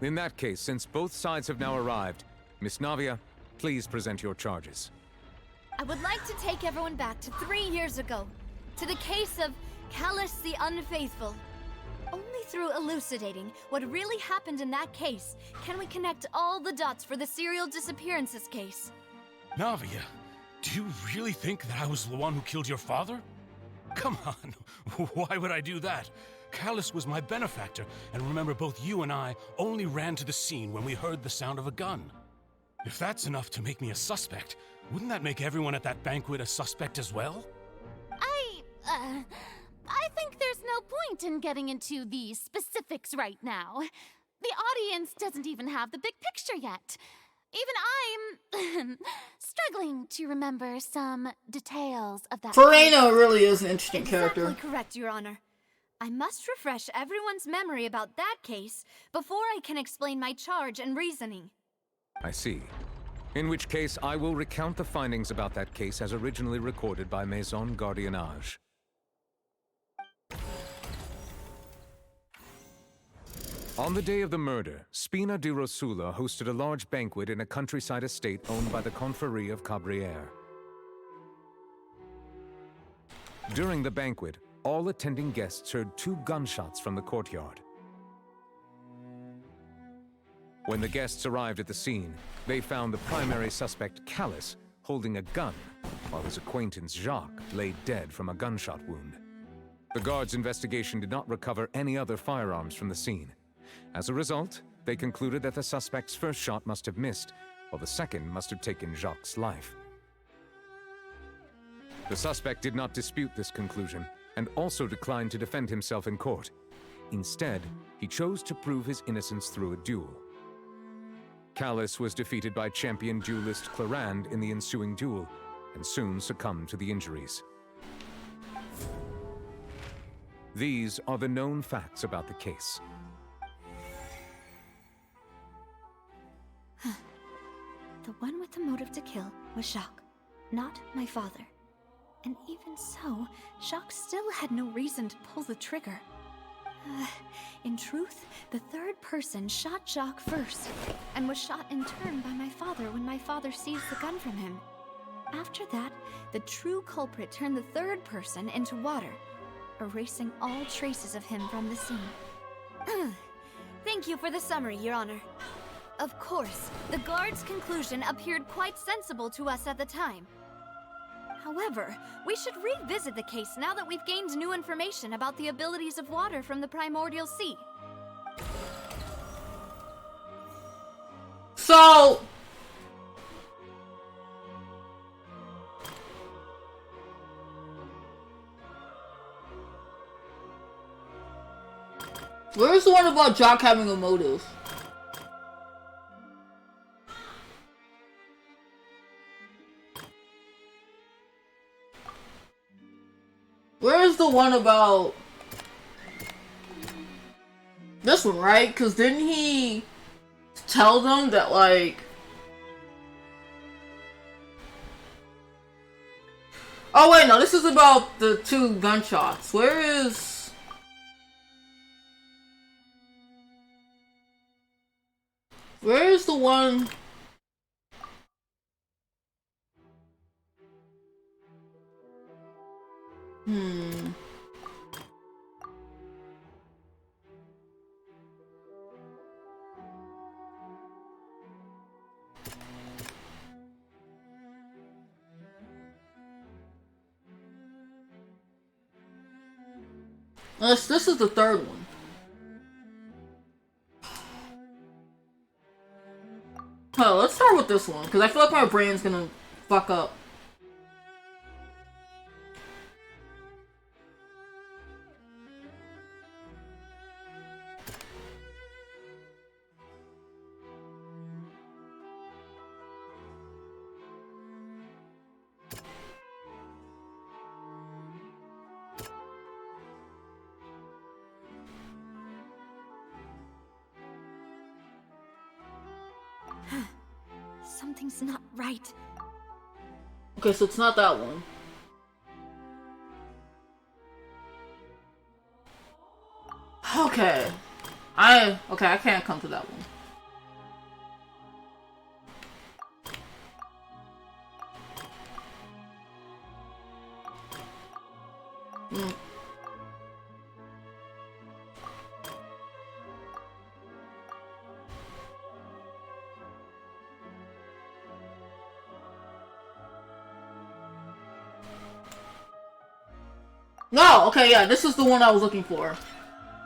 In that case, since both sides have now arrived, Miss Navia, please present your charges. I would like to take everyone back to 3 years ago, to the case of Callus the Unfaithful. Only through elucidating what really happened in that case can we connect all the dots for the serial disappearances case. Navia, do you really think that I was the one who killed your father? Come on, why would I do that? Callus was my benefactor, and remember, both you and I only ran to the scene when we heard the sound of a gun. If that's enough to make me a suspect, wouldn't that make everyone at that banquet a suspect as well? I think there's no point in getting into the specifics right now. The audience doesn't even have the big picture yet. Even I'm struggling to remember some details of that. Farina really is an interesting character. Exactly correct, Your Honor. I must refresh everyone's memory about that case before I can explain my charge and reasoning. I see. In which case, I will recount the findings about that case as originally recorded by Maison Gardiennage. On the day of the murder, Spina di Rosula hosted a large banquet in a countryside estate owned by the Confrérie of Cabrières. During the banquet, all attending guests heard 2 gunshots from the courtyard. When the guests arrived at the scene, they found the primary suspect, Callus, holding a gun, while his acquaintance, Jacques, lay dead from a gunshot wound. The guards' investigation did not recover any other firearms from the scene. As a result, they concluded that the suspect's first shot must have missed, while the second must have taken Jacques' life. The suspect did not dispute this conclusion, and also declined to defend himself in court. Instead, he chose to prove his innocence through a duel. Callus was defeated by champion duelist Clarand in the ensuing duel, and soon succumbed to the injuries. These are the known facts about the case. The one with the motive to kill was Jacques, not my father. And even so, Jacques still had no reason to pull the trigger. In truth, the third person shot Jacques first, and was shot in turn by my father when my father seized the gun from him. After that, the true culprit turned the third person into water, erasing all traces of him from the scene. Thank you for the summary, Your Honor. Of course, the guard's conclusion appeared quite sensible to us at the time. However, we should revisit the case now that we've gained new information about the abilities of water from the primordial sea. So... where's the one about Jacques having a motive? Where's the one about... this one, right? Because didn't he tell them that, like... oh wait, no, this is about the 2 gunshots. Where is... where is the one... This is the third one. Oh, let's start with this one, because I feel like my brain's gonna fuck up. Something's not right. Okay, so it's not that one. Okay. Okay, I can't come to that one. No, okay, yeah, this is the one I was looking for.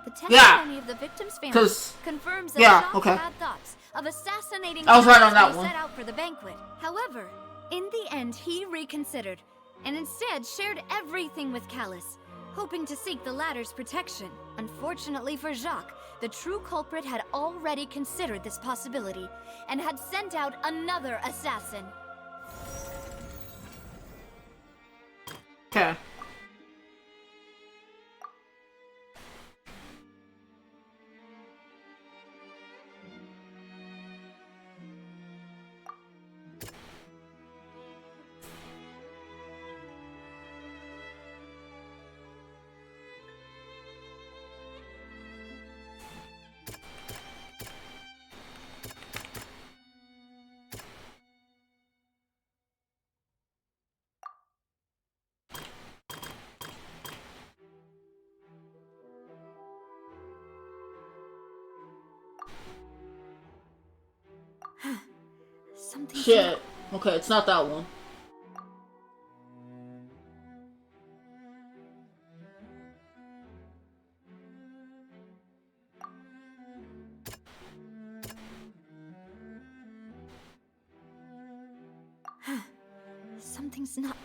The testimony of the victim's family confirms that Jacques had thoughts of assassinating I was right on that when he one. set out for the banquet. However, in the end, he reconsidered and instead shared everything with Callus, hoping to seek the latter's protection. Unfortunately for Jacques, the true culprit had already considered this possibility and had sent out another assassin. Okay. Something. Shit. Okay, it's not that one. Something's not.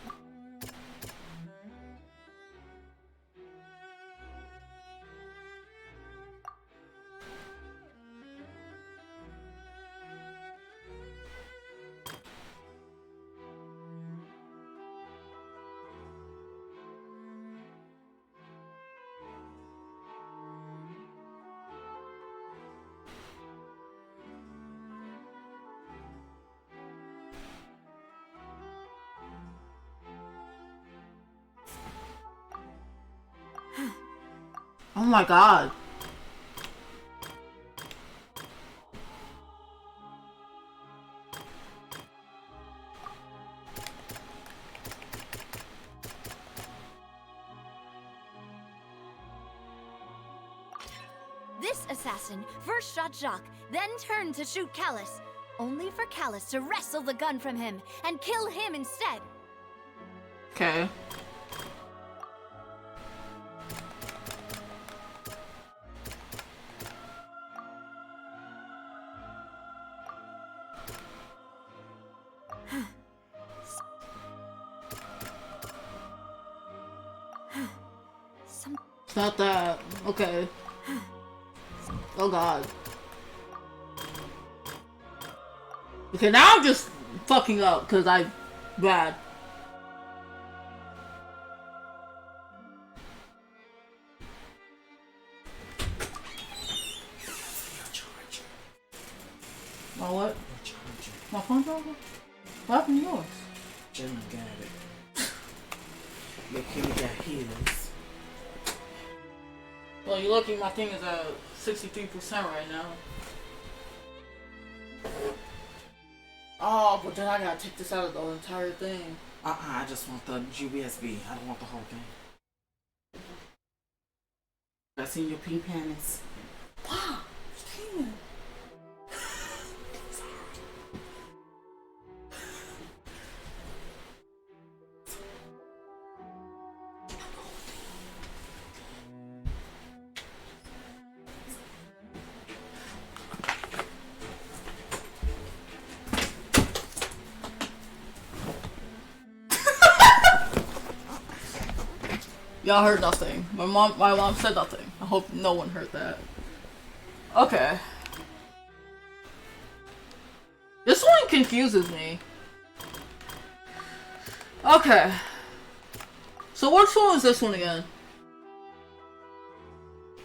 Oh my god. This assassin first shot Jacques, then turned to shoot Callus, only for Callus to wrestle the gun from him and kill him instead. Okay. It's not that. Okay. Oh god. Okay, now I'm just fucking up because I bad. My what? My phone charger? What happened to yours? Jenna got it. Look, Kenny got his. Well, you're lucky my thing is at 63% right now. Oh, but then I gotta take this out of the entire thing. I just want the USB. I don't want the whole thing. I seen your pink panties. Wow, streaming. Y'all heard nothing. My mom said nothing. I hope no one heard that. Okay. This one confuses me. Okay. So which one is this one again?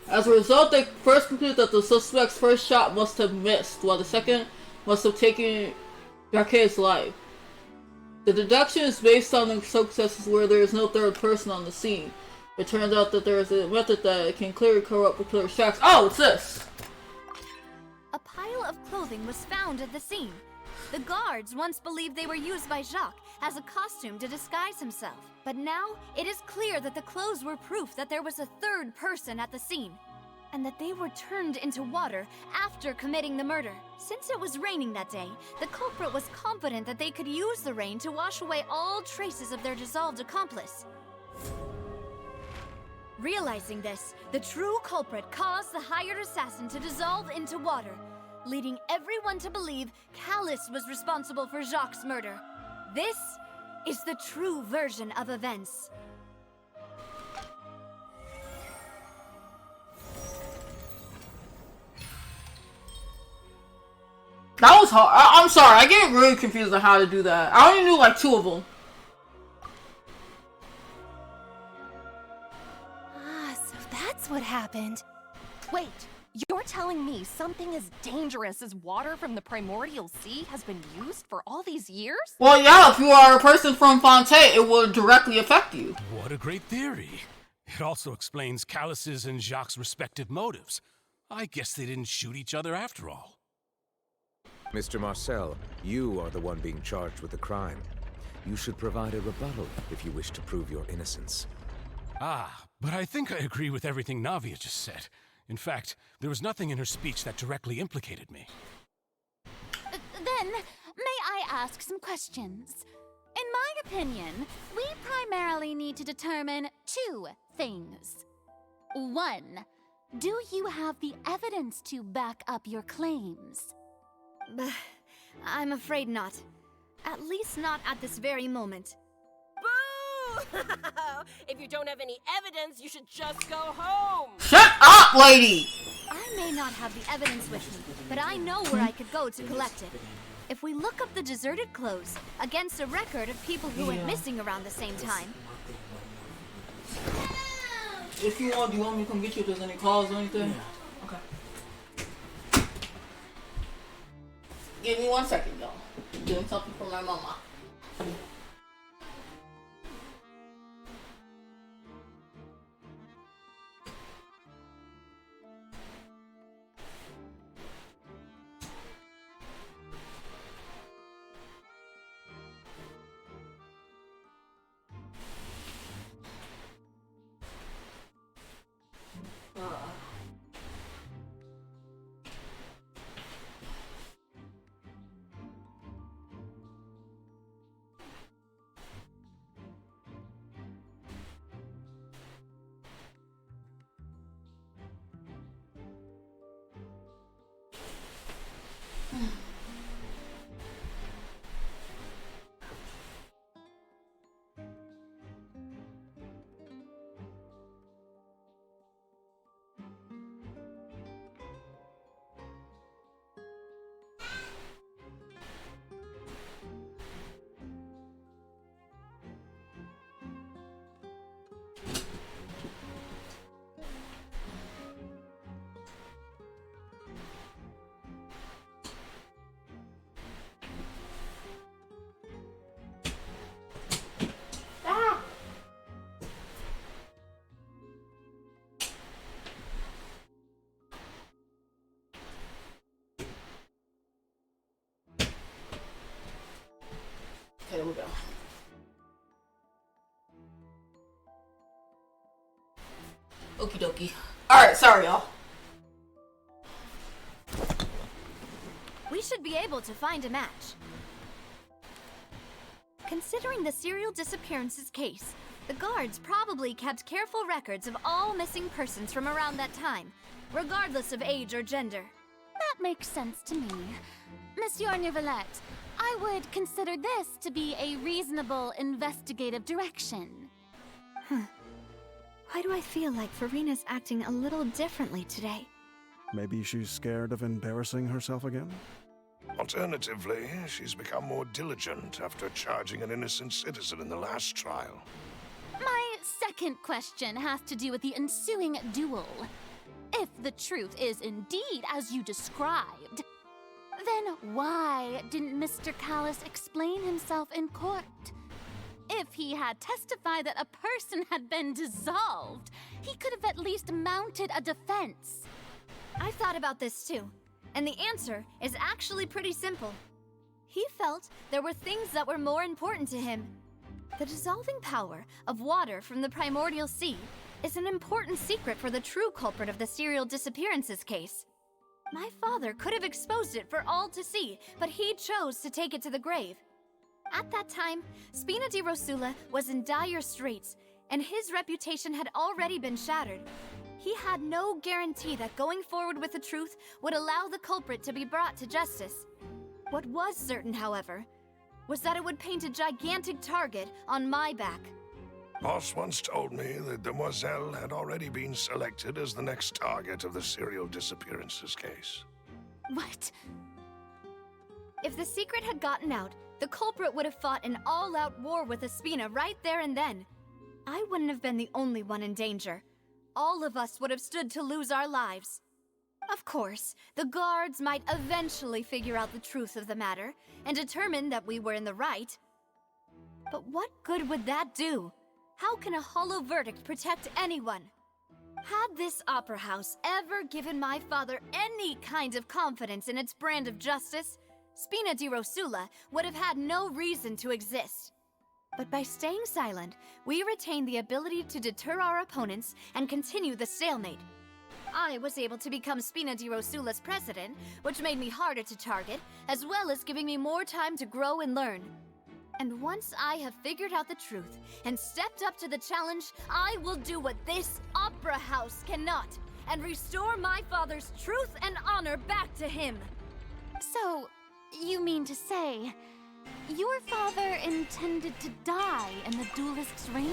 As a result, they first conclude that the suspect's first shot must have missed, while the second must have taken Jacques' life. The deduction is based on the circumstances where there is no third person on the scene. It turns out that there is a method that can clearly cover up the killer's tracks. Oh, it's this! of clothing was found at the scene. The guards once believed they were used by Jacques as a costume to disguise himself. But now, it is clear that the clothes were proof that there was a third person at the scene, and that they were turned into water after committing the murder. Since it was raining that day, the culprit was confident that they could use the rain to wash away all traces of their dissolved accomplice. Realizing this, the true culprit caused the hired assassin to dissolve into water, leading everyone to believe Callus was responsible for Jacques' murder. This is the true version of events. That was hard. I'm sorry, I get really confused on how to do that. I only knew like 2 of them. Ah, so that's what happened. Wait, you're telling me something as dangerous as water from the primordial sea has been used for all these years? Well, yeah, if you are a person from Fontaine, it will directly affect you. What a great theory. It also explains Callus's and Jacques' respective motives. I guess they didn't shoot each other after all. Mr. Marcel, you are the one being charged with the crime. You should provide a rebuttal if you wish to prove your innocence. Ah, but I think I agree with everything Navia just said. In fact, there was nothing in her speech that directly implicated me. Then, may I ask some questions? In my opinion, we primarily need to determine 2 things. 1, do you have the evidence to back up your claims? I'm afraid not. At least not at this very moment. Boo! If you don't have any evidence, you should just go home! Shut up, lady! I may not have the evidence with me, but I know where I could go to collect it. If we look up the deserted clothes against a record of people who went missing around the same time. If you want, do you want me to come get you if there's any calls or anything? Yeah. Okay. Give me 1 second, y'all. I'm doing something for my mama. Okay, there we go. Okie dokie. Alright, sorry y'all. We should be able to find a match. Considering the serial disappearances case, the guards probably kept careful records of all missing persons from around that time, regardless of age or gender. That makes sense to me. Monsieur Neuvillette, I would consider this to be a reasonable investigative direction. Why do I feel like Farina's acting a little differently today? Maybe she's scared of embarrassing herself again? Alternatively, she's become more diligent after charging an innocent citizen in the last trial. My second question has to do with the ensuing duel. If the truth is indeed as you described, then why didn't Mr. Callus explain himself in court? If he had testified that a person had been dissolved, he could have at least mounted a defense. I've thought about this too. And the answer is actually pretty simple. He felt there were things that were more important to him. The dissolving power of water from the primordial sea is an important secret for the true culprit of the serial disappearances case. My father could have exposed it for all to see, but he chose to take it to the grave. At that time, Spina di Rosula was in dire straits, and his reputation had already been shattered. He had no guarantee that going forward with the truth would allow the culprit to be brought to justice. What was certain, however, was that it would paint a gigantic target on my back. Boss once told me that Demoiselle had already been selected as the next target of the serial disappearances case. What? If the secret had gotten out, the culprit would have fought an all-out war with Espina right there and then. I wouldn't have been the only one in danger. All of us would have stood to lose our lives. Of course, the guards might eventually figure out the truth of the matter and determine that we were in the right. But what good would that do? How can a hollow verdict protect anyone? Had this opera house ever given my father any kind of confidence in its brand of justice, Spina di Rosula would have had no reason to exist. But by staying silent, we retain the ability to deter our opponents and continue the stalemate. I was able to become Spina di Rosula's president, which made me harder to target, as well as giving me more time to grow and learn. And once I have figured out the truth and stepped up to the challenge, I will do what this opera house cannot, and restore my father's truth and honor back to him. So, you mean to say, your father intended to die in the duelist's ring?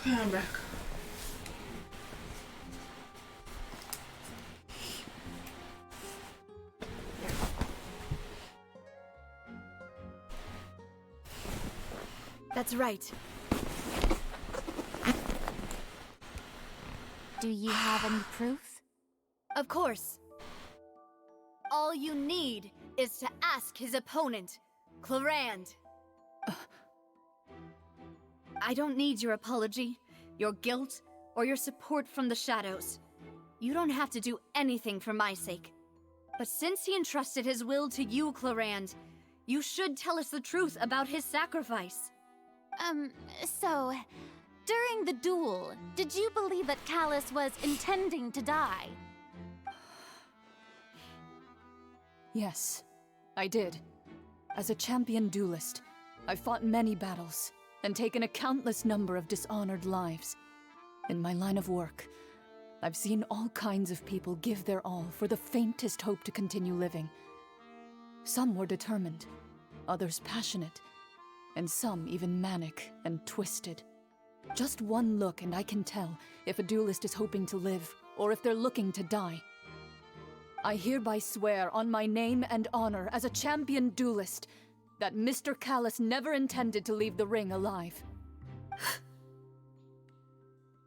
Okay, I'm back. That's right. Do you have any proof? Of course. All you need is to ask his opponent, Clarand. I don't need your apology, your guilt, or your support from the shadows. You don't have to do anything for my sake. But since he entrusted his will to you, Clarand, you should tell us the truth about his sacrifice. So, during the duel, did you believe that Callus was intending to die? Yes, I did. As a champion duelist, I've fought many battles and taken a countless number of dishonored lives. In my line of work, I've seen all kinds of people give their all for the faintest hope to continue living. Some were determined, others passionate, and some even manic and twisted. Just one look and I can tell if a duelist is hoping to live or if they're looking to die. I hereby swear on my name and honor as a champion duelist that Mr. Callus never intended to leave the ring alive.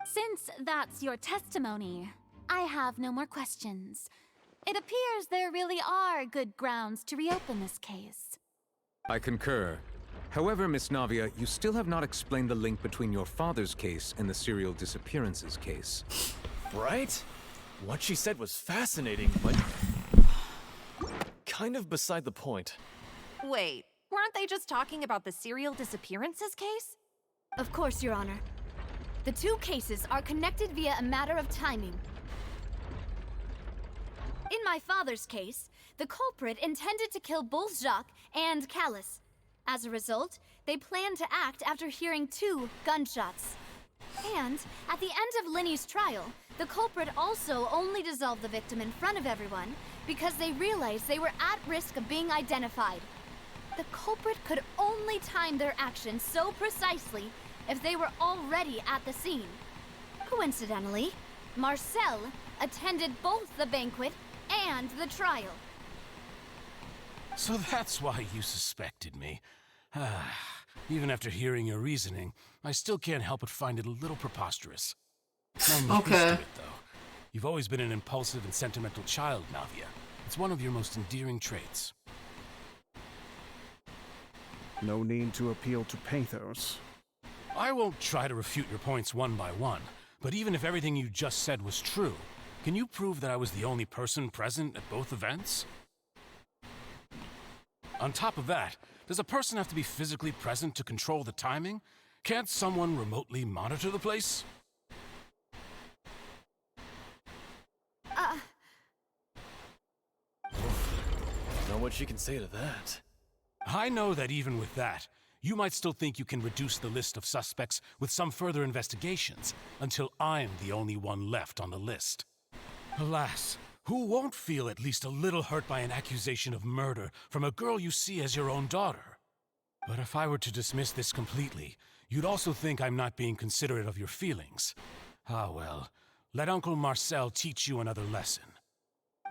Since that's your testimony, I have no more questions. It appears there really are good grounds to reopen this case. I concur. However, Miss Navia, you still have not explained the link between your father's case and the serial disappearances case. Right? What she said was fascinating, but kind of beside the point. Wait, weren't they just talking about the serial disappearances case? Of course, Your Honor. The two cases are connected via a matter of timing. In my father's case, the culprit intended to kill both Jacques and Callus. As a result, they planned to act after hearing 2 gunshots. And, at the end of Linny's trial, the culprit also only dissolved the victim in front of everyone because they realized they were at risk of being identified. The culprit could only time their actions so precisely if they were already at the scene. Coincidentally, Marcel attended both the banquet and the trial. So that's why you suspected me. Even after hearing your reasoning, I still can't help but find it a little preposterous. I'm used to it, though. You've always been an impulsive and sentimental child, Navia. It's one of your most endearing traits. No need to appeal to pathos. I won't try to refute your points one by one, but even if everything you just said was true, can you prove that I was the only person present at both events? On top of that, does a person have to be physically present to control the timing? Can't someone remotely monitor the place? Know what she can say to that. I know that even with that, you might still think you can reduce the list of suspects with some further investigations until I'm the only one left on the list. Alas, who won't feel at least a little hurt by an accusation of murder from a girl you see as your own daughter? But if I were to dismiss this completely, you'd also think I'm not being considerate of your feelings. Ah well, let Uncle Marcel teach you another lesson.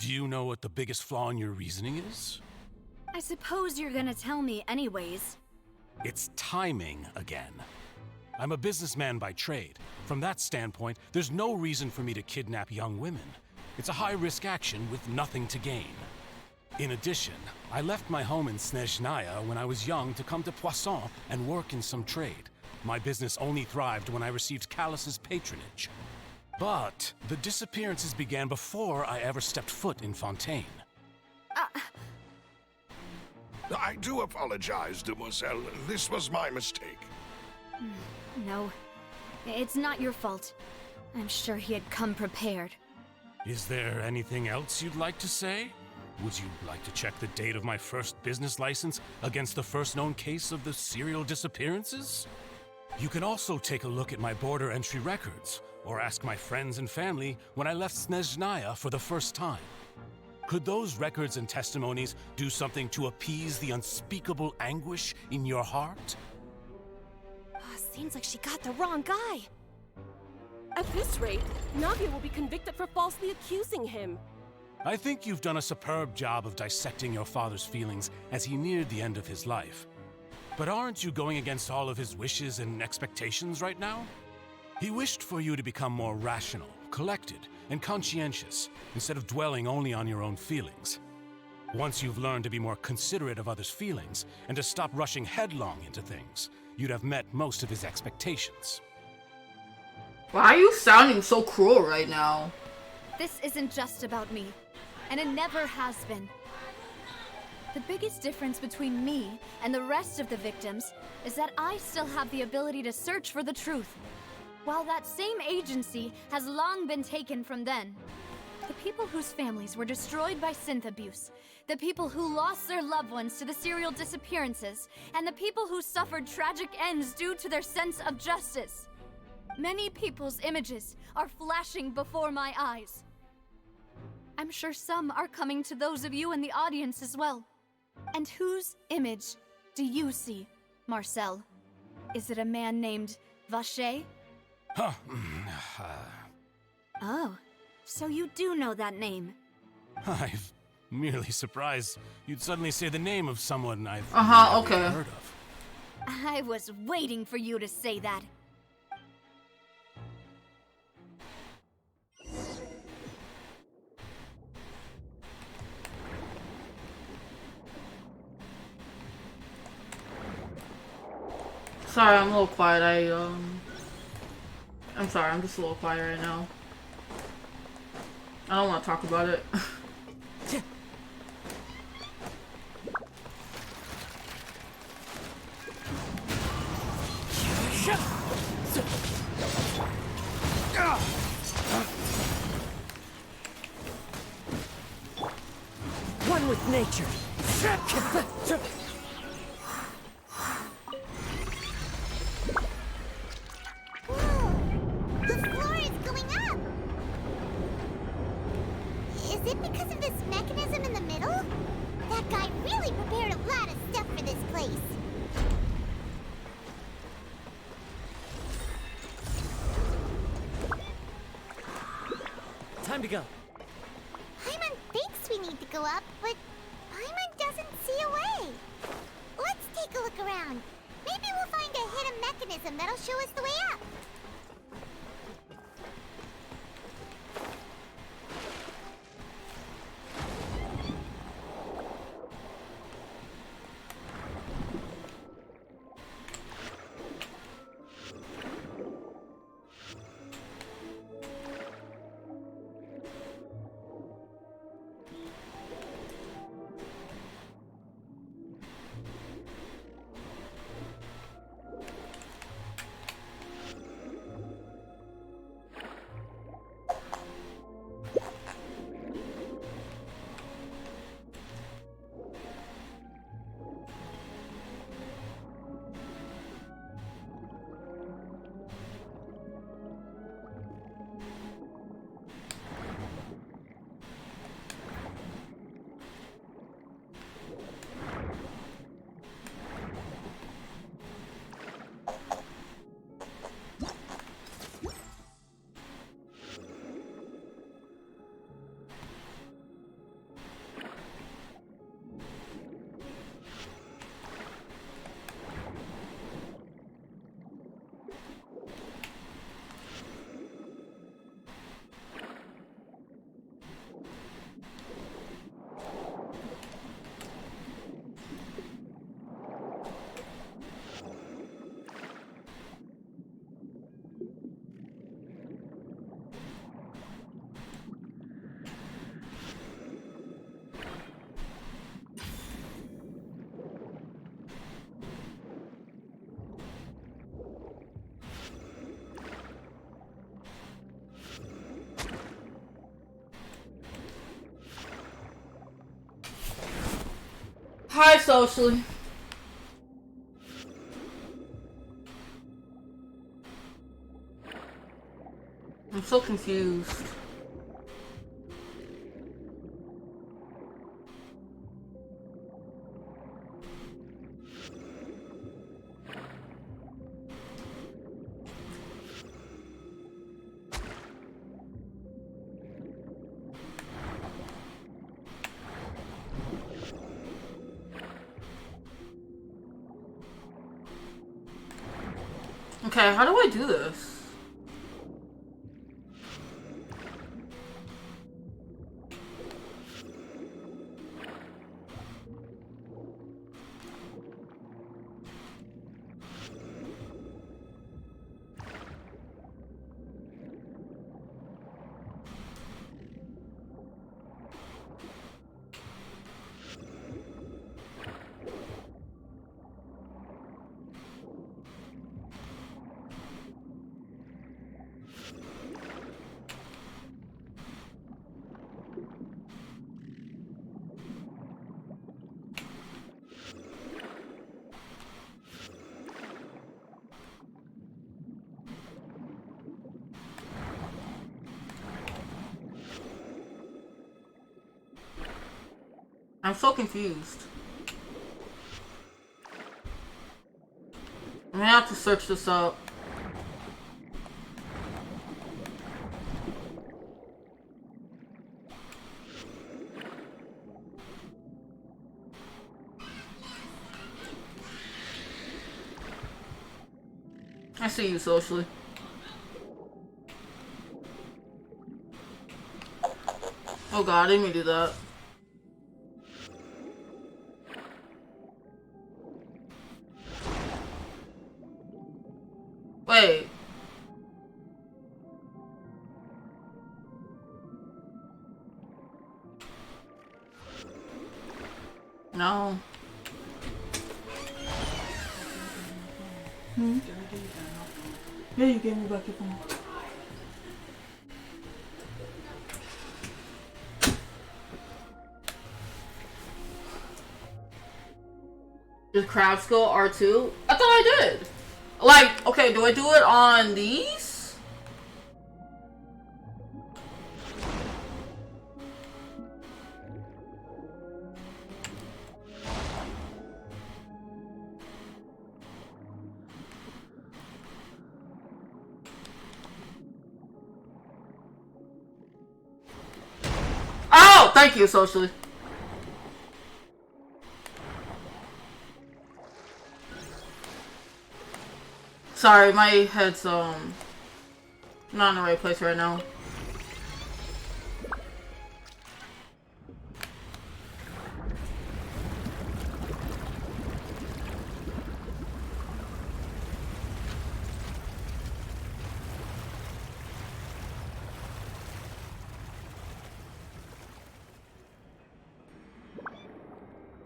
Do you know what the biggest flaw in your reasoning is? I suppose you're gonna tell me anyways. It's timing again. I'm a businessman by trade. From that standpoint, there's no reason for me to kidnap young women. It's a high-risk action with nothing to gain. In addition, I left my home in Snezhnaya when I was young to come to Poisson and work in some trade. My business only thrived when I received Callus's patronage. But the disappearances began before I ever stepped foot in Fontaine. I do apologize, demoiselle. This was my mistake. No, it's not your fault. I'm sure he had come prepared. Is there anything else you'd like to say? Would you like to check the date of my first business license against the first known case of the serial disappearances? You can also take a look at my border entry records, or ask my friends and family when I left Snezhnaya for the first time. Could those records and testimonies do something to appease the unspeakable anguish in your heart? Seems like she got the wrong guy. this rate, Navia will be convicted for falsely accusing him. I think you've done a superb job of dissecting your father's feelings as he neared the end of his life. But aren't you going against all of his wishes and expectations right now? He wished for you to become more rational, collected, and conscientious, instead of dwelling only on your own feelings. Once you've learned to be more considerate of others' feelings, and to stop rushing headlong into things, you'd have met most of his expectations. Why are you sounding so cruel right now? This isn't just about me, and it never has been. The biggest difference between me and the rest of the victims is that I still have the ability to search for the truth, while that same agency has long been taken from them. The people whose families were destroyed by synth abuse, the people who lost their loved ones to the serial disappearances, and the people who suffered tragic ends due to their sense of justice. Many people's images are flashing before my eyes. I'm sure some are coming to those of you in the audience as well. And whose image do you see, Marcel? Is it a man named Vacher? Oh, so you do know that name. I'm merely surprised you'd suddenly say the name of someone I've Okay. never heard of. I was waiting for you to say that. Sorry, I'm a little quiet. I'm sorry, I'm just a little quiet right now. I don't want to talk about it. One with nature. The floor is going up! Is it because of this mechanism in the middle? That guy really prepared a lot of stuff for this place. Time to go. Paimon thinks we need to go up, but Paimon doesn't see a way. Let's take a look around. Maybe we'll find a hidden mechanism that'll show us the way up. Hi, socially. I'm so confused. Okay, how do I do this? I'm so confused. I'm gonna have to search this up. I see you socially. Oh god, I didn't mean to do that. Wait. No. Hmm? Yeah, you gave me back your phone. Does crab skill R2? I thought I did. Like, okay, do I do it on these? Oh, thank you, socially. Sorry, my head's not in the right place right now.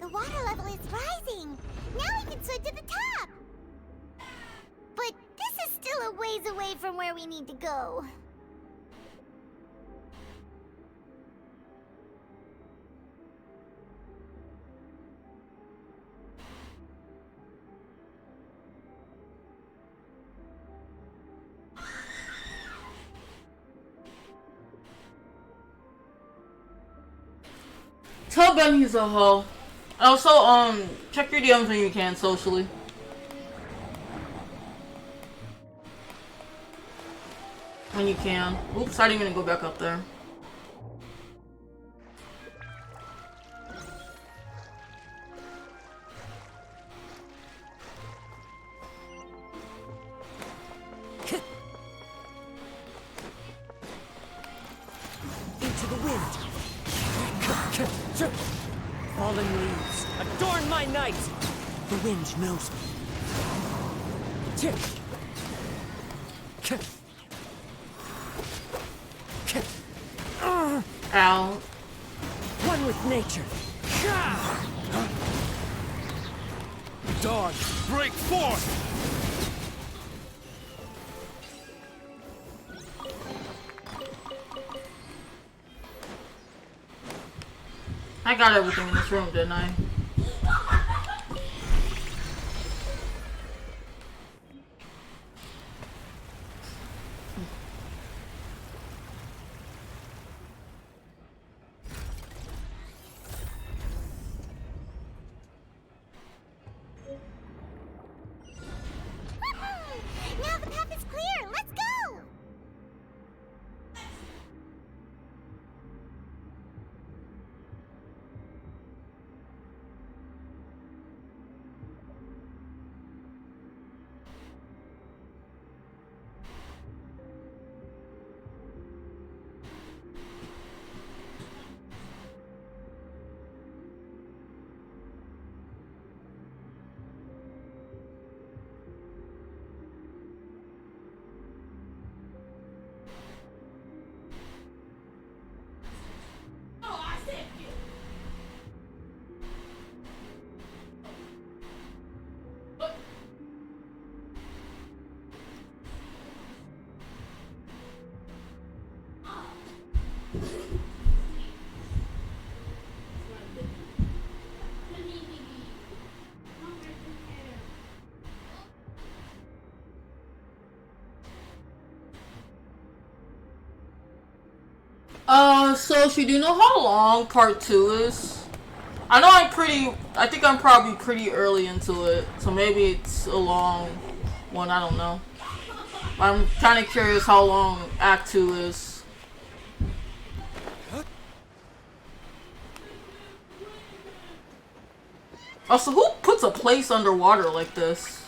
The water level is rising. Now we can swim to the top. But this is still a ways away from where we need to go. Tell Ben he's a hoe. Also, check your DMs when you can, socially. When you can. Oops, I didn't even go back up there. Into the wind. Fallen leaves, adorn my night. The wind knows me. Ow. One with nature. Dawn, break forth! I got everything in this room, didn't I? Now the path is clear. Let's go. So do you know how long part 2 is? I know I think I'm probably pretty early into it, so maybe it's a long one, I don't know. I'm kind of curious how long Act 2 is. Also, who puts a place underwater like this?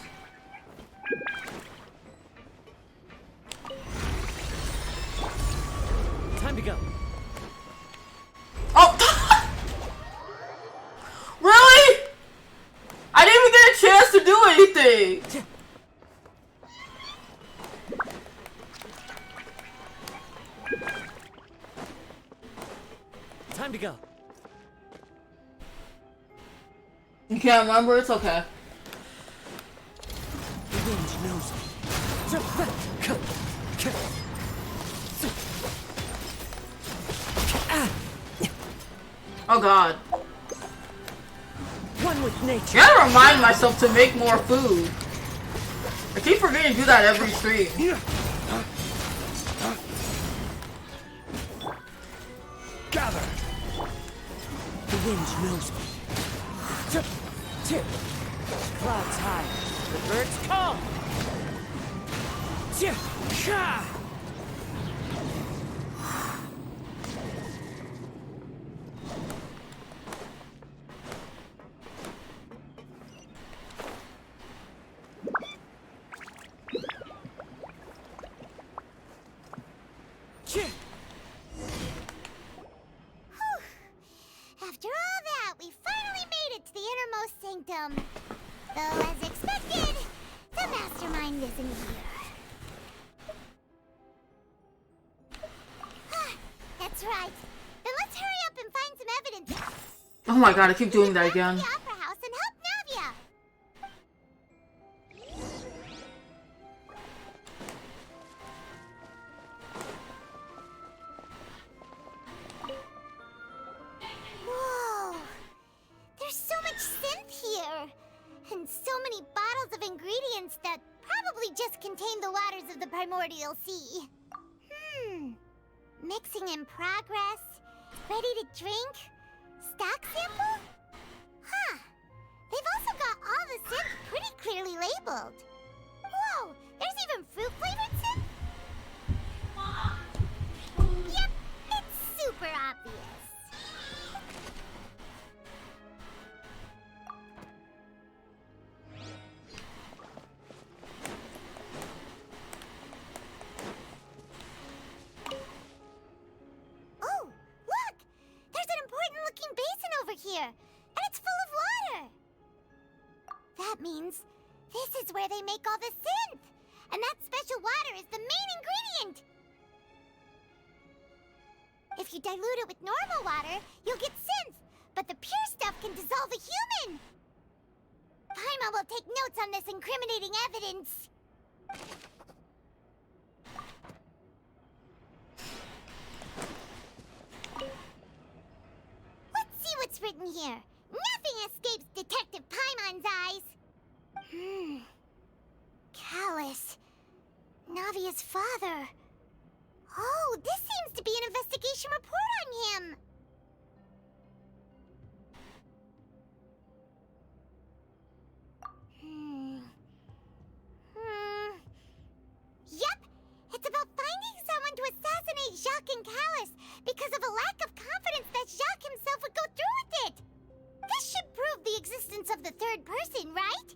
Time to go. Oh! Really? I didn't even get a chance to do anything! Time to go. You can't remember? It's okay. The wind knows me. Oh god. One with nature. I gotta remind myself to make more food. I keep forgetting to do that every stream. Gather. The wind knows me. Clouds high. The birds come. After all that, we finally made it to the innermost sanctum. Though, as expected, the mastermind isn't here. That's right. Then let's hurry up and find some evidence. Oh my god, I keep doing that again. The Opera House and help Navia. Whoa! There's so much synth here! And so many bottles of ingredients that probably just contain the waters of the primordial sea. Mixing in progress? Ready to drink? Stock sample? Huh. They've also got all the synth pretty clearly labeled. Whoa! There's even fruit-flavored synth? Yep, it's super obvious. Oh, look! There's an important-looking basin over here, and it's full of water. That means this is where they make all the synth, and that special water is the main ingredient. If you dilute it with normal water, you'll get synth, but the pure stuff can dissolve a human. Paimon will take notes on this incriminating evidence. Let's see what's written here. Nothing escapes Detective Paimon's eyes. Callus. Navia's father. Oh, this seems to be an investigation report on him. Yep, it's about finding someone to assassinate Jacques and Callus because of a lack of confidence that Jacques himself would go through with it. This should prove the existence of the third person, right?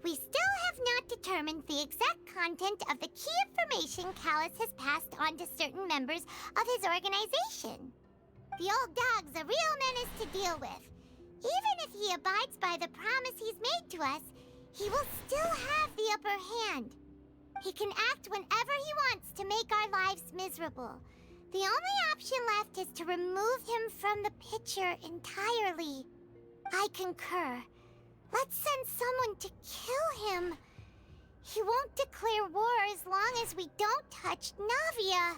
We still have not determined the exact content of the key information Callus has passed on to certain members of his organization. The old dog's a real menace to deal with. Even if he abides by the promise he's made to us, he will still have the upper hand. He can act whenever he wants to make our lives miserable. The only option left is to remove him from the picture entirely. I concur. Let's send someone to kill him. He won't declare war as long as we don't touch Navia.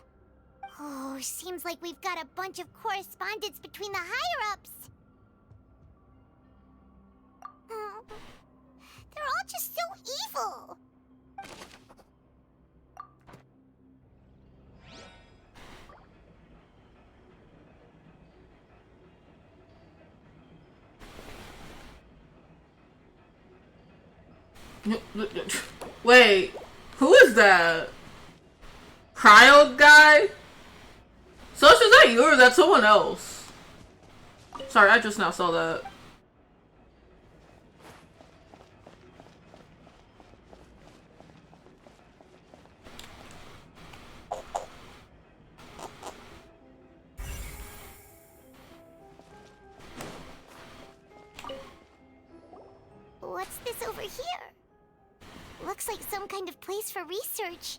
Oh, seems like we've got a bunch of correspondence between the higher-ups. Oh, they're all just so evil. Wait, who is that? Cryo guy? So is that you or is that someone else? Sorry, I just now saw that. What's this over here? Looks like some kind of place for research.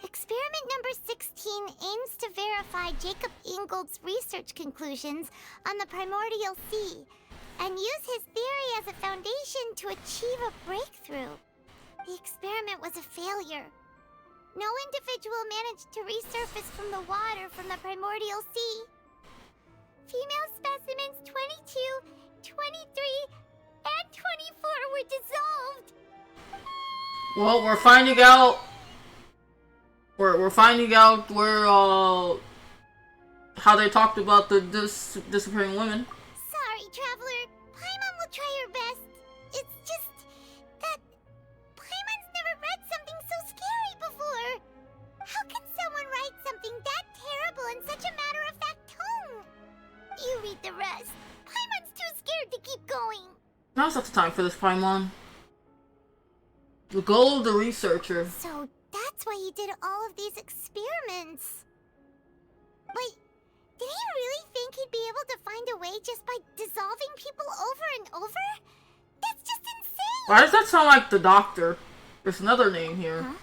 Experiment number 16 aims to verify Jacob Ingold's research conclusions on the primordial sea and use his theory as a foundation to achieve a breakthrough. The experiment was a failure. No individual managed to resurface from the water from the primordial sea. Female specimens 22, 23, and 24 were dissolved. Well, we're finding out. We're finding out where how they talked about the disappearing women. Sorry, Traveler. Paimon will try her best. It's just that Paimon's never read something so scary before. How can someone write something that terrible in such a matter-of-fact tone? You read the rest. Paimon's too scared to keep going. Now's not the time for this, Paimon. The goal of the researcher. So that's why he did all of these experiments. But did he really think he'd be able to find a way just by dissolving people over and over? That's just insane! Why does that sound like the Doctor? There's another name here. Huh?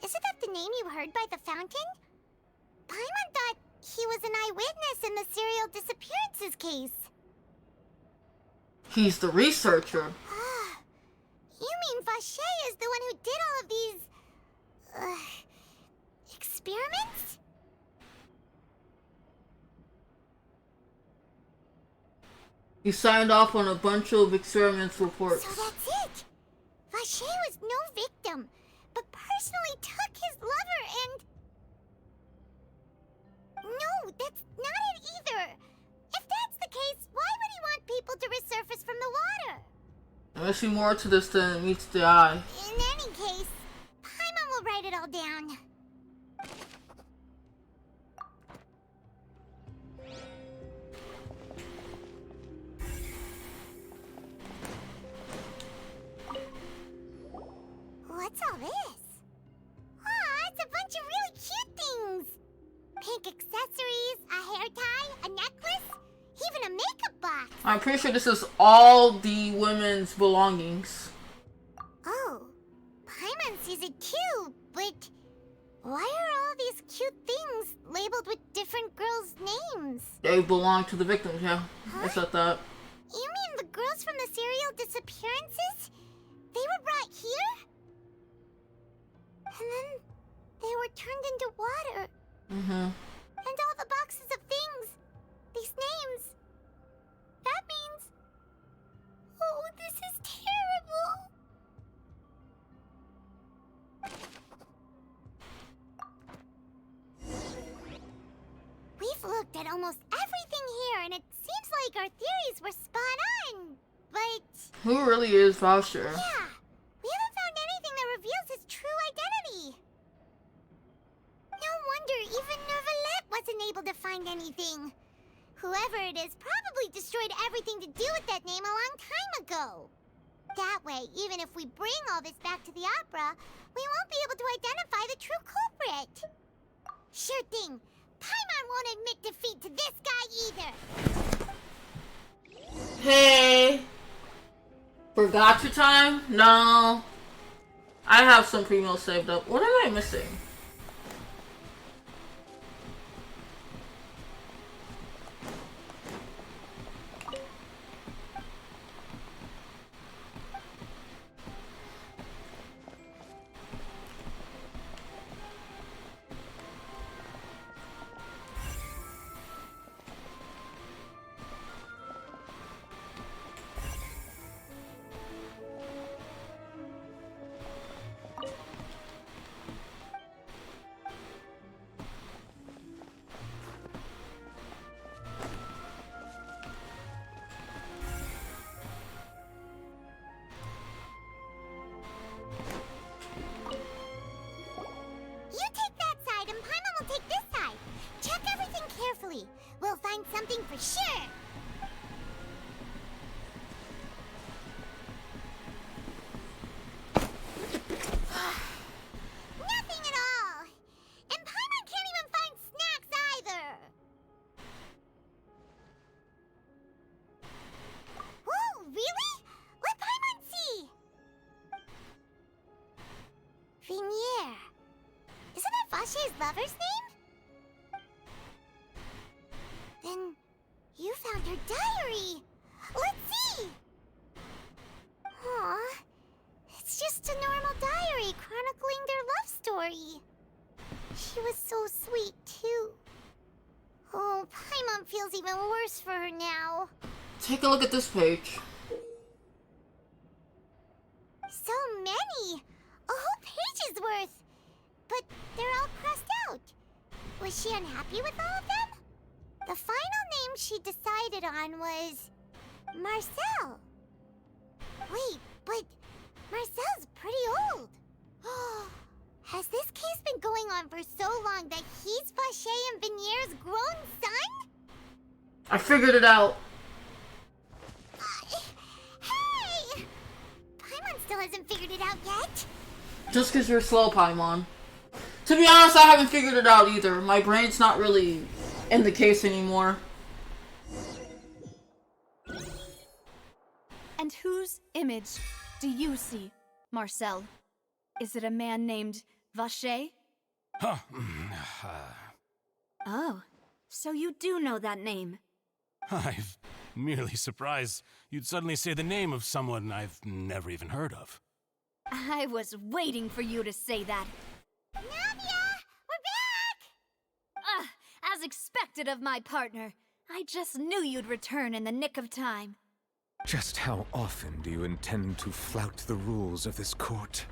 Isn't that the name you heard by the fountain? Paimon thought he was an eyewitness in the serial disappearances case. He's the researcher. You mean Vache is the one who did all of these... experiments? He signed off on a bunch of experiments reports. So that's it! Vache was no victim, but personally took his lover and... No, that's not it either! If that's the case, why would he want people to resurface from the water? I see more to this than meets the eye. In any case, Paimon will write it all down. What's all this? Aw, it's a bunch of really cute things! Pink accessories, a hair tie, a necklace, even a makeup box. I'm pretty sure this is all the women's belongings. Oh, Paimon sees it too, but why are all these cute things labeled with different girls' names? They belong to the victims, yeah. Huh? I said that. You mean the girls from the serial disappearances? They were brought here? And then they were turned into water. Mm-hmm. And all the boxes of things, these names, that means... Oh, this is terrible! We've looked at almost everything here, and it seems like our theories were spot on, but... Who really is Voucher? Yeah, we haven't found anything that reveals his true identity. No wonder even Neuvillette wasn't able to find anything. Whoever it is probably destroyed everything to do with that name a long time ago. That way, even if we bring all this back to the opera, we won't be able to identify the true culprit. Sure thing. Paimon won't admit defeat to this guy either. Hey! Forgot your time? No. I have some premos saved up. What am I missing? Vashay's lover's name? Then you found her diary. Let's see. Aw, it's just a normal diary chronicling their love story. She was so sweet, too. Oh, Paimon feels even worse for her now. Take a look at this page. So many! A whole page's worth! But they're all crossed out. Was she unhappy with all of them? The final name she decided on was... Marcel. Wait, but Marcel's pretty old. Has this case been going on for so long that he's Vacher and Venier's grown son? I figured it out. Hey! Paimon still hasn't figured it out yet. Just because you're slow, Paimon. To be honest, I haven't figured it out either. My brain's not really in the case anymore. And whose image do you see, Marcel? Is it a man named Vacher? Huh. Oh, so you do know that name. I'm merely surprised you'd suddenly say the name of someone I've never even heard of. I was waiting for you to say that. Navia! We're back! As expected of my partner. I just knew you'd return in the nick of time. Just how often do you intend to flout the rules of this court?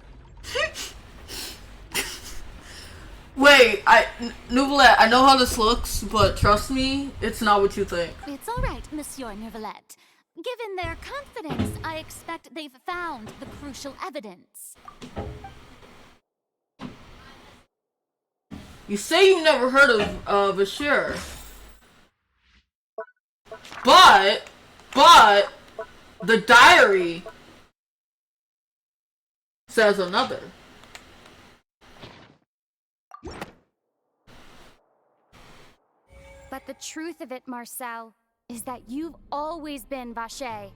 Wait, Nouvellette, I know how this looks, but trust me, it's not what you think. It's all right, Monsieur Nouvellette. Given their confidence, I expect they've found the crucial evidence. You say you never heard of Vacher. But, the diary says another. But the truth of it, Marcel, is that you've always been Vacher.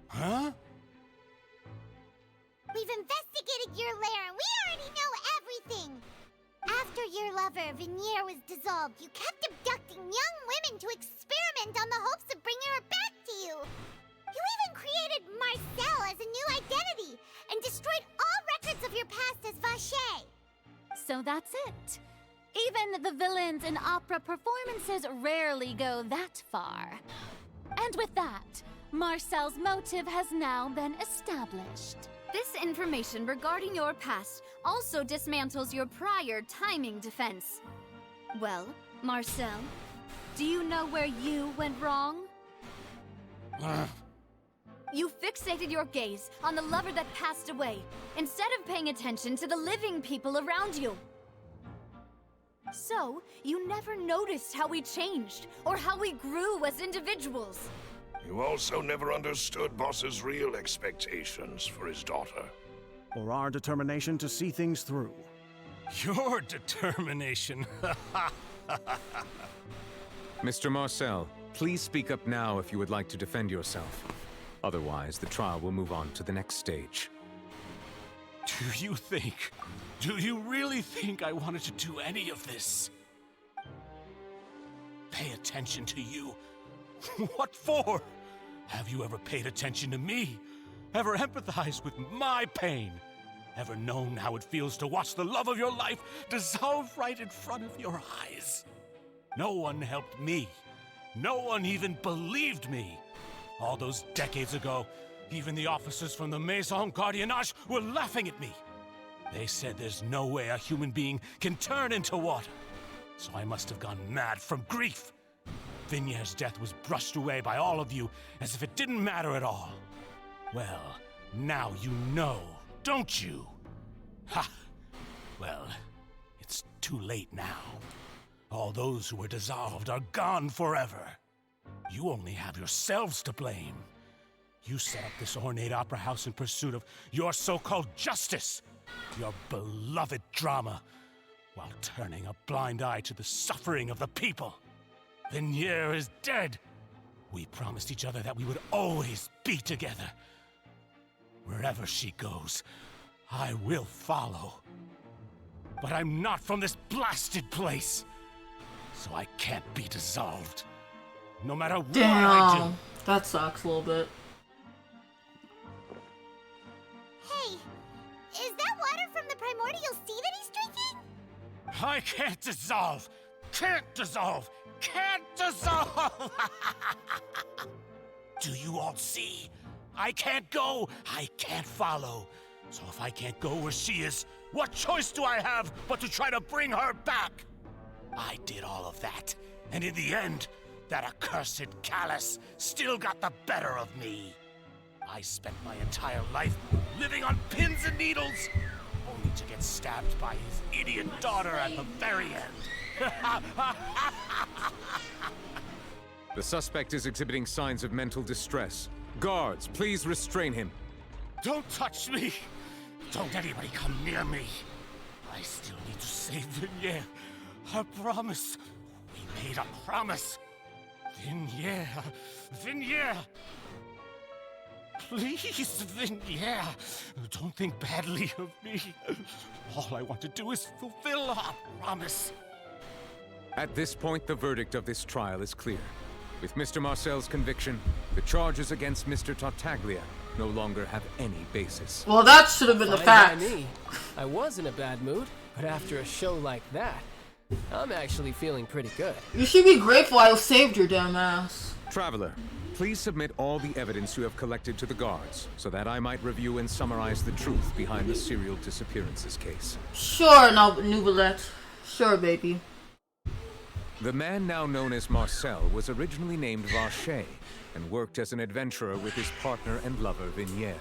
Huh? We've investigated your lair and we already know everything! After your lover, Venier, was dissolved, you kept abducting young women to experiment on the hopes of bringing her back to you! You even created Marcel as a new identity and destroyed all records of your past as Vacher! So that's it. Even the villains in opera performances rarely go that far. And with that, Marcel's motive has now been established. This information regarding your past also dismantles your prior timing defense. Well, Marcel, do you know where you went wrong? You fixated your gaze on the lover that passed away, instead of paying attention to the living people around you. So, you never noticed how we changed, or how we grew as individuals. You also never understood Boss's real expectations for his daughter. Or our determination to see things through. Your determination. Mr. Marcel, please speak up now if you would like to defend yourself. Otherwise, the trial will move on to the next stage. Do you really think I wanted to do any of this? Pay attention to you? What for? Have you ever paid attention to me? Ever empathized with my pain? Ever known how it feels to watch the love of your life dissolve right in front of your eyes? No one helped me. No one even believed me. All those decades ago, even the officers from the Maison Gardiennage were laughing at me. They said there's no way a human being can turn into water. So I must have gone mad from grief. Vinier's death was brushed away by all of you as if it didn't matter at all. Well, now you know, don't you? Ha! Well, it's too late now. All those who were dissolved are gone forever. You only have yourselves to blame. You set up this ornate opera house in pursuit of your so-called justice, your beloved drama, while turning a blind eye to the suffering of the people. Venier is dead. We promised each other that we would always be together. Wherever she goes, I will follow. but I'm not from this blasted place. So I can't be dissolved. No matter what I do. Damn. That sucks a little bit. Hey, is that water from the primordial sea that he's drinking? I can't dissolve. Can't dissolve. Can't dissolve. Do you all see? I can't go. I can't follow. So if I can't go where she is, what choice do I have but to try to bring her back? I did all of that, and in the end, that accursed Callus still got the better of me. I spent my entire life living on pins and needles, only to get stabbed by his idiot daughter at the very end. The suspect is exhibiting signs of mental distress. Guards, please restrain him. Don't touch me! Don't anybody come near me! I still need to save Vignere. I promise. We made a promise. Vignere. Vignere! Please, Vignere. Don't think badly of me. All I want to do is fulfill our promise. At this point, the verdict of this trial is clear. With Mr. Marcel's conviction, the charges against Mr. Tartaglia no longer have any basis. Well, that should have been the fact. Me. I was in a bad mood, but after a show like that, I'm actually feeling pretty good. You should be grateful I saved your damn ass. Traveler, please submit all the evidence you have collected to the guards, so that I might review and summarize the truth behind the serial disappearances case. Sure, Nouvellette. Sure, baby. The man now known as Marcel was originally named Vacher and worked as an adventurer with his partner and lover, Vignere.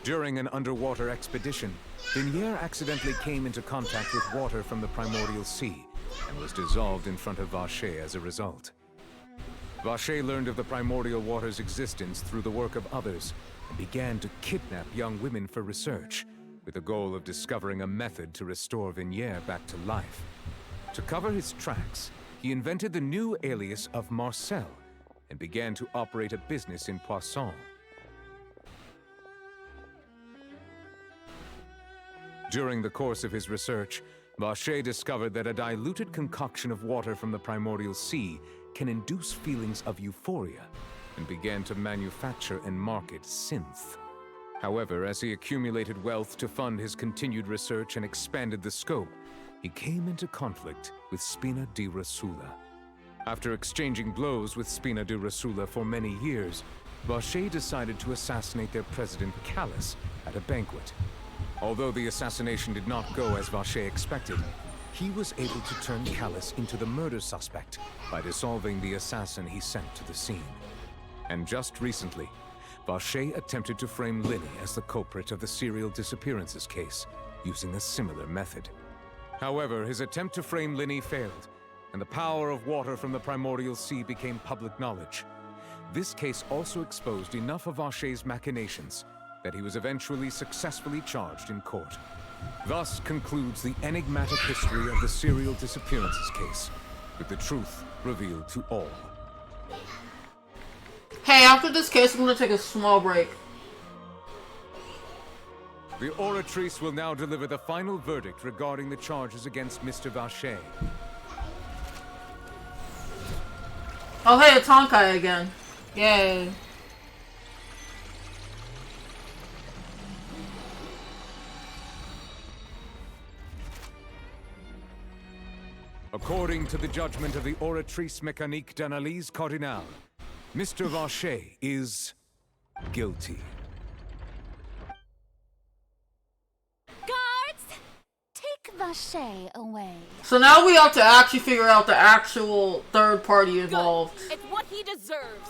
During an underwater expedition, Vignere accidentally came into contact with water from the primordial sea and was dissolved in front of Vacher as a result. Vacher learned of the primordial water's existence through the work of others and began to kidnap young women for research, with the goal of discovering a method to restore Vignere back to life. To cover his tracks, he invented the new alias of Marcel and began to operate a business in Poisson. During the course of his research, Vacher discovered that a diluted concoction of water from the primordial sea can induce feelings of euphoria and began to manufacture and market synth. However, as he accumulated wealth to fund his continued research and expanded the scope, he came into conflict with Spina di Rosula. After exchanging blows with Spina di Rosula for many years, Vacher decided to assassinate their president Callus at a banquet. Although the assassination did not go as Vacher expected, he was able to turn Callus into the murder suspect by dissolving the assassin he sent to the scene. And just recently, Vacher attempted to frame Linny as the culprit of the serial disappearances case, using a similar method. However, his attempt to frame Linny failed, and the power of water from the primordial sea became public knowledge. This case also exposed enough of Vacher's machinations that he was eventually successfully charged in court. Thus concludes the enigmatic history of the serial disappearances case, with the truth revealed to all. Hey, after this case, I'm gonna take a small break. The Oratrice will now deliver the final verdict regarding the charges against Mr. Vacher. Oh hey, it's Honkai again. Yay. According to the judgment of the Oratrice Mécanique d'Analyse Cardinale, Mr. Vacher is guilty. Guards! Take Vacher away. So now we have to actually figure out the actual third party involved. It's what he deserves.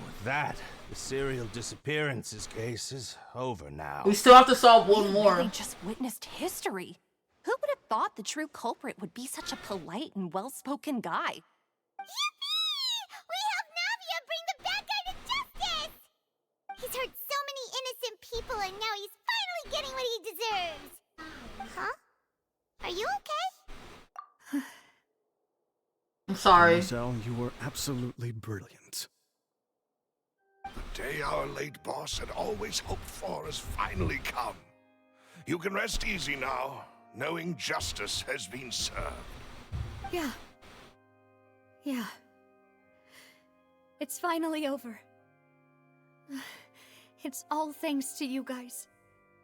With that, the serial disappearances case is over now. We still have to solve one more. We just witnessed history. Who would have thought the true culprit would be such a polite and well-spoken guy? Yippee! We helped Navia bring the bad guy to justice! He's hurt so many innocent people and now he's finally getting what he deserves. Huh? Are you okay? I'm sorry. Marcel, you were absolutely brilliant. The day our late boss had always hoped for has finally come. You can rest easy now. knowing justice has been served. Yeah. Yeah. It's finally over. It's all thanks to you guys.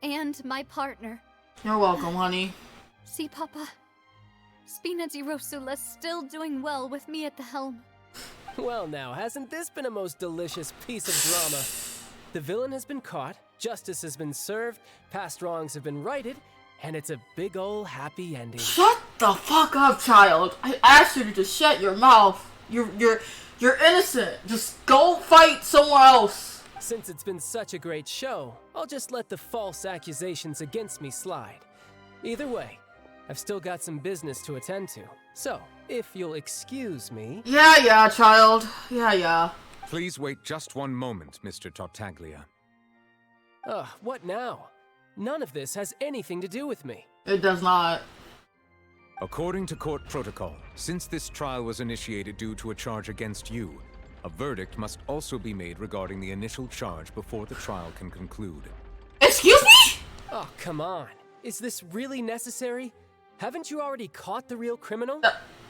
And my partner. You're welcome, honey. See, Papa? Spina di Rosula's still doing well with me at the helm. Well now, hasn't this been a most delicious piece of drama? The villain has been caught, justice has been served, past wrongs have been righted, and it's a big ol' happy ending. Shut the fuck up, child. I asked you to just shut your mouth. You're innocent. Just go fight somewhere else. Since it's been such a great show, I'll just let the false accusations against me slide. Either way, I've still got some business to attend to. So, if you'll excuse me... Yeah, child. Yeah. Please wait just one moment, Mr. Tartaglia. What now? None of this has anything to do with me. It does not. According to court protocol, since this trial was initiated due to a charge against you, a verdict must also be made regarding the initial charge before the trial can conclude. Excuse me? Oh, come on. Is this really necessary? Haven't you already caught the real criminal?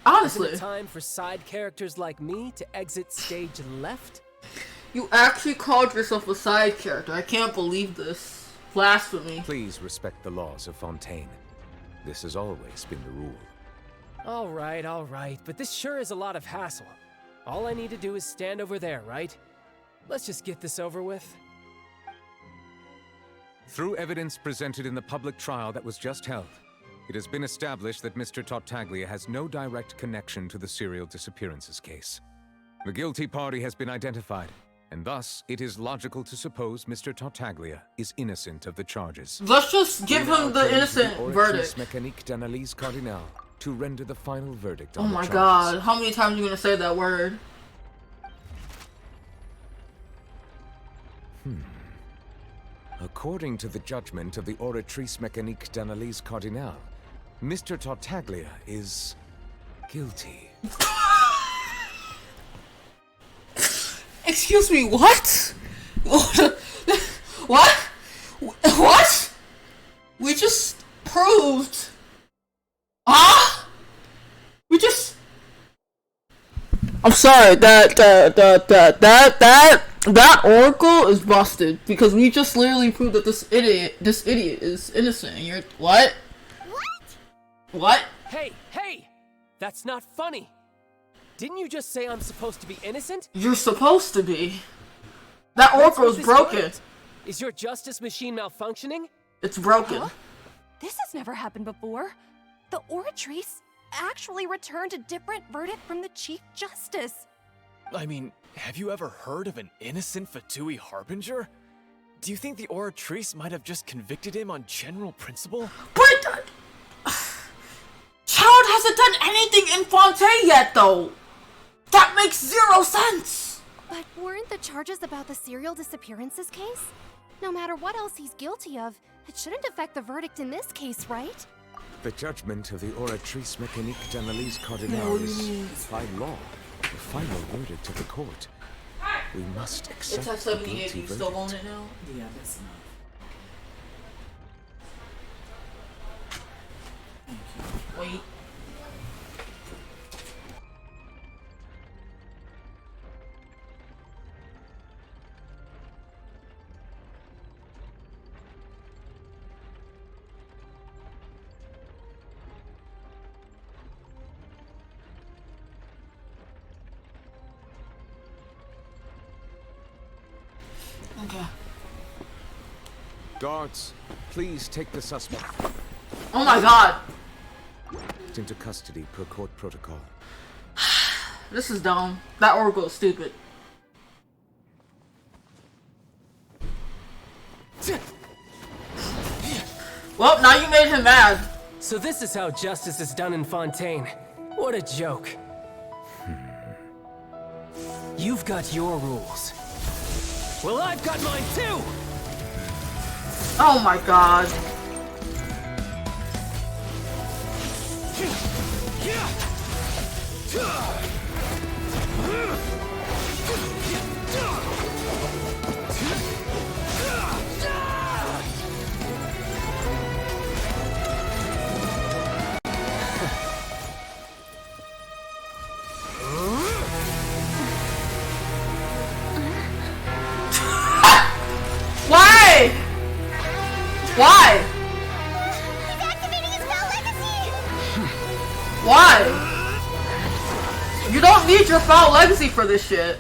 Honestly. Isn't it time for side characters like me to exit stage left? You actually called yourself a side character. I can't believe this. Blasphemy. Please respect the laws of Fontaine. This has always been the rule. All right, but this sure is a lot of hassle. All I need to do is stand over there, right? Let's just get this over with. Through evidence presented in the public trial that was just held, it has been established that Mr. Tartaglia has no direct connection to the serial disappearances case. The guilty party has been identified, and thus it is logical to suppose Mr. Tartaglia is innocent of the charges. Let's just give him the innocent verdict. Mécanique d'analyse cardinale to render the final verdict on Oh the my charges. god, how many times are you gonna say that word? According to the judgment of the Oratrice Mécanique d'analyse cardinale, Mr. Tartaglia is guilty. Excuse me, what? What? What? We just proved. Huh? We just. I'm sorry. That oracle is busted because we just literally proved that this idiot is innocent. And you're what? What? Hey! That's not funny. Didn't you just say I'm supposed to be innocent? You're supposed to be. That oracle is broken. Is your justice machine malfunctioning? It's broken. Huh? This has never happened before. The Oratrice actually returned a different verdict from the Chief Justice. I mean, have you ever heard of an innocent Fatui Harbinger? Do you think the Oratrice might have just convicted him on general principle? But Child hasn't done anything in Fontaine yet, though. That makes zero sense. But weren't the charges about the serial disappearances case? No matter what else he's guilty of, it shouldn't affect the verdict in this case, right? The judgment of the Oratrice Mécanique d'analyse cardinale is, by law, the final verdict of the court. We must accept it's the at 78. guilty You verdict. still own it now? Yeah, that's enough. Thank you. Wait. Okay. Guards, please take the suspect Oh my god. into custody per court protocol. This is dumb. That oracle is stupid. Well, now you made him mad. So this is how justice is done in Fontaine. What a joke. You've got your rules. Well, I've got mine too! Oh my god. Why? He's activating his foul legacy! Why? You don't need your foul legacy for this shit.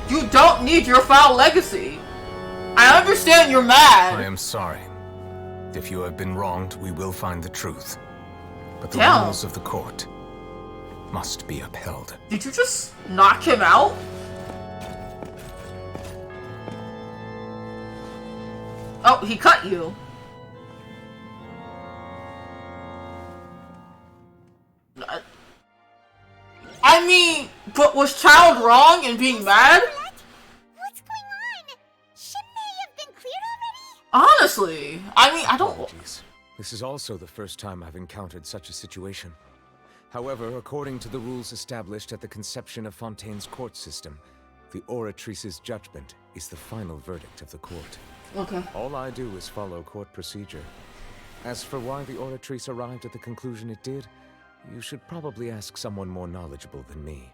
You don't need your foul legacy. I understand you're mad. I am sorry. If you have been wronged, we will find the truth. But the Damn. rules of the court must be upheld. Did you just knock him out? Oh, he cut you. I mean, but was Child wrong in being mad? What's going on? Shouldn't they have been cleared already? Honestly, I mean, I don't... Apologies. This is also the first time I've encountered such a situation. However, according to the rules established at the conception of Fontaine's court system, the Oratrice's judgment is the final verdict of the court. Okay. All I do is follow court procedure. As for why the Oratrice arrived at the conclusion it did, you should probably ask someone more knowledgeable than me.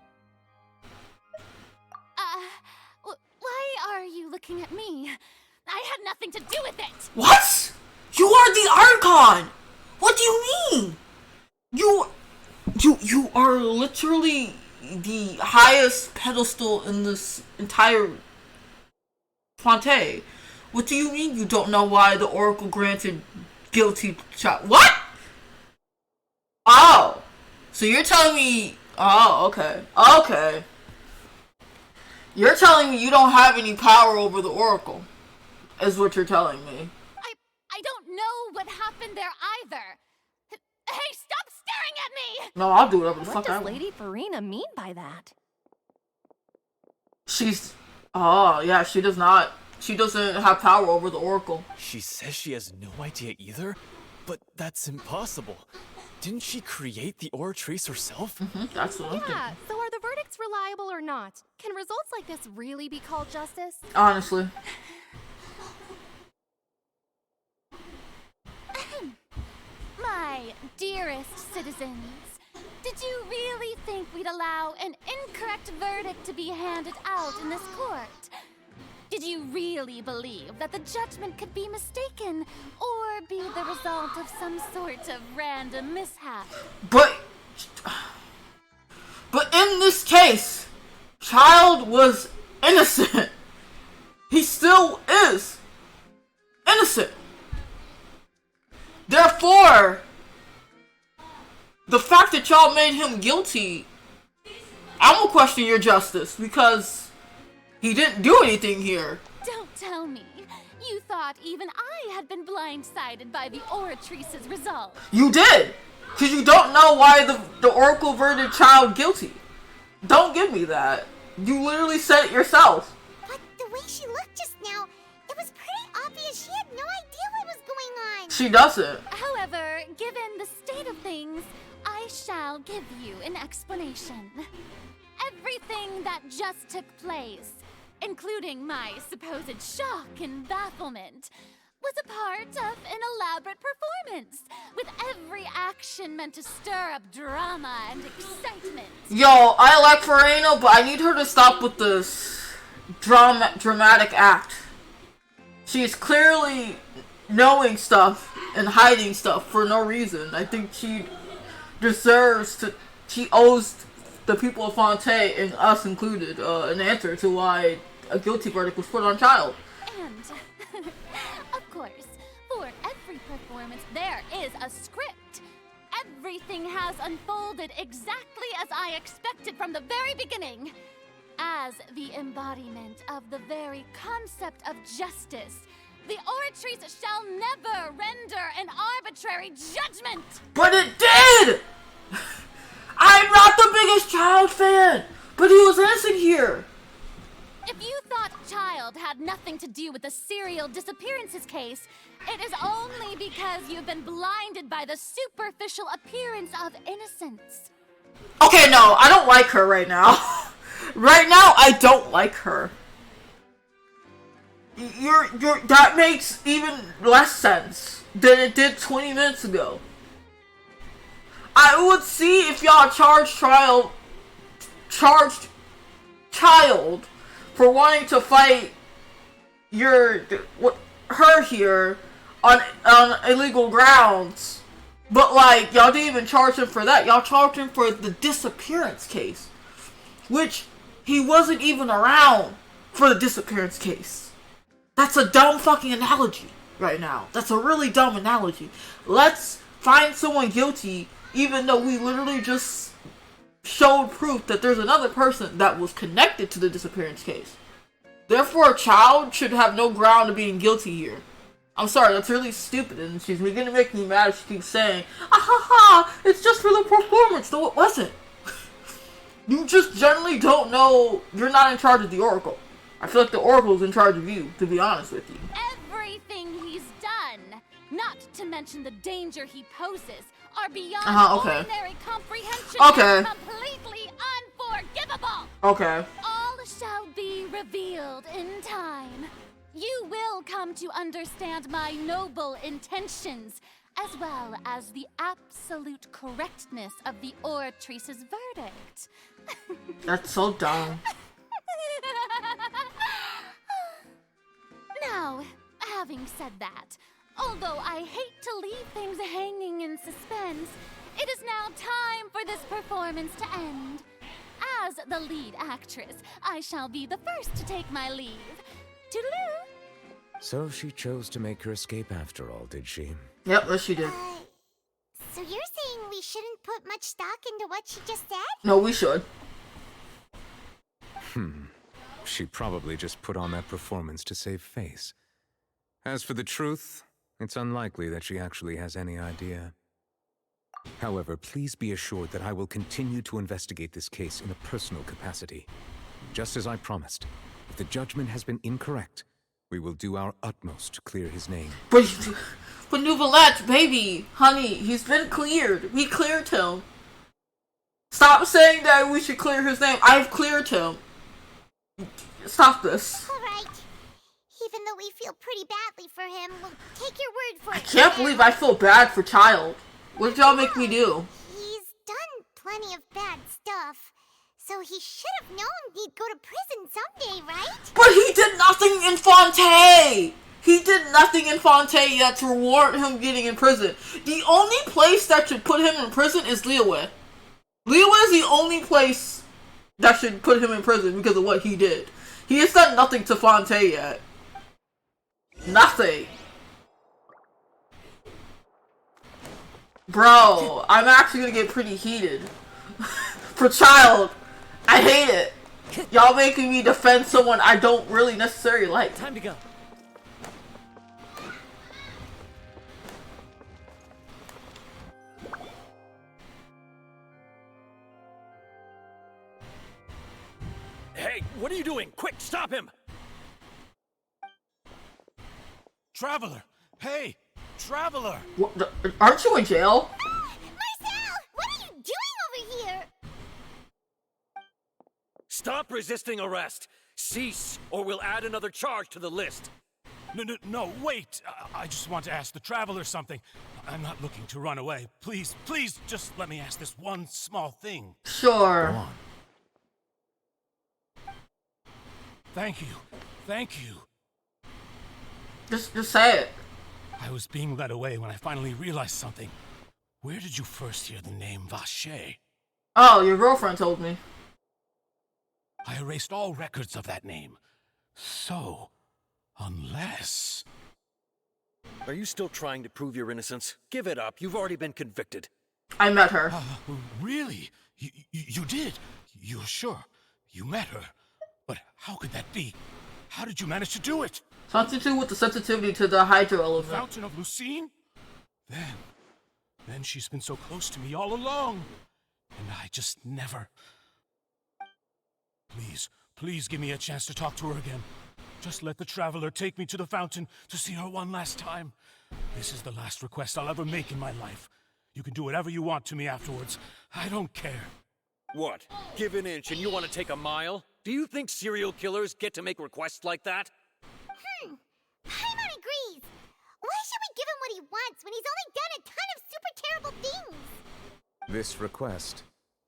Why are you looking at me? I had nothing to do with it! What? You are the Archon! What do you mean? You are literally the highest pedestal in this entire Fontaine. What do you mean you don't know why the Oracle granted guilty child? What? Oh. So you're telling me... Oh, okay. Okay. You're telling me you don't have any power over the Oracle. Is what you're telling me. I don't know what happened there either. Hey, stop staring at me! No, I'll do whatever the What fuck I does want. Lady Farina mean by that? She's... Oh, yeah, she does not... She doesn't have power over the Oracle. She says she has no idea either? But that's impossible. Didn't she create the Oratrice herself? That's what I'm thinking. Yeah, so are the verdicts reliable or not? Can results like this really be called justice? Honestly. My dearest citizens, did you really think we'd allow an incorrect verdict to be handed out in this court? Did you really believe that the judgment could be mistaken or be the result of some sort of random mishap? But in this case, Child was innocent. He still is innocent. Therefore, the fact that y'all made him guilty, I'm gonna question your justice because he didn't do anything here. Don't tell me. You thought even I had been blindsided by the Oratrice's result. You did, because you don't know why the Oracle voted Child guilty. Don't give me that. You literally said it yourself. But the way she looked just now, it was pretty obvious she had no idea what was going on. She doesn't. However, given the state of things, I shall give you an explanation. Everything that just took place, including my supposed shock and bafflement, was a part of an elaborate performance, with every action meant to stir up drama and excitement. Yo, I like Farina, but I need her to stop with this dramatic act. She's clearly knowing stuff and hiding stuff for no reason. I think she deserves to... She owes the people of Fontaine, and us included, an answer to why a guilty verdict was put on Child. And, of course, for every performance, there is a script. Everything has unfolded exactly as I expected from the very beginning. As the embodiment of the very concept of justice, the Oratrice shall never render an arbitrary judgment! But it did! I'm not the biggest Child fan, but he was innocent here. If you thought Child had nothing to do with the serial disappearances case, it is only because you've been blinded by the superficial appearance of innocence. Okay, no, I don't like her right now. Right now, I don't like her. That makes even less sense than it did 20 minutes ago. I would see if y'all charged Child for wanting to fight her here on illegal grounds. But like, y'all didn't even charge him for that. Y'all charged him for the disappearance case, which he wasn't even around for the disappearance case. That's a dumb fucking analogy right now. That's a really dumb analogy. Let's find someone guilty, even though we literally just showed proof that there's another person that was connected to the disappearance case. Therefore, a child should have no ground of being guilty here. I'm sorry, that's really stupid, and she's gonna make me mad if she keeps saying, ah ha ha, it's just for the performance. No, it wasn't. You just generally don't know, you're not in charge of the Oracle. I feel like the Oracle's in charge of you, to be honest with you. Everything he's done, not to mention the danger he poses, are beyond ordinary comprehension and completely unforgivable. Okay. All shall be revealed in time. You will come to understand my noble intentions, as well as the absolute correctness of the Oratrice's verdict. That's so dumb. Now, having said that, although I hate to leave things hanging in suspense, it is now time for this performance to end. As the lead actress, I shall be the first to take my leave. Toodaloo! So she chose to make her escape after all, did she? Yep, yes she did. So you're saying we shouldn't put much stock into what she just said? No, we should. She probably just put on that performance to save face. As for the truth, it's unlikely that she actually has any idea. However, please be assured that I will continue to investigate this case in a personal capacity. Just as I promised, if the judgment has been incorrect, we will do our utmost to clear his name. But Nouvellette, baby, honey, he's been cleared. We cleared him. Stop saying that we should clear his name. I've cleared him. Stop this. Alright. Even though we feel pretty badly for him, we'll take your word for it. I can't believe I feel bad for Child. What did y'all make me do? He's done plenty of bad stuff, so he should have known he'd go to prison someday, right? But he did nothing in Fontaine! He did nothing in Fontaine yet to warrant him getting in prison. The only place that should put him in prison is Liyue. Liyue is the only place that should put him in prison because of what he did. He has done nothing to Fontaine yet. Nothing. Bro, I'm actually gonna get pretty heated. For Child, I hate it. Y'all making me defend someone I don't really necessarily like. Time to go. Hey, what are you doing? Quick, stop him! Traveler! Hey! Traveler! What, aren't you in jail? Marcel! What are you doing over here? Stop resisting arrest! Cease, or we'll add another charge to the list. No, wait! I just want to ask the Traveler something. I'm not looking to run away. Please, just let me ask this one small thing. Sure. Go on. Thank you. Just say it. I was being led away when I finally realized something. Where did you first hear the name Vacher? Oh, your girlfriend told me. I erased all records of that name. So, unless... Are you still trying to prove your innocence? Give it up. You've already been convicted. I met her. Really? You did? You're sure? You met her? But how could that be? How did you manage to do it? Something to do with the sensitivity to the hydro element. Fountain of Lucine? Then she's been so close to me all along. And I just never... Please give me a chance to talk to her again. Just let the Traveler take me to the fountain to see her one last time. This is the last request I'll ever make in my life. You can do whatever you want to me afterwards. I don't care. What? Give an inch and you want to take a mile? Do you think serial killers get to make requests like that? Paimon agrees. Why should we give him what he wants when he's only done a ton of super terrible things? This request,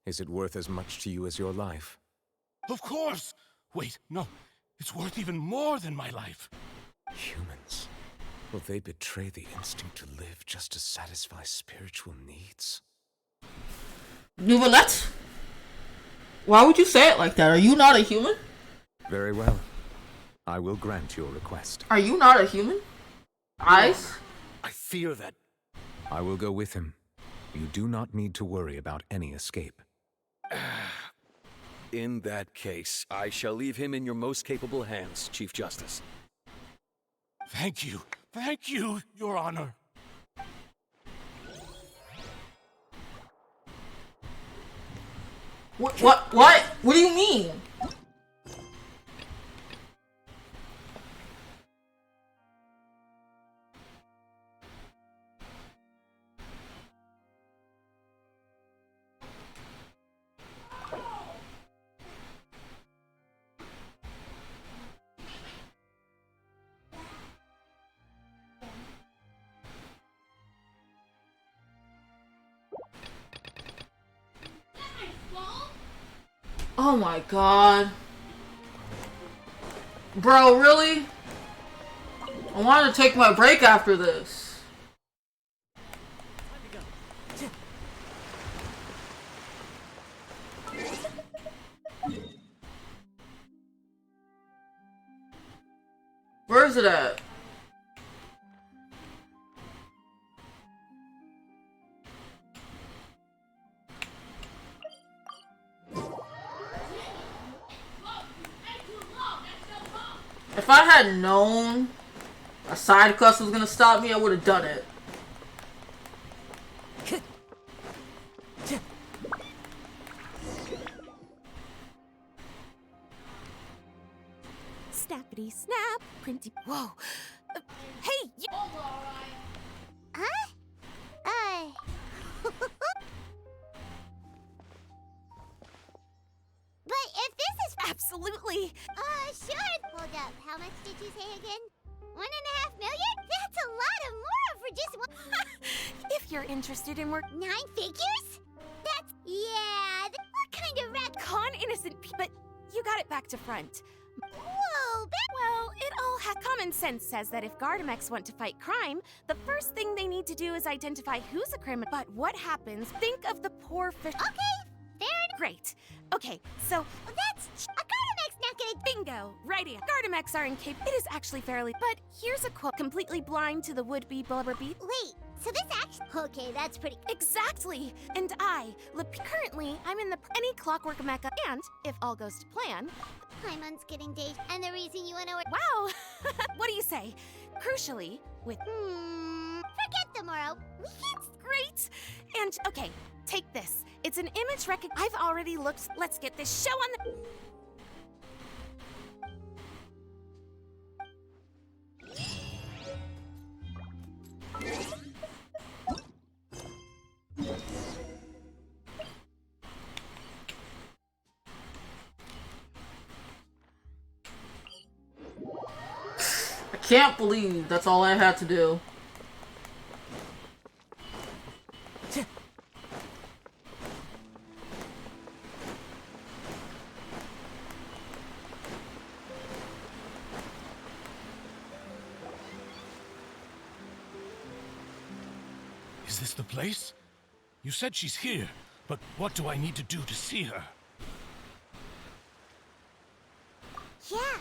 is it worth as much to you as your life? Of course! Wait, no. It's worth even more than my life. Humans. Will they betray the instinct to live just to satisfy spiritual needs? Nouvellette? Why would you say it like that? Are you not a human? Very well. I will grant your request. Are you not a human? Eyes? I fear that... I will go with him. You do not need to worry about any escape. In that case, I shall leave him in your most capable hands, Chief Justice. Thank you. Thank you, Your Honor. What? What do you mean? Oh my god. Bro, really? I wanted to take my break after this. Where is it at? If I had known a side quest was gonna stop me, I would have done it. Snappity snap, printy. Whoa. Hey, you. Huh? But if this is... Absolutely. Sure. Hold up. How much did you say again? 1.5 million? That's a lot of more for just one... If you're interested in work... 9 figures? That's... Yeah, what kind of rat... Con innocent but you got it back to front. Whoa, well, it all common sense says that if Gardamex want to fight crime, the first thing they need to do is identify who's a criminal. But what happens? Think of the poor fish. Okay, fair enough. Great. Okay, so that's a Gardamex not gonna... Bingo! Righty. Gardamex are incapable. It is actually fairly... But here's a quote. Completely blind to the would-be blubber beat. Wait, so this actually... Okay, that's pretty... Exactly! And currently, I'm in the any clockwork mecca, and, if all goes to plan... Paimon's getting dazed, and the reason you went over... Wow! What do you say? Crucially, with... Forget tomorrow. We can't... Great! And, okay, take this. It's an image I've already looked... Let's get this show on the... I can't believe that's all I had to do. Is this the place? You said she's here, but what do I need to do to see her? Yeah,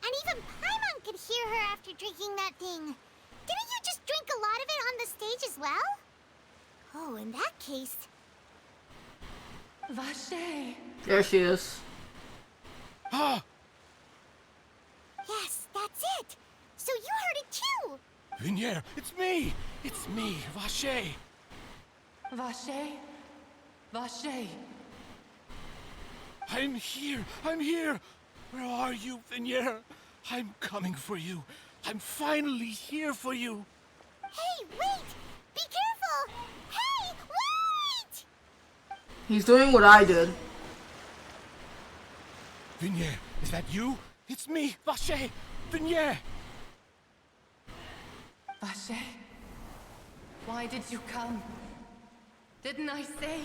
and even Paimon could hear her after drinking that thing. Didn't you just drink a lot of it on the stage as well? Oh, in that case... Vache. There she is. Ah! Yes, that's it! So you heard it too! Vinier, it's me! It's me, Vache! Vache? Vache? I'm here! I'm here! Where are you, Vinier? I'm coming for you. I'm finally here for you. Hey, wait! Be careful! Hey, wait! He's doing what I did. Vinier, is that you? It's me, Vache! Vinier! Vache? Why did you come? Didn't I say?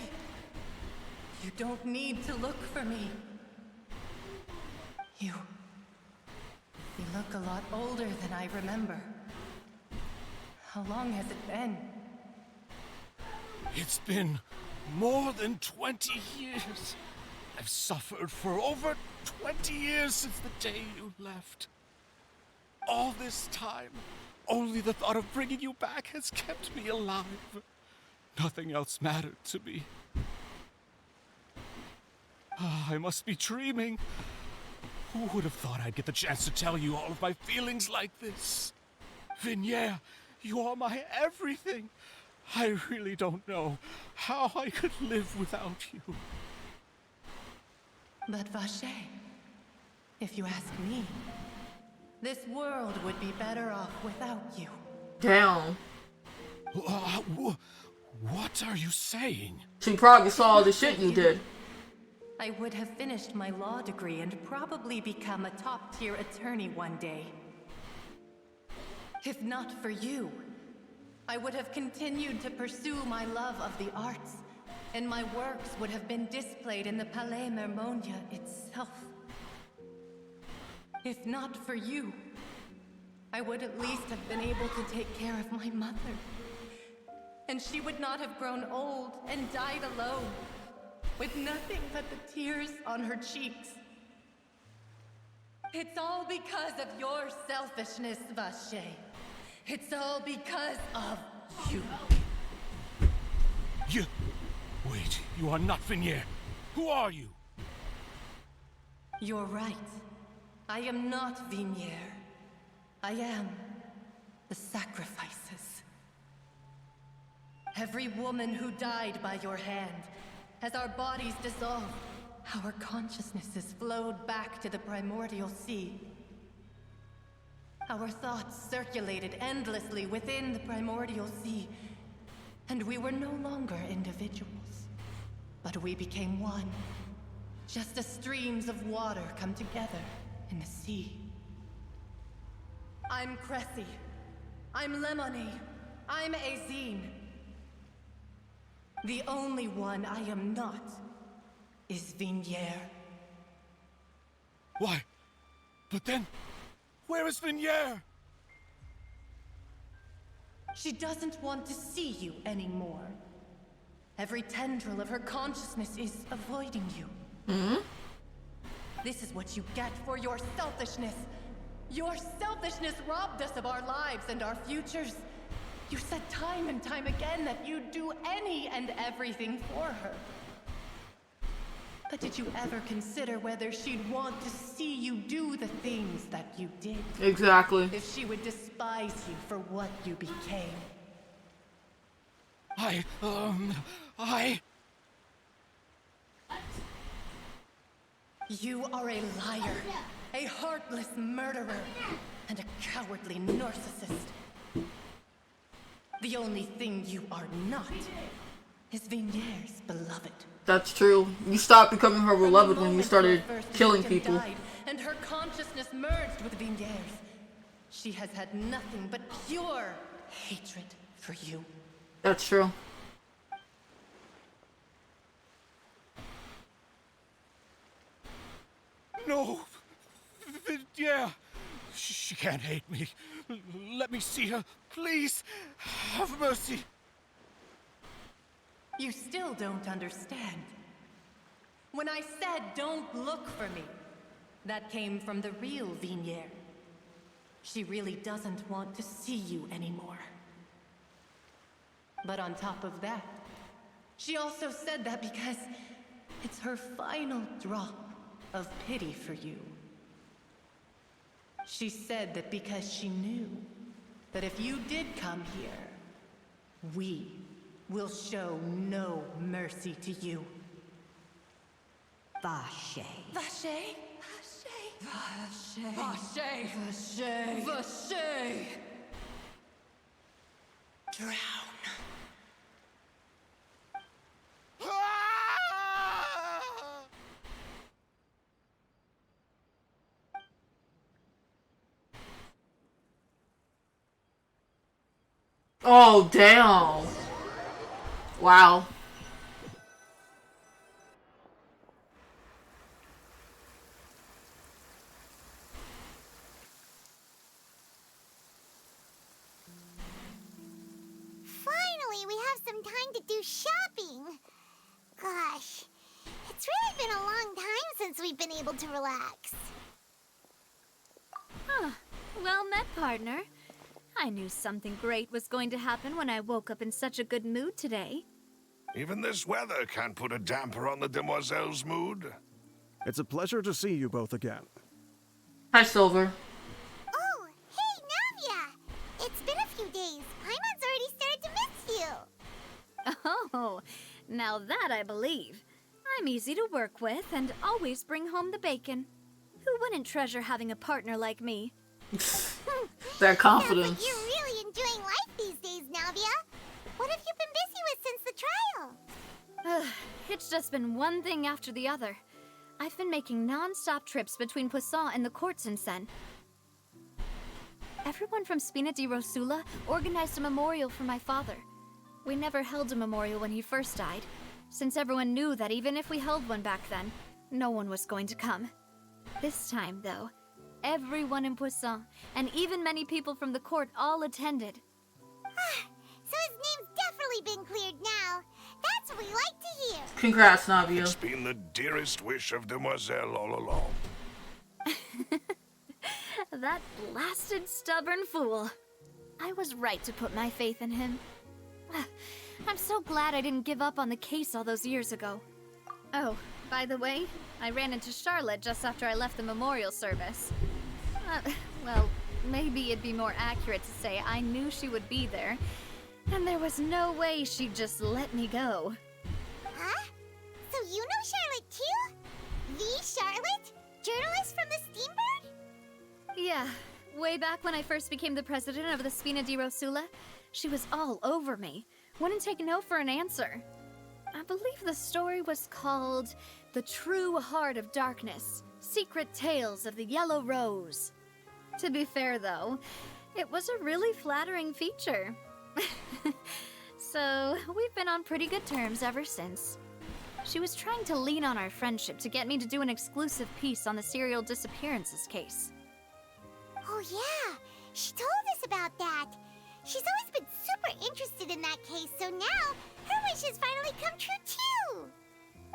You don't need to look for me. You look a lot older than I remember. How long has it been? It's been more than 20 years. I've suffered for over 20 years since the day you left. All this time, only the thought of bringing you back has kept me alive. Nothing else mattered to me. I must be dreaming. Who would have thought I'd get the chance to tell you all of my feelings like this? Vignere, you are my everything. I really don't know how I could live without you. But Vacher, if you ask me, this world would be better off without you. Damn. What are you saying? She probably saw all the shit you did. I would have finished my law degree and probably become a top-tier attorney one day. If not for you, I would have continued to pursue my love of the arts, and my works would have been displayed in the Palais Mermonia itself. If not for you, I would at least have been able to take care of my mother. And she would not have grown old and died alone, with nothing but the tears on her cheeks. It's all because of your selfishness, Vacher. It's all because of you. Wait, you are not Vignere. Who are you? You're right. I am not Vignere. I am the sacrifices. Every woman who died by your hand, as our bodies dissolved, our consciousnesses flowed back to the primordial sea. Our thoughts circulated endlessly within the primordial sea, and we were no longer individuals, but we became one, just as streams of water come together in the sea. I'm Cressy. I'm Lemony. I'm Azine. The only one I am not is Vignere. Why? But then, where is Vignere? She doesn't want to see you anymore. Every tendril of her consciousness is avoiding you. Hmm? This is what you get for your selfishness. Your selfishness robbed us of our lives and our futures. You said time and time again that you'd do any and everything for her. But did you ever consider whether she'd want to see you do the things that you did? Exactly. If she would despise you for what you became? You are a liar, a heartless murderer, and a cowardly narcissist. The only thing you are not is Vignere's beloved. That's true. You stopped becoming her beloved when you started killing people. Died, and her consciousness merged with Vignere's. She has had nothing but pure hatred for you. That's true. No! Vignere! She can't hate me. Let me see her, please. Have mercy. You still don't understand. When I said don't look for me, that came from the real Vignere. She really doesn't want to see you anymore. But on top of that, she also said that because it's her final drop of pity for you. She said that because she knew that if you did come here, we will show no mercy to you. Vacher. Vacher? Vacher. Vacher. Vacher. Vacher. Drown. Oh, damn. Wow. some time to do shopping. Gosh, it's really been a long time since we've been able to relax. Huh. Well met, partner. I knew something great was going to happen when I woke up in such a good mood today. Even this weather can't put a damper on the demoiselle's mood. It's a pleasure to see you both again. Hi, Silver. Oh, hey, Navia! It's been a few days. Paimon's already started to miss you. Oh, now that I believe. I'm easy to work with and always bring home the bacon. Who wouldn't treasure having a partner like me? That confidence. Sounds like you're really enjoying life these days, Navia. What have you been busy with since the trial? It's just been one thing after the other. I've been making non-stop trips between Poisson and the court since then. Everyone from Spina di Rosula organized a memorial for my father. We never held a memorial when he first died, since everyone knew that even if we held one back then, no one was going to come. This time, though, everyone in Poisson, and even many people from the court, all attended. So his name's definitely been cleared now. That's what we like to hear. Congrats, Navia. It's been the dearest wish of Demoiselle all along. That blasted stubborn fool. I was right to put my faith in him. I'm so glad I didn't give up on the case all those years ago. Oh, by the way, I ran into Charlotte just after I left the memorial service. Well, maybe it'd be more accurate to say I knew she would be there, and there was no way she'd just let me go. Huh? So you know Charlotte too? The Charlotte? Journalist from the Steambird? Yeah, way back when I first became the president of the Spina di Rosula, she was all over me. Wouldn't take no for an answer. I believe the story was called The True Heart of Darkness, Secret Tales of the Yellow Rose. To be fair, though, it was a really flattering feature. So, we've been on pretty good terms ever since. She was trying to lean on our friendship to get me to do an exclusive piece on the serial disappearances case. Oh yeah, she told us about that. She's always been super interested in that case, so now her wish has finally come true too.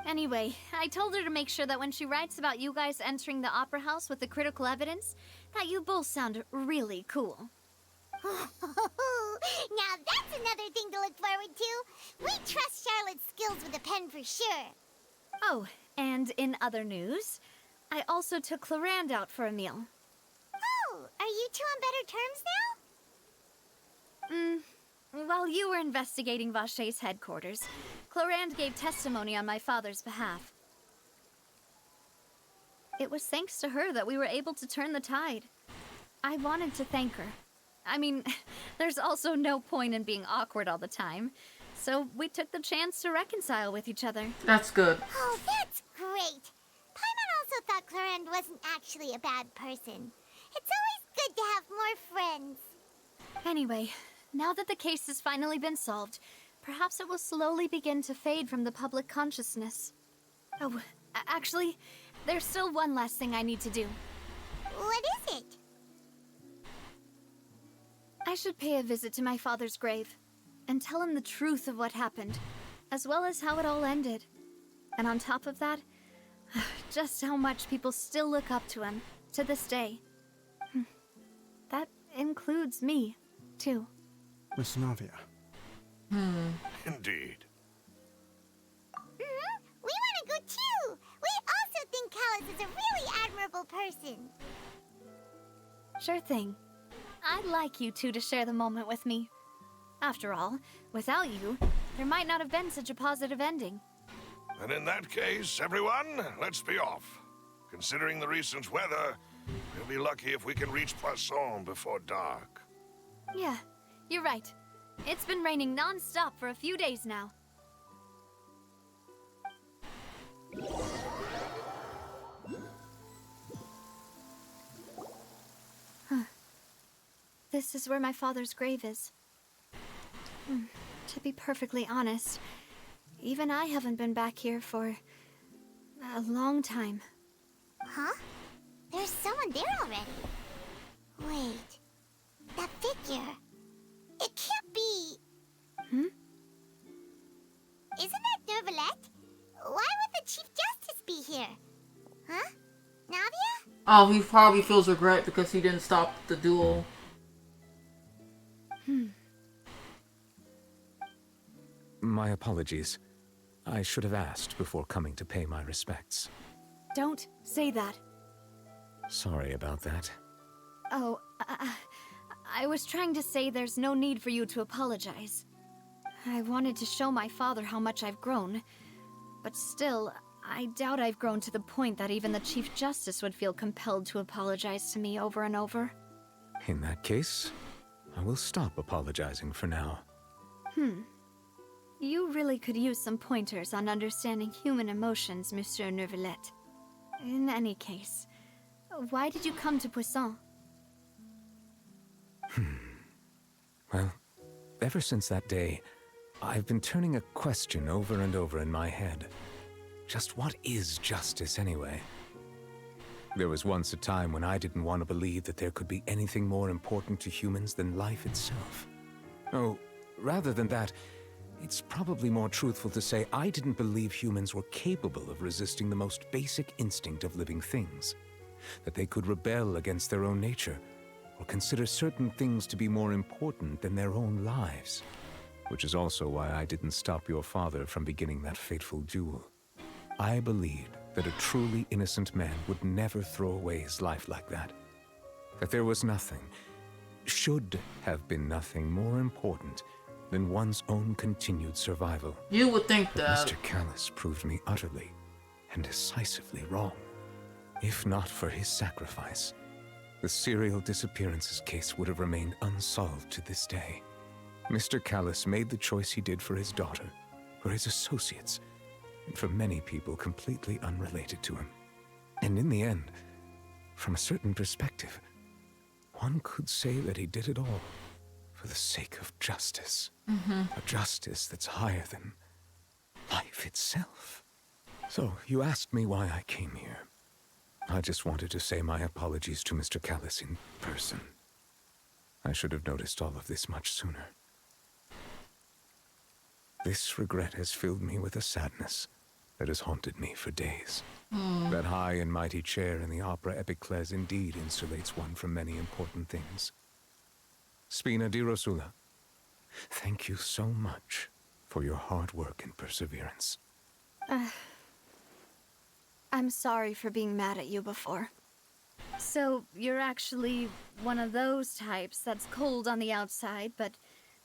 Anyway, I told her to make sure that when she writes about you guys entering the opera house with the critical evidence, that you both sound really cool. Now that's another thing to look forward to. We trust Charlotte's skills with a pen for sure. Oh, and in other news, I also took Clarand out for a meal. Oh, are you two on better terms now? While you were investigating Vachey's headquarters, Clarand gave testimony on my father's behalf. It was thanks to her that we were able to turn the tide. I wanted to thank her. I mean, there's also no point in being awkward all the time, so we took the chance to reconcile with each other. That's good. Oh, that's great. Paimon also thought Clarand wasn't actually a bad person. It's always good to have more friends. Anyway, now that the case has finally been solved, perhaps it will slowly begin to fade from the public consciousness. Oh, actually, there's still one last thing I need to do. What is it? I should pay a visit to my father's grave and tell him the truth of what happened, as well as how it all ended. And on top of that, just how much people still look up to him to this day. That includes me, too. Miss Navia. Indeed. We want to go too. We also think Callus is a really admirable person. Sure thing. I'd like you two to share the moment with me. After all, without you, there might not have been such a positive ending. And in that case, everyone, let's be off. Considering the recent weather, we'll be lucky if we can reach Poisson before dark. Yeah, you're right. It's been raining non-stop for a few days now. This is where my father's grave is. To be perfectly honest, even I haven't been back here for a long time. Huh? There's someone there already. Wait. That figure. It can't be... Oh, he probably feels regret because he didn't stop the duel. My apologies. I should have asked before coming to pay my respects. Don't say that. Sorry about that. Oh, I was trying to say there's no need for you to apologize. I wanted to show my father how much I've grown, but still, I doubt I've grown to the point that even the Chief Justice would feel compelled to apologize to me over and over. In that case, I will stop apologizing for now. You really could use some pointers on understanding human emotions, Monsieur Neuvillette. In any case, why did you come to Poisson? Well, ever since that day, I've been turning a question over and over in my head. Just what is justice anyway? There was once a time when I didn't want to believe that there could be anything more important to humans than life itself. Oh, rather than that, it's probably more truthful to say I didn't believe humans were capable of resisting the most basic instinct of living things. That they could rebel against their own nature, or consider certain things to be more important than their own lives. Which is also why I didn't stop your father from beginning that fateful duel. I believed that a truly innocent man would never throw away his life like that. That there was nothing, should have been nothing more important than one's own continued survival. You would think but that. Mr. Callis proved me utterly and decisively wrong. If not for his sacrifice, the serial disappearances case would have remained unsolved to this day. Mr. Callis made the choice he did for his daughter, for his associates, and for many people completely unrelated to him. And in the end, from a certain perspective, one could say that he did it all for the sake of justice. A justice that's higher than life itself. So, you asked me why I came here. I just wanted to say my apologies to Mr. Callis in person. I should have noticed all of this much sooner. This regret has filled me with a sadness that has haunted me for days. That high and mighty chair in the Opera Epiclese indeed insulates one from many important things. Spina di Rosula, thank you so much for your hard work and perseverance. I'm sorry for being mad at you before. So, you're actually one of those types that's cold on the outside, but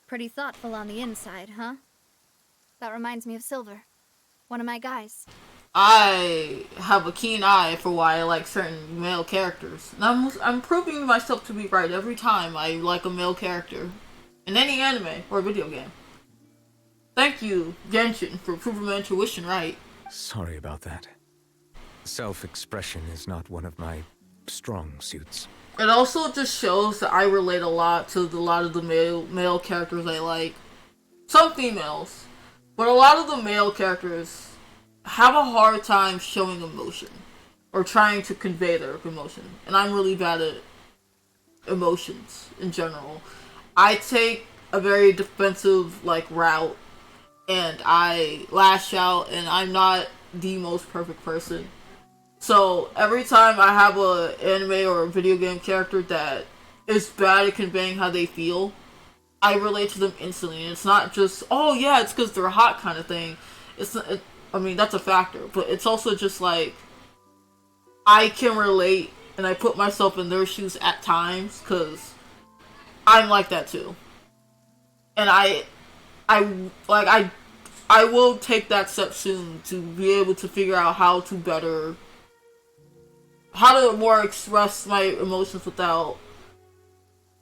pretty thoughtful on the inside, huh? That reminds me of Silver, one of my guys. I have a keen eye for why I like certain male characters. And I'm proving myself to be right every time I like a male character. In any anime or video game. Thank you, Genshin, for proving my intuition right. Sorry about that. Self-expression is not one of my strong suits. It also just shows that I relate a lot to a lot of the male characters I like. Some females. But a lot of the male characters have a hard time showing emotion. Or trying to convey their emotion. And I'm really bad at emotions in general. I take a very defensive route. And I lash out. And I'm not the most perfect person. So every time I have a anime or a video game character that is bad at conveying how they feel, I relate to them instantly. And it's not just, oh yeah, it's because they're hot kind of thing. I mean, that's a factor. But it's also just like, I can relate and I put myself in their shoes at times because I'm like that too. And I will take that step soon to be able to figure out how to more express my emotions without,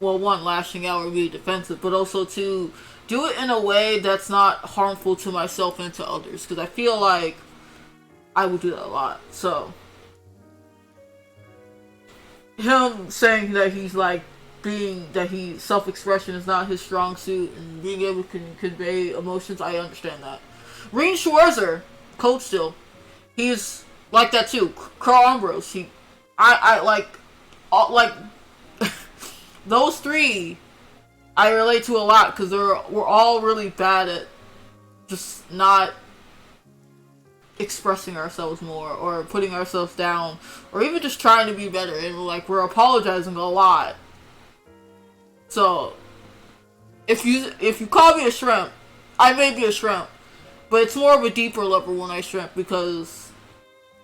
well, one, lashing out or being defensive, but also to do it in a way that's not harmful to myself and to others, because I feel like I would do that a lot. So him saying that self-expression is not his strong suit and being able to convey emotions, I understand that. Rean Schwarzer, Cold Steel, he's like that too. Carl Ambrose, I like those three I relate to a lot because we're all really bad at just not expressing ourselves more, or putting ourselves down, or even just trying to be better, and like we're apologizing a lot. So if you call me a shrimp, I may be a shrimp, but it's more of a deeper level when I shrimp, because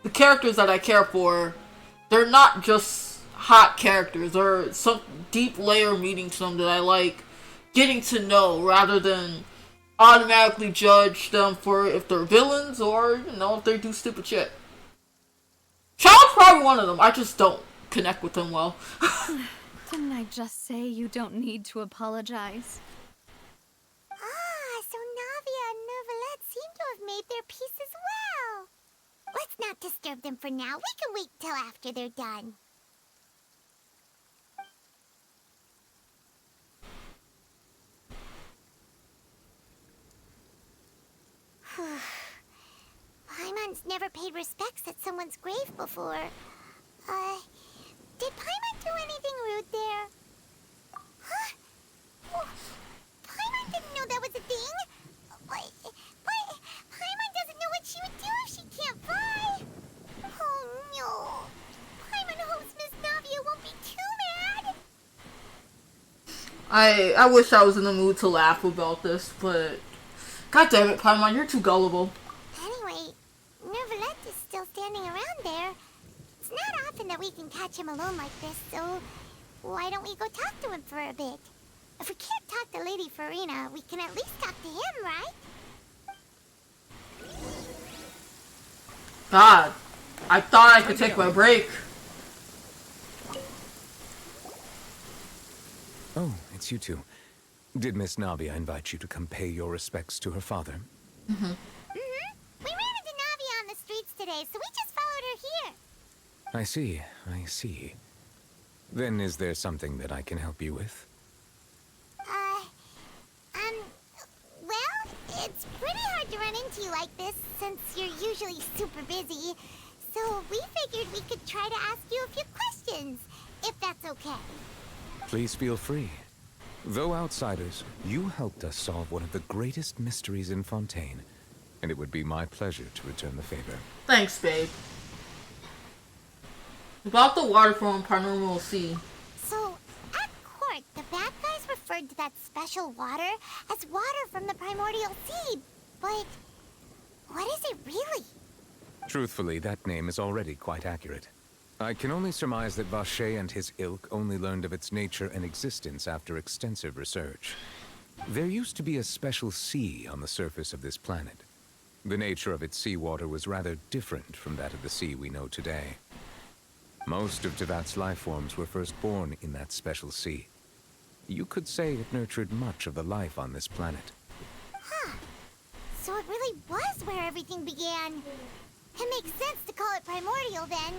the characters that I care for, they're not just hot characters. There are some deep layer meaning to them that I like getting to know, rather than automatically judge them for if they're villains or, if they do stupid shit. Child's probably one of them. I just don't connect with them well. Didn't I just say you don't need to apologize? Ah, so Navia and Neuvillette seem to have made their peace as well. Let's not disturb them for now. We can wait till after they're done. Paimon's never paid respects at someone's grave before. Did Paimon do anything rude there? Huh? Oh, Paimon didn't know that was a thing. But Paimon doesn't know what she would do if she can't fly. Oh no. Paimon hopes Miss Navia won't be too mad. I wish I was in the mood to laugh about this, but god damn it, Paimon, you're too gullible. Anyway, Neuvillette is still standing around there. It's not often that we can catch him alone like this, so why don't we go talk to him for a bit? If we can't talk to Lady Farina, we can at least talk to him, right? God, I thought I could take my break. Oh, it's you two. Did Miss Navia invite you to come pay your respects to her father? We ran into Navia on the streets today, so we just followed her here. I see. Then is there something that I can help you with? Well, it's pretty hard to run into you like this, since you're usually super busy. So we figured we could try to ask you a few questions, if that's okay. Please feel free. Though outsiders, you helped us solve one of the greatest mysteries in Fontaine, and it would be my pleasure to return the favor. Thanks, babe. About the water from Primordial Sea. So, at court, the bad guys referred to that special water as water from the Primordial Sea, but what is it really? Truthfully, that name is already quite accurate. I can only surmise that Vacher and his ilk only learned of its nature and existence after extensive research. There used to be a special sea on the surface of this planet. The nature of its seawater was rather different from that of the sea we know today. Most of Teyvat's life forms were first born in that special sea. You could say it nurtured much of the life on this planet. Huh. So it really was where everything began. It makes sense to call it primordial then.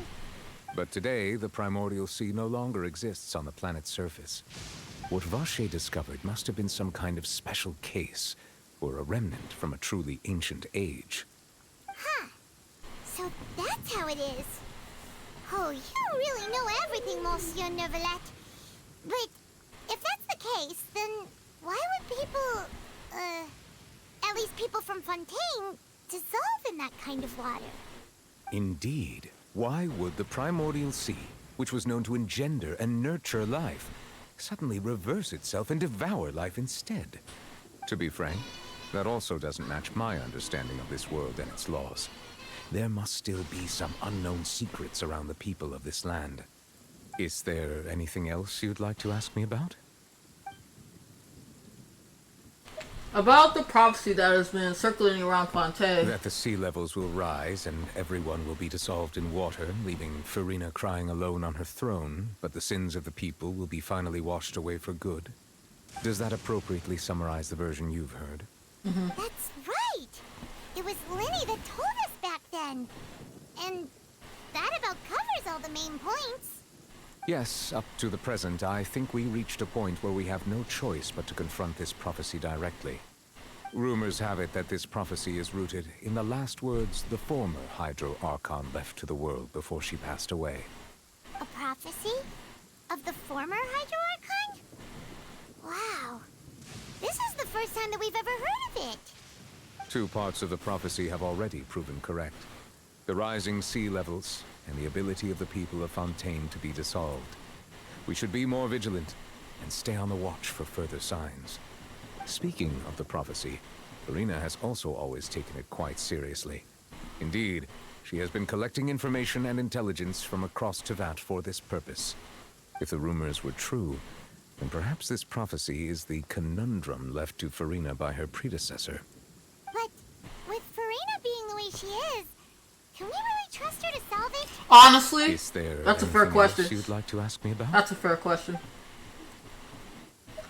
But today, the primordial sea no longer exists on the planet's surface. What Vacher discovered must have been some kind of special case, or a remnant from a truly ancient age. Huh. So that's how it is. Oh, you really know everything, Monsieur Neuvillette. But if that's the case, then why would people, at least people from Fontaine, dissolve in that kind of water? Indeed. Why would the primordial sea, which was known to engender and nurture life, suddenly reverse itself and devour life instead? To be frank, that also doesn't match my understanding of this world and its laws. There must still be some unknown secrets around the people of this land. Is there anything else you'd like to ask me about? About the prophecy that has been circulating around Fontaine. That the sea levels will rise and everyone will be dissolved in water, leaving Farina crying alone on her throne, but the sins of the people will be finally washed away for good. Does that appropriately summarize the version you've heard? That's right! It was Linny that told us back then. And that about covers all the main points. Yes, up to the present, I think we reached a point where we have no choice but to confront this prophecy directly. Rumors have it that this prophecy is rooted in the last words the former Hydro Archon left to the world before she passed away. A prophecy? Of the former Hydro Archon? Wow. This is the first time that we've ever heard of it. Two parts of the prophecy have already proven correct. The rising sea levels and the ability of the people of Fontaine to be dissolved. We should be more vigilant and stay on the watch for further signs. Speaking of the prophecy, Farina has also always taken it quite seriously. Indeed, she has been collecting information and intelligence from across Tevat for this purpose. If the rumors were true, then perhaps this prophecy is the conundrum left to Farina by her predecessor. But with Farina being the way she is, can we really trust her to solve it? Honestly, is there that's a fair anything question. else you'd like to ask me about? That's a fair question.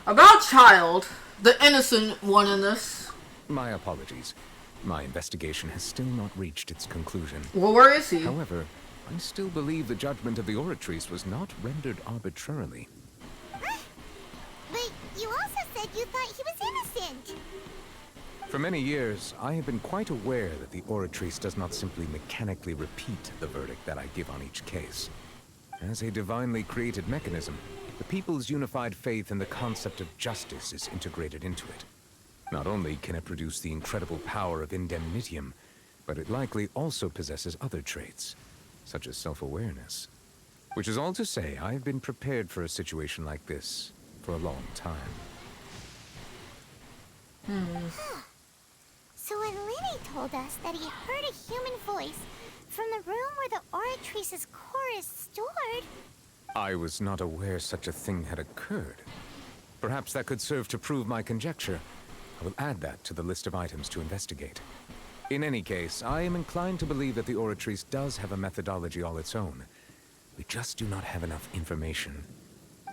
About Child, the innocent one in this. My apologies. My investigation has still not reached its conclusion. Well, where is he? However, I still believe the judgment of the Oratrice was not rendered arbitrarily. But you also said you thought he was innocent. For many years, I have been quite aware that the Oratrice does not simply mechanically repeat the verdict that I give on each case. As a divinely created mechanism, the people's unified faith in the concept of justice is integrated into it. Not only can it produce the incredible power of indemnitium, but it likely also possesses other traits, such as self-awareness. Which is all to say, I have been prepared for a situation like this for a long time. So when Lenny told us that he heard a human voice from the room where the Oratrice's core is stored... I was not aware such a thing had occurred. Perhaps that could serve to prove my conjecture. I will add that to the list of items to investigate. In any case, I am inclined to believe that the Oratrice does have a methodology all its own. We just do not have enough information.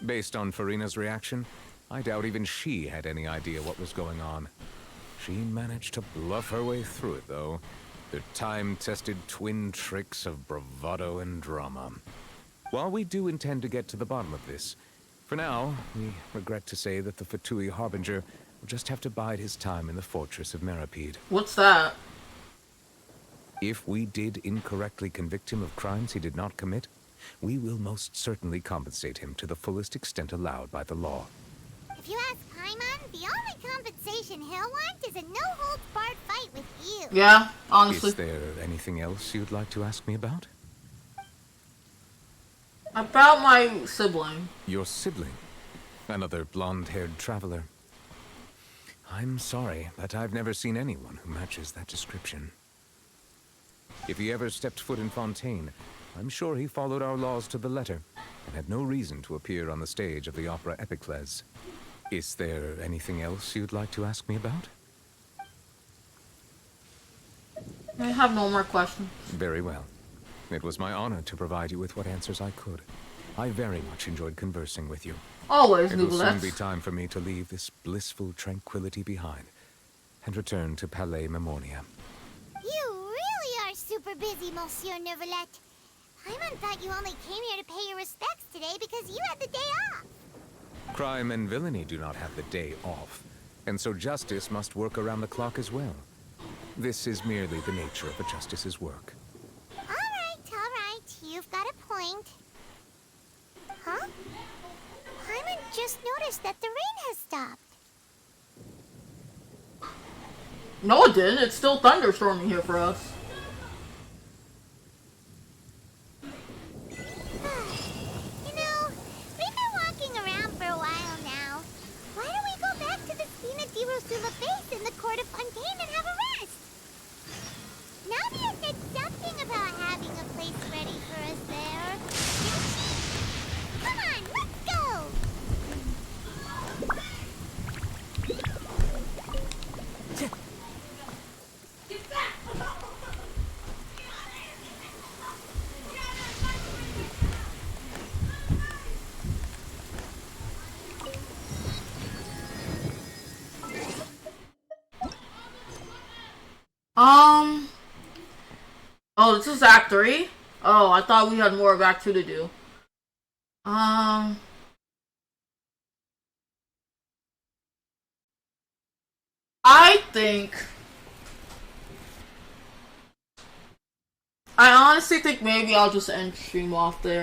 Based on Farina's reaction, I doubt even she had any idea what was going on. She managed to bluff her way through it, though. The time-tested twin tricks of bravado and drama. While we do intend to get to the bottom of this, for now, we regret to say that the Fatui Harbinger will just have to bide his time in the fortress of Meripede. What's that? If we did incorrectly convict him of crimes he did not commit, we will most certainly compensate him to the fullest extent allowed by the law. If you ask Paimon, the only compensation he'll want is a no-holds-barred fight with you. Yeah, honestly. Is there anything else you'd like to ask me about? About my sibling. Your sibling? Another blonde-haired traveler. I'm sorry, but I've never seen anyone who matches that description. If he ever stepped foot in Fontaine, I'm sure he followed our laws to the letter, and had no reason to appear on the stage of the opera Epicles. Is there anything else you'd like to ask me about? I have no more questions. Very well. It was my honor to provide you with what answers I could. I very much enjoyed conversing with you. Always, It will soon Noblesse. be time for me to leave this blissful tranquility behind and return to Palais Memornia. You really are super busy, Monsieur Neuvillette. Paimon thought you only came here to pay your respects today because you had the day off. Crime and villainy do not have the day off, and so justice must work around the clock as well. This is merely the nature of a justice's work. All right. You've got a point. Huh? Paimon just noticed that the rain has stopped. No, it didn't. It's still thunderstorming here for us. You know, we've been walking around for a while now. Why don't we go back to the Spina di Rosula base in the court of Fontaine and have a rest? Navia said something about having a place ready for us there. Didn't she? Come on, let's go! Oh, this is Act 3? Oh, I thought we had more of Act 2 to do. I honestly think maybe I'll just end stream off there.